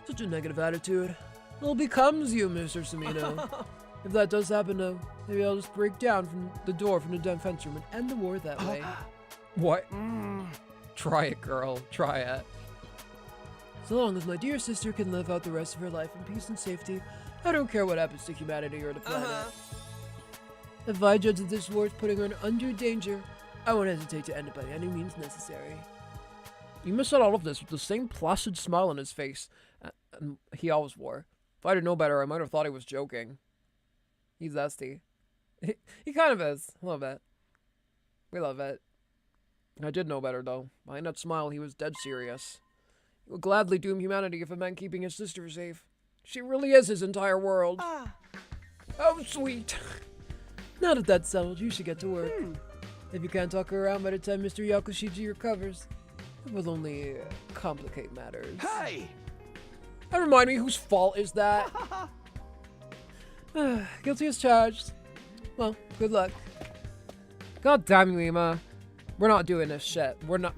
Such a negative attitude. It all becomes you, Mr. Samino. If that does happen, though, maybe I'll just break down from the door from the defense room and end the war that way. What? Try it, girl. Try it. So long as my dear sister can live out the rest of her life in peace and safety, I don't care what happens to humanity or the planet. If I judge that this war is putting her in undue danger, I won't hesitate to end it by any means necessary. You missed out all of this with the same placid smile on his face he always wore. If I didn't know better, I might have thought he was joking. He's zesty. He kind of is, a little bit. We love it. I did know better, though. Behind that smile, he was dead serious. He would gladly doom humanity if it meant keeping his sister safe. She really is his entire world. Oh, sweet. Now that that's settled, you should get to work. If you can't talk her around by the time Mr. Yakushiji recovers, it will only complicate matters. Hey! And remind me, whose fault is that? Guilty as charged. Well, good luck. God damn you, Ima. We're not doing this shit. We're not.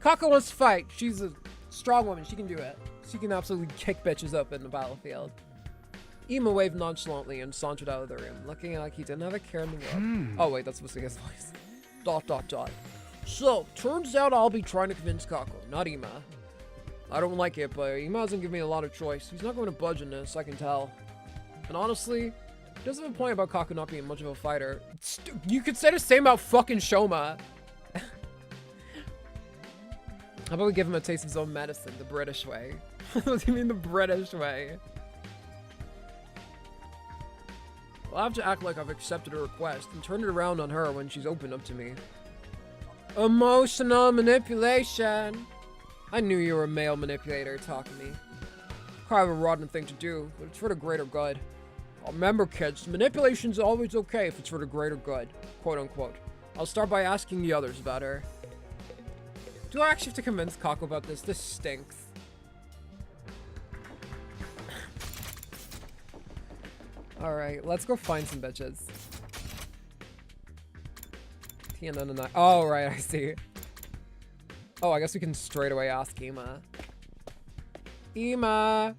Kako wants to fight. She's a strong woman. She can do it. She can absolutely kick bitches up in the battlefield. Ima waved nonchalantly and sauntered out of the room, looking like he didn't have a care in the world. Oh wait, that's supposed to be his voice. ... So, turns out I'll be trying to convince Kako, not Ima. I don't like it, but Ima doesn't give me a lot of choice. He's not going to budge in this, I can tell. And honestly, he doesn't have a point about Kako not being much of a fighter. You could say the same about fucking Shoma. How about we give him a taste of his own medicine, the British way? What do you mean the British way? I'll have to act like I've accepted her request and turn it around on her when she's opened up to me. Emotional manipulation. I knew you were a male manipulator talking to me. Kind of a rotten thing to do, but it's for the greater good. Remember, kids, manipulation's always okay if it's for the greater good, quote unquote. I'll start by asking the others about her. Do I actually have to convince Kako about this? This stinks. Alright, let's go find some bitches. Oh, right, I see. Oh, I guess we can straight away ask Ima. Ima!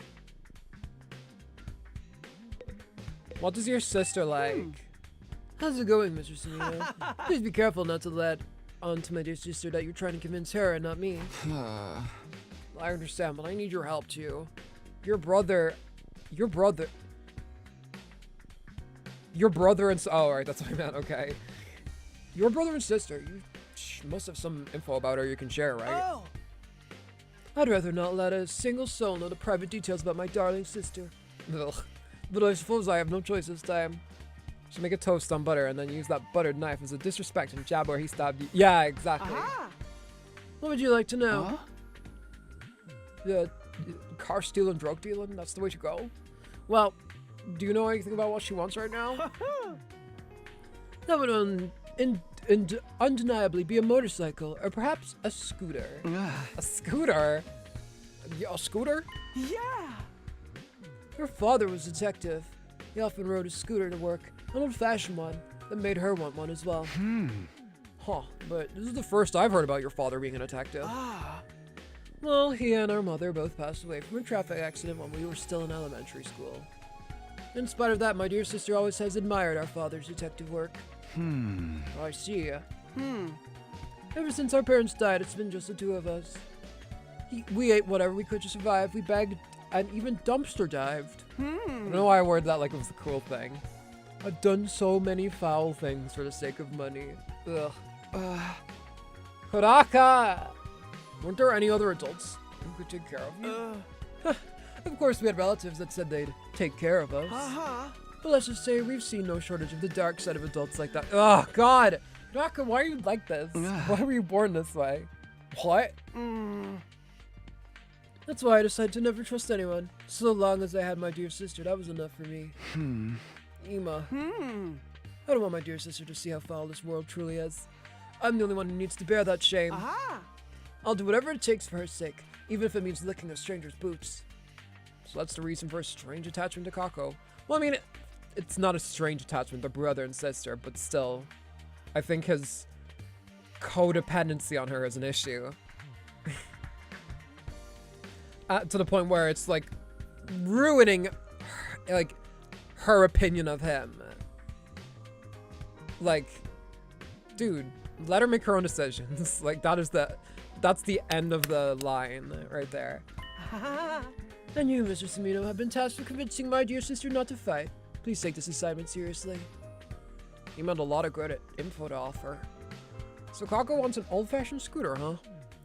What does your sister like? How's it going, Mr. Samino? Please be careful not to let on to my dear sister that you're trying to convince her and not me. I understand, but I need your help too. Your brother and oh, right, that's what I meant, okay. Your brother and sister, you must have some info about her you can share, right? Oh. I'd rather not let a single soul know the private details about my darling sister. Ugh. But I suppose I have no choice this time. Should make a toast on butter and then use that buttered knife as a disrespect and jab where he stabbed you. Yeah, exactly. What would you like to know? The car stealing, drug dealing, that's the way to go. Well, do you know anything about what she wants right now? That would undeniably be a motorcycle, or perhaps a scooter. A scooter? A scooter? Yeah! Her father was a detective. He often rode a scooter to work, an old-fashioned one that made her want one as well. Huh, but this is the first I've heard about your father being a detective. Well, he and our mother both passed away from a traffic accident when we were still in elementary school. In spite of that, my dear sister always has admired our father's detective work. I see. Ever since our parents died, it's been just the two of us. We ate whatever we could to survive. We begged and even dumpster dived. I don't know why I worded that like it was a cool thing. I've done so many foul things for the sake of money. Ugh. Kuraka! Weren't there any other adults who could take care of you? Of course, we had relatives that said they'd take care of us. But let's just say we've seen no shortage of the dark side of adults like that. Oh, God! Kuraka, why are you like this? Why were you born this way? What? That's why I decided to never trust anyone. So long as I had my dear sister, that was enough for me. Ima. I don't want my dear sister to see how foul this world truly is. I'm the only one who needs to bear that shame. I'll do whatever it takes for her sake, even if it means licking a stranger's boots. So that's the reason for a strange attachment to Kako. Well, I mean, it's not a strange attachment, they're brother and sister, but still, I think his codependency on her is an issue. To the point where it's like ruining her opinion of him. Like, dude, let her make her own decisions. Like, that's the end of the line right there. And you, Mr. Samino, have been tasked with convincing my dear sister not to fight. Please take this assignment seriously. You meant a lot of good info to offer. So Kako wants an old-fashioned scooter, huh?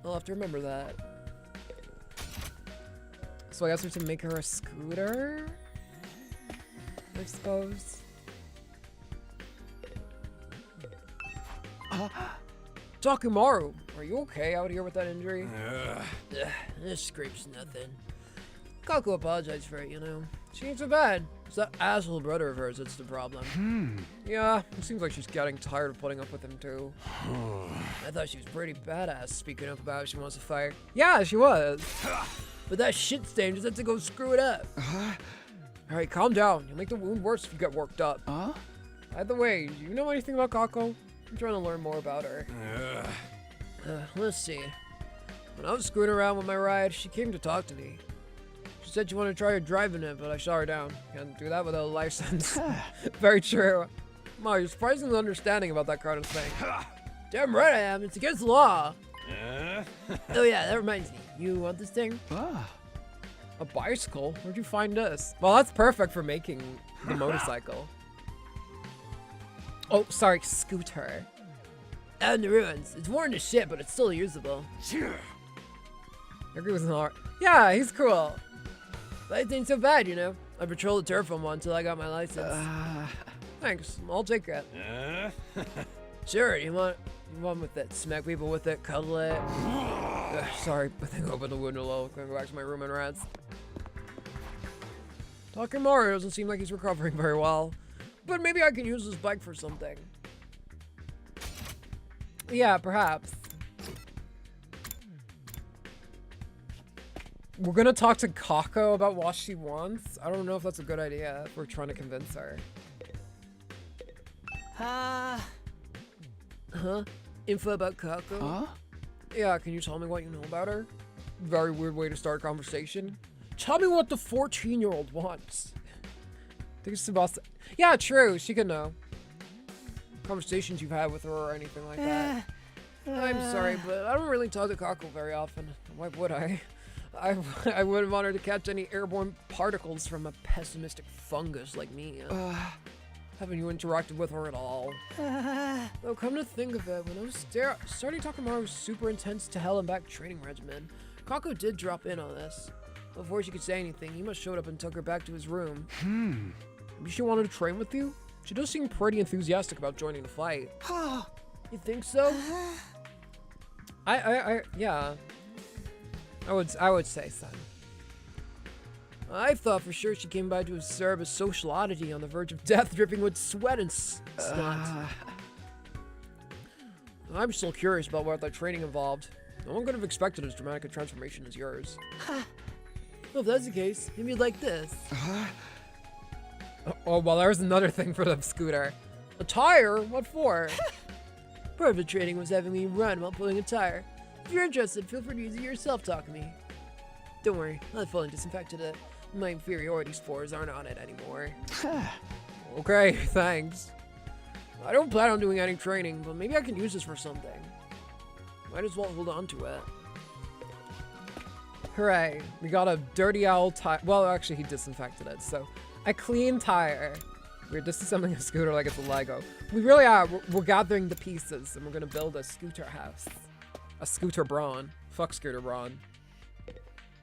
I'll have to remember that. So I guess we have to make her a scooter? I suppose. Takumaru, are you okay out here with that injury? This scrape's nothing. Kako apologized for it, you know. She ain't so bad. It's that asshole brother of hers that's the problem. Yeah, it seems like she's getting tired of putting up with him too. I thought she was pretty badass speaking up about how she wants to fight. Yeah, she was. But that shit stain just had to go screw it up. Alright, calm down. You'll make the wound worse if you get worked up. By the way, do you know anything about Kako? I'm trying to learn more about her. Let's see. When I was screwing around with my ride, she came to talk to me. She said she wanted to try her driving it, but I shot her down. Can't do that without a license. Very true. Ma, you're surprisingly understanding about that kind of thing. Damn right I am. It's against the law. Oh yeah, that reminds me. You want this thing? A bicycle? Where'd you find this? Well, that's perfect for making the motorcycle. Oh, sorry, scooter. Out in the ruins. It's worn to shit, but it's still usable. There goes an Yeah, he's cool. But it ain't so bad, you know. I patrolled the turf on one until I got my license. Thanks, I'll take it. Sure, you want with it? Smack people with it, cuddle it. Sorry, I think I opened the window low. Gonna go back to my room and rest. Talking Mario doesn't seem like he's recovering very well. But maybe I can use this bike for something. Yeah, perhaps. We're gonna talk to Kako about what she wants. I don't know if that's a good idea if we're trying to convince her. Huh? Info about Kako? Huh? Yeah, can you tell me what you know about her? Very weird way to start a conversation. Tell me what the 14-year-old wants. I think it's Sebastian. Yeah, true. She could know. Conversations you've had with her or anything like that. I'm sorry, but I don't really talk to Kako very often. Why would I? I wouldn't want her to catch any airborne particles from a pessimistic fungus like me. Haven't you interacted with her at all? Well, come to think of it, when I was starting Takamaru's super intense to hell and back training regimen, Kako did drop in on this. Before she could say anything, he must showed up and took her back to his room. Maybe she wanted to train with you? She does seem pretty enthusiastic about joining the fight. You think so? Yeah. I would say so. I thought for sure she came by to observe a social oddity on the verge of death, dripping with sweat and snot. I'm still curious about what that training involved. No one could have expected as dramatic a transformation as yours. Well, if that's the case, maybe you'd like this. Oh, well, there's another thing for the scooter. A tire? What for? Part of the training was having me run while pulling a tire. If you're interested, feel free to use it yourself, talk to me. Don't worry, I've fully disinfected it. My inferiority spores aren't on it anymore. Okay, thanks. I don't plan on doing any training, but maybe I can use this for something. Might as well hold on to it. Hooray, we got a dirty owl tire. Well, actually, he disinfected it, so a clean tire. We're disassembling a scooter like it's a Lego. We really are. We're gathering the pieces, and we're gonna build a scooter house. A scooter brawn. Fuck Scooter Brawn.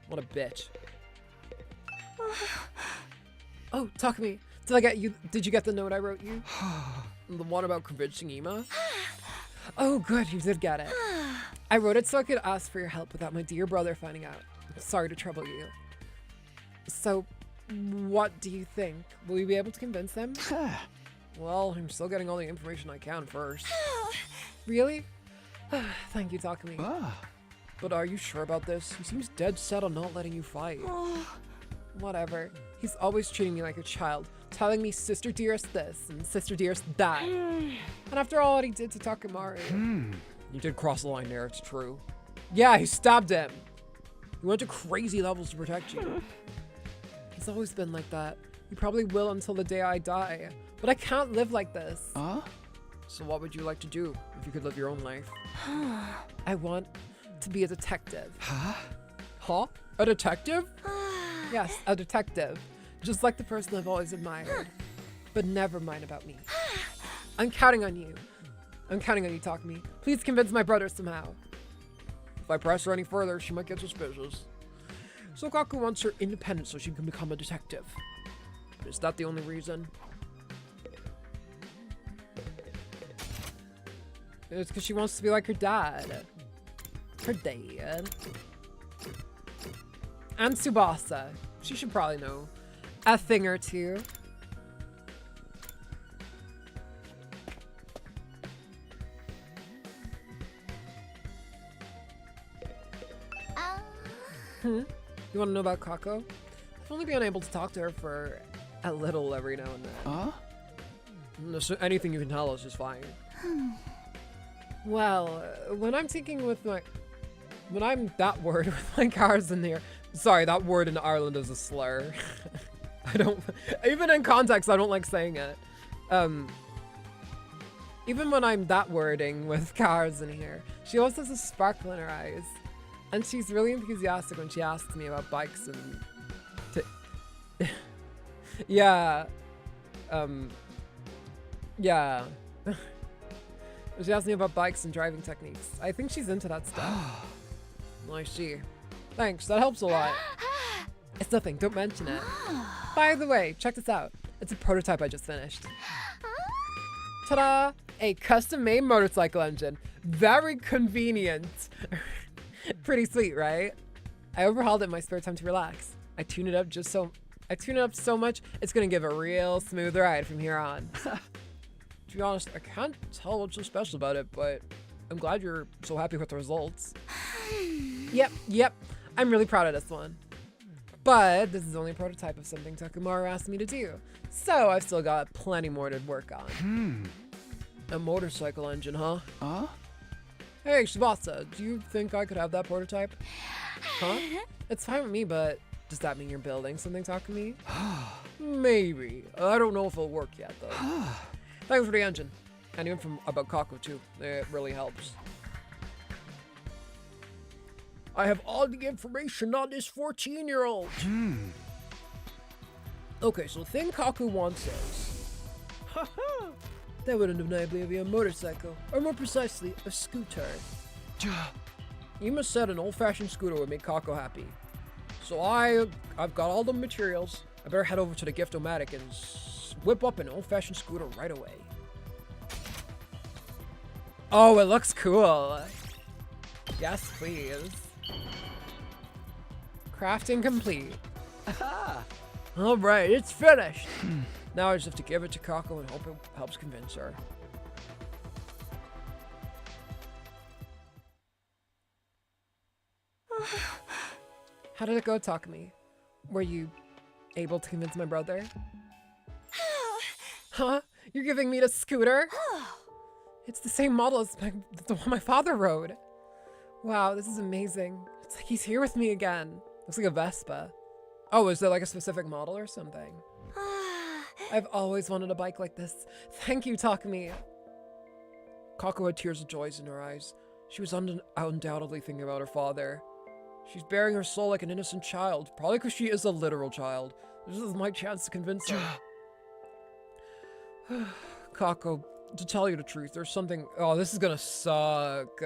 What a bitch. Oh, talk to me. Did you get the note I wrote you? The one about convincing Ima? Oh, good, you did get it. I wrote it so I could ask for your help without my dear brother finding out. Sorry to trouble you. So, what do you think? Will you be able to convince them? Well, I'm still getting all the information I can first. Really? Thank you, Takumi. But are you sure about this? He seems dead set on not letting you fight. Whatever. He's always treating me like a child, telling me sister dearest this and sister dearest that. And after all what he did to Takamaru. You did cross the line there, it's true. Yeah, he stabbed him. He went to crazy levels to protect you. He's always been like that. He probably will until the day I die. But I can't live like this. So what would you like to do if you could live your own life? I want to be a detective. Huh? A detective? Yes, a detective. Just like the person I've always admired. But never mind about me. I'm counting on you. I'm counting on you, Takumi. Please convince my brother somehow. If I press her any further, she might get suspicious. So Kaku wants her independent so she can become a detective. But is that the only reason? It's because she wants to be like her dad. Her dad. And Tsubasa. She should probably know a thing or two. You want to know about Kako? I've only been able to talk to her for a little every now and then. So anything you can tell us is fine. Well, when I'm that word with my cars in there. Sorry, that word in Ireland is a slur. Even in context, I don't like saying it. Even when I'm that wording with cars in here, she always has a sparkle in her eyes. And she's really enthusiastic when she asks me about bikes and... yeah. Yeah. She asked me about bikes and driving techniques. I think she's into that stuff. I see. Thanks, that helps a lot. It's nothing, don't mention it. By the way, check this out. It's a prototype I just finished. Ta-da! A custom-made motorcycle engine. Very convenient. Pretty sweet, right? I overhauled it in my spare time to relax. I tune it up so much, it's gonna give a real smooth ride from here on. To be honest, I can't tell what's so special about it, but I'm glad you're so happy with the results. Yep, I'm really proud of this one. But this is only a prototype of something Takumaru asked me to do, so I've still got plenty more to work on. A motorcycle engine, huh? Hey, Shibata, do you think I could have that prototype? Huh? It's fine with me, but does that mean you're building something, Takumi? Maybe. I don't know if it'll work yet, though. Thanks for the engine. And even from about Kako, too. It really helps. I have all the information on this 14-year-old. Okay, so the thing Kaku wants is... that would undeniably be a motorcycle, or more precisely, a scooter. Ima said an old-fashioned scooter would make Kako happy. So I've got all the materials. I better head over to the Gift-O-Matic and whip up an old-fashioned scooter right away. Oh, it looks cool. Yes, please. Crafting complete. All right, it's finished. Now I just have to give it to Kako and hope it helps convince her. How did it go, Takumi? Were you able to convince my brother? Huh? You're giving me the scooter? It's the same model as the one my father rode. Wow, this is amazing. It's like he's here with me again. Looks like a Vespa. Oh, is there like a specific model or something? I've always wanted a bike like this. Thank you, Takumi. Kako had tears of joy in her eyes. She was undoubtedly thinking about her father. She's bearing her soul like an innocent child, probably because she is a literal child. This is my chance to convince her. Kako, to tell you the truth, there's something... Oh, this is gonna suck.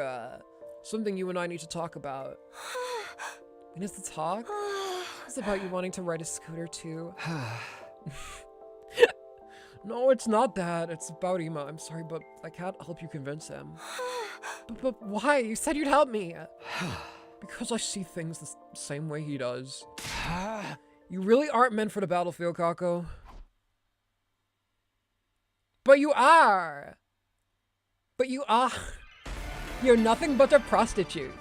Something you and I need to talk about. And it's the talk? It's about you wanting to ride a scooter too. No, it's not that. It's about Ima. I'm sorry, but I can't help you convince him. But why? You said you'd help me. Because I see things the same way he does. You really aren't meant for the battlefield, Kako. But you are. But you are. You're nothing but a prostitute.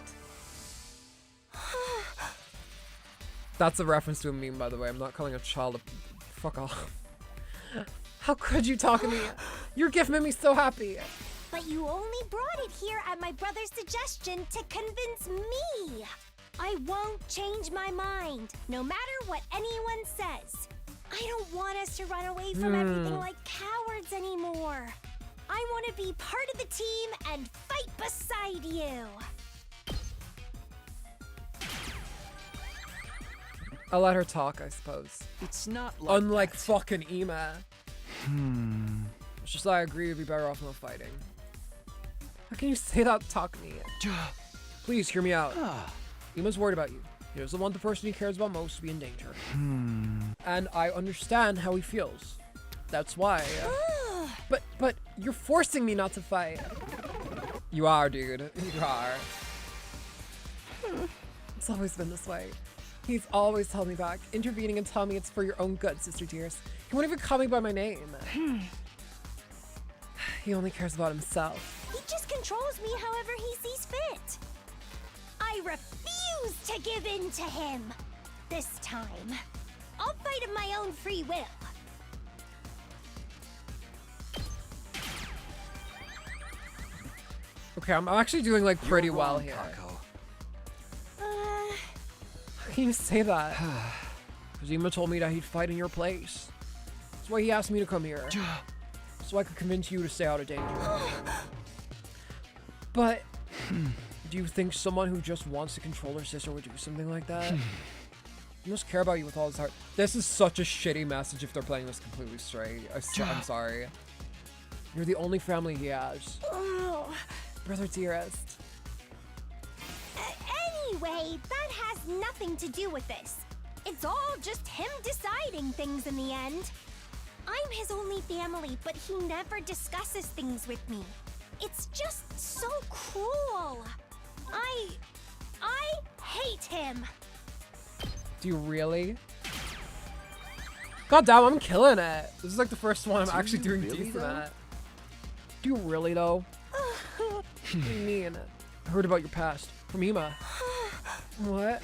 That's a reference to a meme, by the way. I'm not calling a child a... Fuck off. How could you talk to me? Your gift made me so happy. But you only brought it here at my brother's suggestion to convince me. I won't change my mind, no matter what anyone says. I don't want us to run away from everything like cowards anymore. I want to be part of the team and fight beside you. I'll let her talk, I suppose. It's not like Unlike that. fucking Ima. It's just I agree it'd be better off not fighting. How can you say that, Takumi? Please hear me out. Ima's worried about you. He doesn't want the person he cares about most to be in danger. And I understand how he feels. That's why. But you're forcing me not to fight. You are, dude. You are. It's always been this way. He's always held me back, intervening and telling me it's for your own good, Sister Dearest. He won't even call me by my name. He only cares about himself. He just controls me however he sees fit. I refuse to give in to him. This time, I'll fight of my own free will. Okay, I'm actually doing like pretty well here. How can you say that? Because Ima told me that he'd fight in your place. That's why he asked me to come here. So I could convince you to stay out of danger. But do you think someone who just wants to control her sister would do something like that? He must care about you with all his heart. This is such a shitty message if they're playing this completely straight. I'm sorry. You're the only family he has. Brother Dearest. Anyway, that has nothing to do with this. It's all just him deciding things in the end. I'm his only family, but he never discusses things with me. It's just so cruel. I hate him. Do you really? God damn, I'm killing it. This is like the first one I'm actually doing decent at. Do you really though? What do you mean? I heard about your past from Ima. What?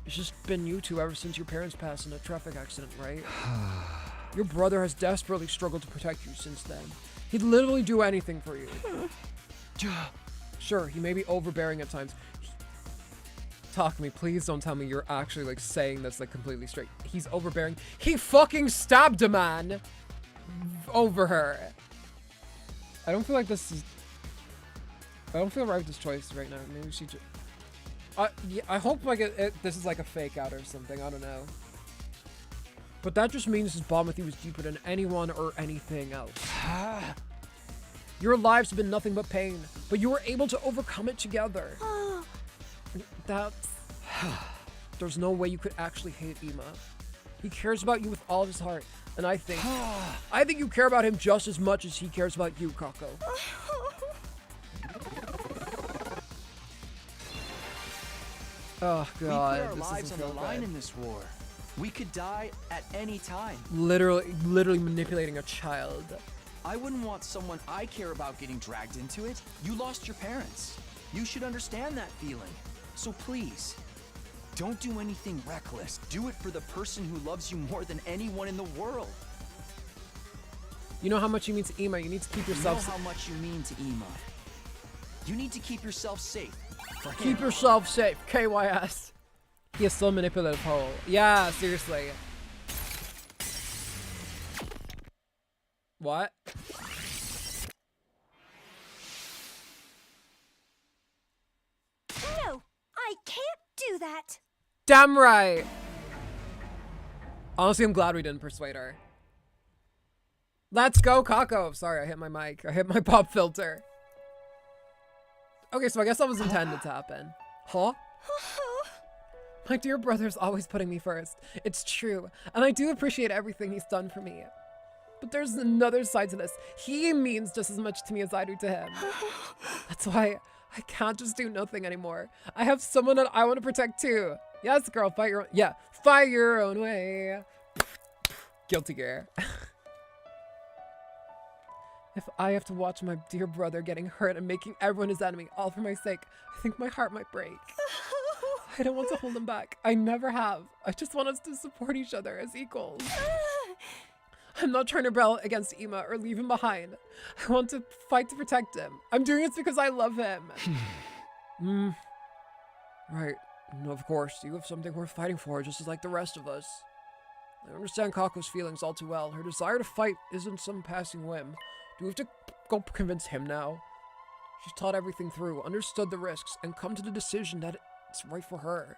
It's just been you two ever since your parents passed in a traffic accident, right? Your brother has desperately struggled to protect you since then. He'd literally do anything for you. Sure, he may be overbearing at times. Talk to me, please don't tell me you're actually like saying this like completely straight. He's overbearing. He fucking stabbed a man over her. I don't feel like this is... I don't feel right with this choice right now. Maybe she just... yeah, I hope like this is like a fake out or something. I don't know. But that just means his bond with you was deeper than anyone or anything else. Your lives have been nothing but pain, but you were able to overcome it together. That's... There's no way you could actually hate Ima. He cares about you with all of his heart, and I think you care about him just as much as he cares about you, Kako. Oh god, we put our this lives isn't on the so line good. in this war. We could die at any time. Literally manipulating a child. I wouldn't want someone I care about getting dragged into it. You lost your parents. You should understand that feeling. So please, don't do anything reckless. Do it for the person who loves you more than anyone in the world. You know how much you mean to Ima. You need to keep yourself You know how much you mean to Ima. You need to keep yourself safe. Keep yourself safe. KYS. He is still manipulative hole. Yeah, seriously. What? No, I can't do that. Damn right. Honestly, I'm glad we didn't persuade her. Let's go, Kako. Sorry, I hit my mic. I hit my pop filter. Okay, so I guess that was intended to happen. Huh? My dear brother's always putting me first. It's true, and I do appreciate everything he's done for me. But there's another side to this. He means just as much to me as I do to him. That's why I can't just do nothing anymore. I have someone that I want to protect too. Yes, girl, fight your own... Yeah, fight your own way. Guilty gear. If I have to watch my dear brother getting hurt and making everyone his enemy, all for my sake, I think my heart might break. I don't want to hold him back. I never have. I just want us to support each other as equals. I'm not trying to rebel against Ima or leave him behind. I want to fight to protect him. I'm doing this because I love him. Right. No, of course. You have something worth fighting for, just as like the rest of us. I understand Kako's feelings all too well. Her desire to fight isn't some passing whim. Do we have to go convince him now? She's thought everything through, understood the risks, and come to the decision that it's right for her.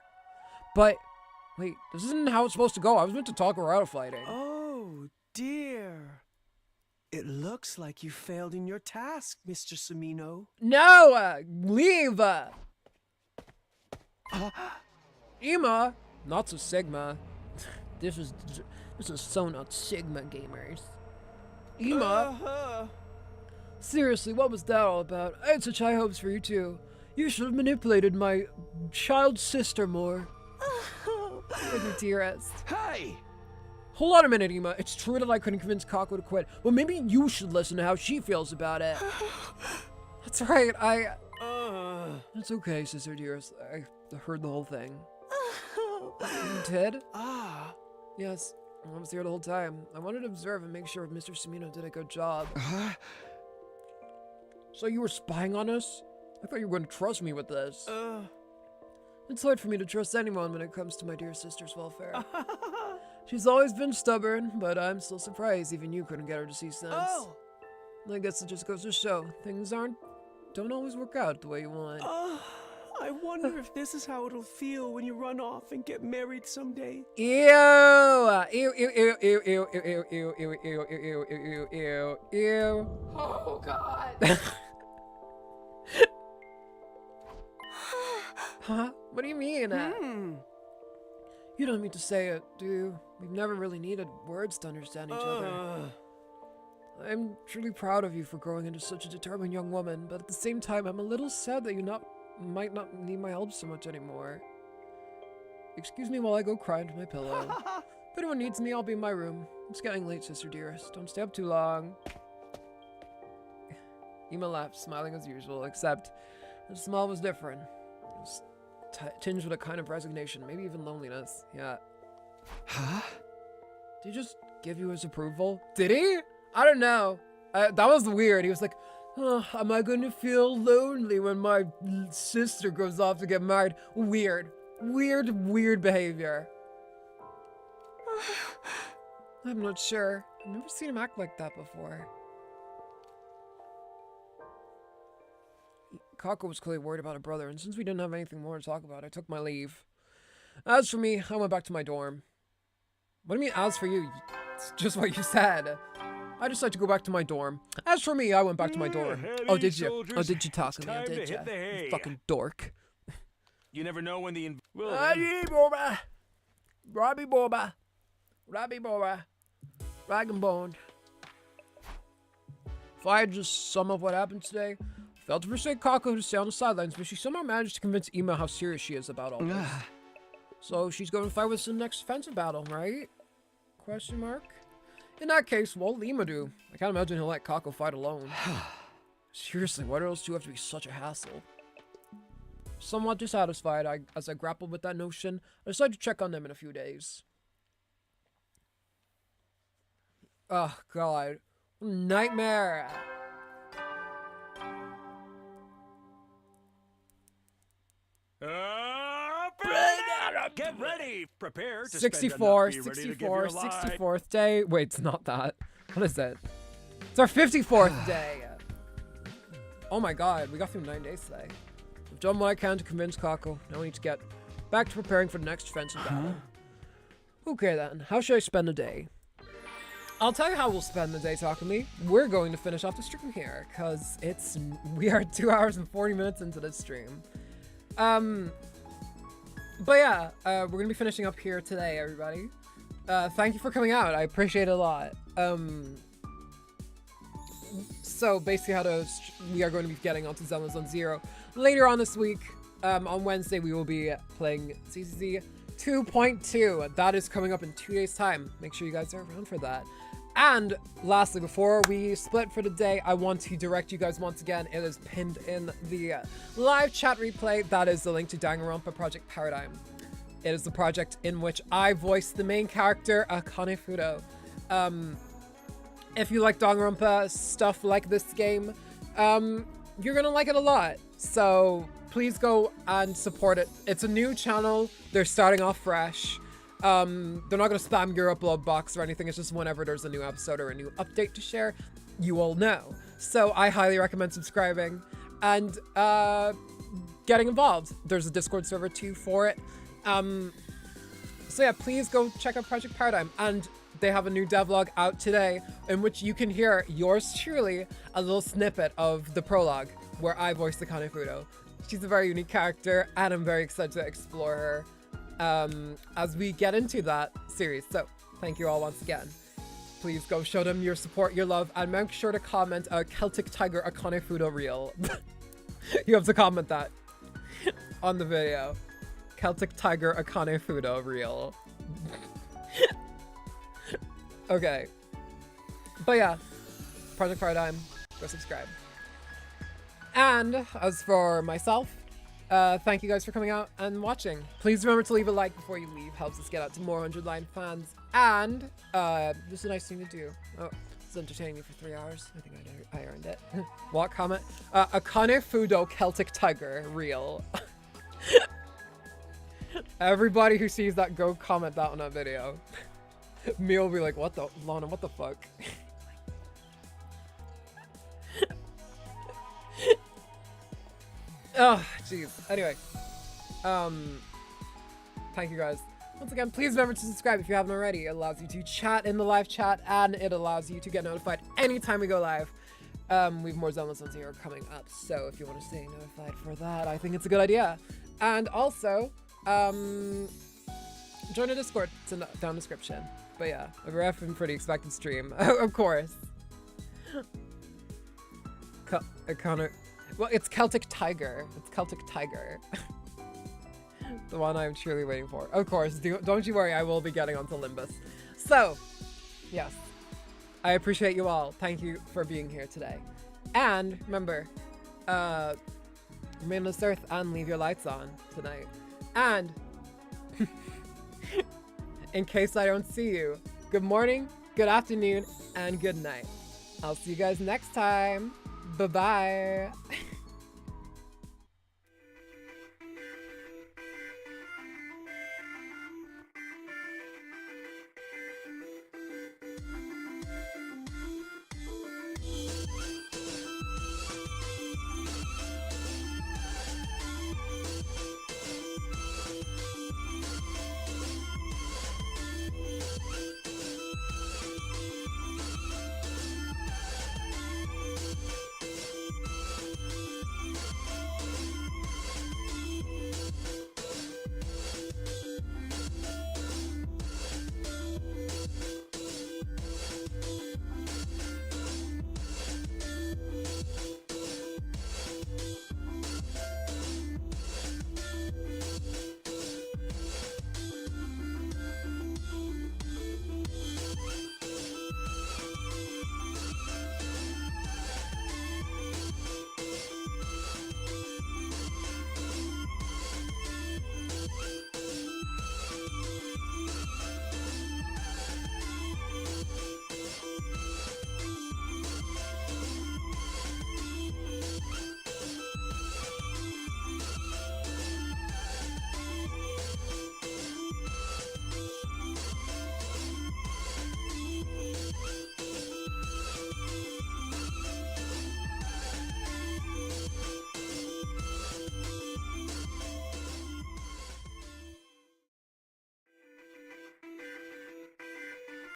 But, wait, this isn't how it's supposed to go. I was meant to talk her out of fighting. Oh, dear. It looks like you failed in your task, Mr. Samino. No! Leave! Ima! Not so Sigma. This is so not Sigma, gamers. Ima! Seriously, what was that all about? I had such high hopes for you too. You should have manipulated my child sister more. My dearest. Hey! Hold on a minute, Ima. It's true that I couldn't convince Kako to quit. Well, maybe you should listen to how she feels about it. That's right, It's okay, sister dearest. I heard the whole thing. You did? Yes. I was here the whole time. I wanted to observe and make sure Mr. Samino did a good job. So you were spying on us? I thought you were going to trust me with this. It's hard for me to trust anyone when it comes to my dear sister's welfare. She's always been stubborn, but I'm still surprised even you couldn't get her to see sense. I guess it just goes to show things don't always work out the way you want. I wonder if this is how it'll feel when you run off and get married someday. Ew! Ew, ew, ew, ew, ew, ew, ew, ew, ew, ew, ew, ew, ew. Oh, God. Huh? What do you mean? You don't mean to say it, do you? We've never really needed words to understand each other. I'm truly proud of you for growing into such a determined young woman, but at the same time, I'm a little sad that you might not need my help so much anymore. Excuse me while I go cry into my pillow. If anyone needs me, I'll be in my room. It's getting late, sister dearest. Don't stay up too long. Ima laughed, smiling as usual, except the smile was different. It was tinged with a kind of resignation, maybe even loneliness. Yeah. Huh? Did he just give you his approval? Did he? I don't know. That was weird. He was like, oh, am I going to feel lonely when my sister goes off to get married? Weird. Weird behavior. I'm not sure. I've never seen him act like that before. Kako was clearly worried about her brother, and since we didn't have anything more to talk about, I took my leave. As for me, I went back to my dorm. What do you mean, as for you? It's just what you said. I decided to go back to my dorm. As for me, I went back to my dorm. Oh, did you? Soldiers, Oh, did you talk to me? Oh, did you? You fucking dork. You never know when the Robbie Boba. Robbie Boba. Robbie Boba. Rag and bone. If I had just sum up what happened today, I failed to persuade Kako to stay on the sidelines, but she somehow managed to convince Ima how serious she is about all this. So she's going to fight with us in the next offensive battle, right? Question mark? In that case, what will Ima do? I can't imagine he'll let Kako fight alone. Seriously, why do those two have to be such a hassle? Somewhat dissatisfied, as I grappled with that notion, I decided to check on them in a few days. Oh, God. Nightmare! Get ready! Prepare to 64th day. Wait, it's not that. What is it? It's our 54th day. Oh my god, we got through 9 days today. I've done what I can to convince Kako. Now we need to get back to preparing for the next offensive battle. Okay then, how should I spend the day? I'll tell you how we'll spend the day, Takumi. We're going to finish off the stream here, because we are 2 hours and 40 minutes into this stream. But yeah, we're gonna be finishing up here today, everybody. Thank you for coming out. I appreciate it a lot. So basically we are going to be getting onto Zenless Zone Zero later on this week. On Wednesday, we will be playing CCZ 2.2. That is coming up in 2 days' time. Make sure you guys are around for that. And lastly, before we split for the day, I want to direct you guys once again. It is pinned in the live chat replay. That is the link to Danganronpa Project Paradigm. It is the project in which I voice the main character, Akane Fudo. If you like Danganronpa stuff like this game, you're gonna like it a lot. So please go and support it. It's a new channel. They're starting off fresh. They're not going to spam your upload box or anything. It's just whenever there's a new episode or a new update to share, you all know. So I highly recommend subscribing and getting involved. There's a Discord server too for it. So yeah, please go check out Project Paradigm. And they have a new devlog out today in which you can hear yours truly a little snippet of the prologue where I voice the Akane Fudo. She's a very unique character and I'm very excited to explore her as we get into that series. So thank you all once again. Please go show them your support, your love, and make sure to comment Celtic Tiger Akane Fudo Real. You have to comment that on the video. Celtic Tiger Akane Fudo Real. Okay. But yeah, Project Paradigm, go subscribe. And as for myself, thank you guys for coming out and watching. Please remember to leave a like before you leave. Helps us get out to more 100 Line fans. And just a nice thing to do. Oh, it's entertaining me for 3 hours. I think I earned it. What comment? Akane Fudo Celtic Tiger Real. Everybody who sees that, go comment that on that video. Me will be like, what the, Lana, what the fuck? Oh, jeez. Anyway, thank you guys. Once again, please remember to subscribe if you haven't already. It allows you to chat in the live chat, and it allows you to get notified anytime we go live. We have more Zenless Zone Zero coming up, so if you want to stay notified for that, I think it's a good idea. And also, join a Discord. It's in the down description. But yeah, a rough and pretty expected stream, of course. Connor, well, it's Celtic Tiger. It's Celtic Tiger. The one I'm truly waiting for. Of course, don't you worry, I will be getting onto Limbus. So, yes, I appreciate you all. Thank you for being here today. And remember, remain on this earth and leave your lights on tonight. And in case I don't see you, good morning, good afternoon, and good night. I'll see you guys next time. Bye-bye.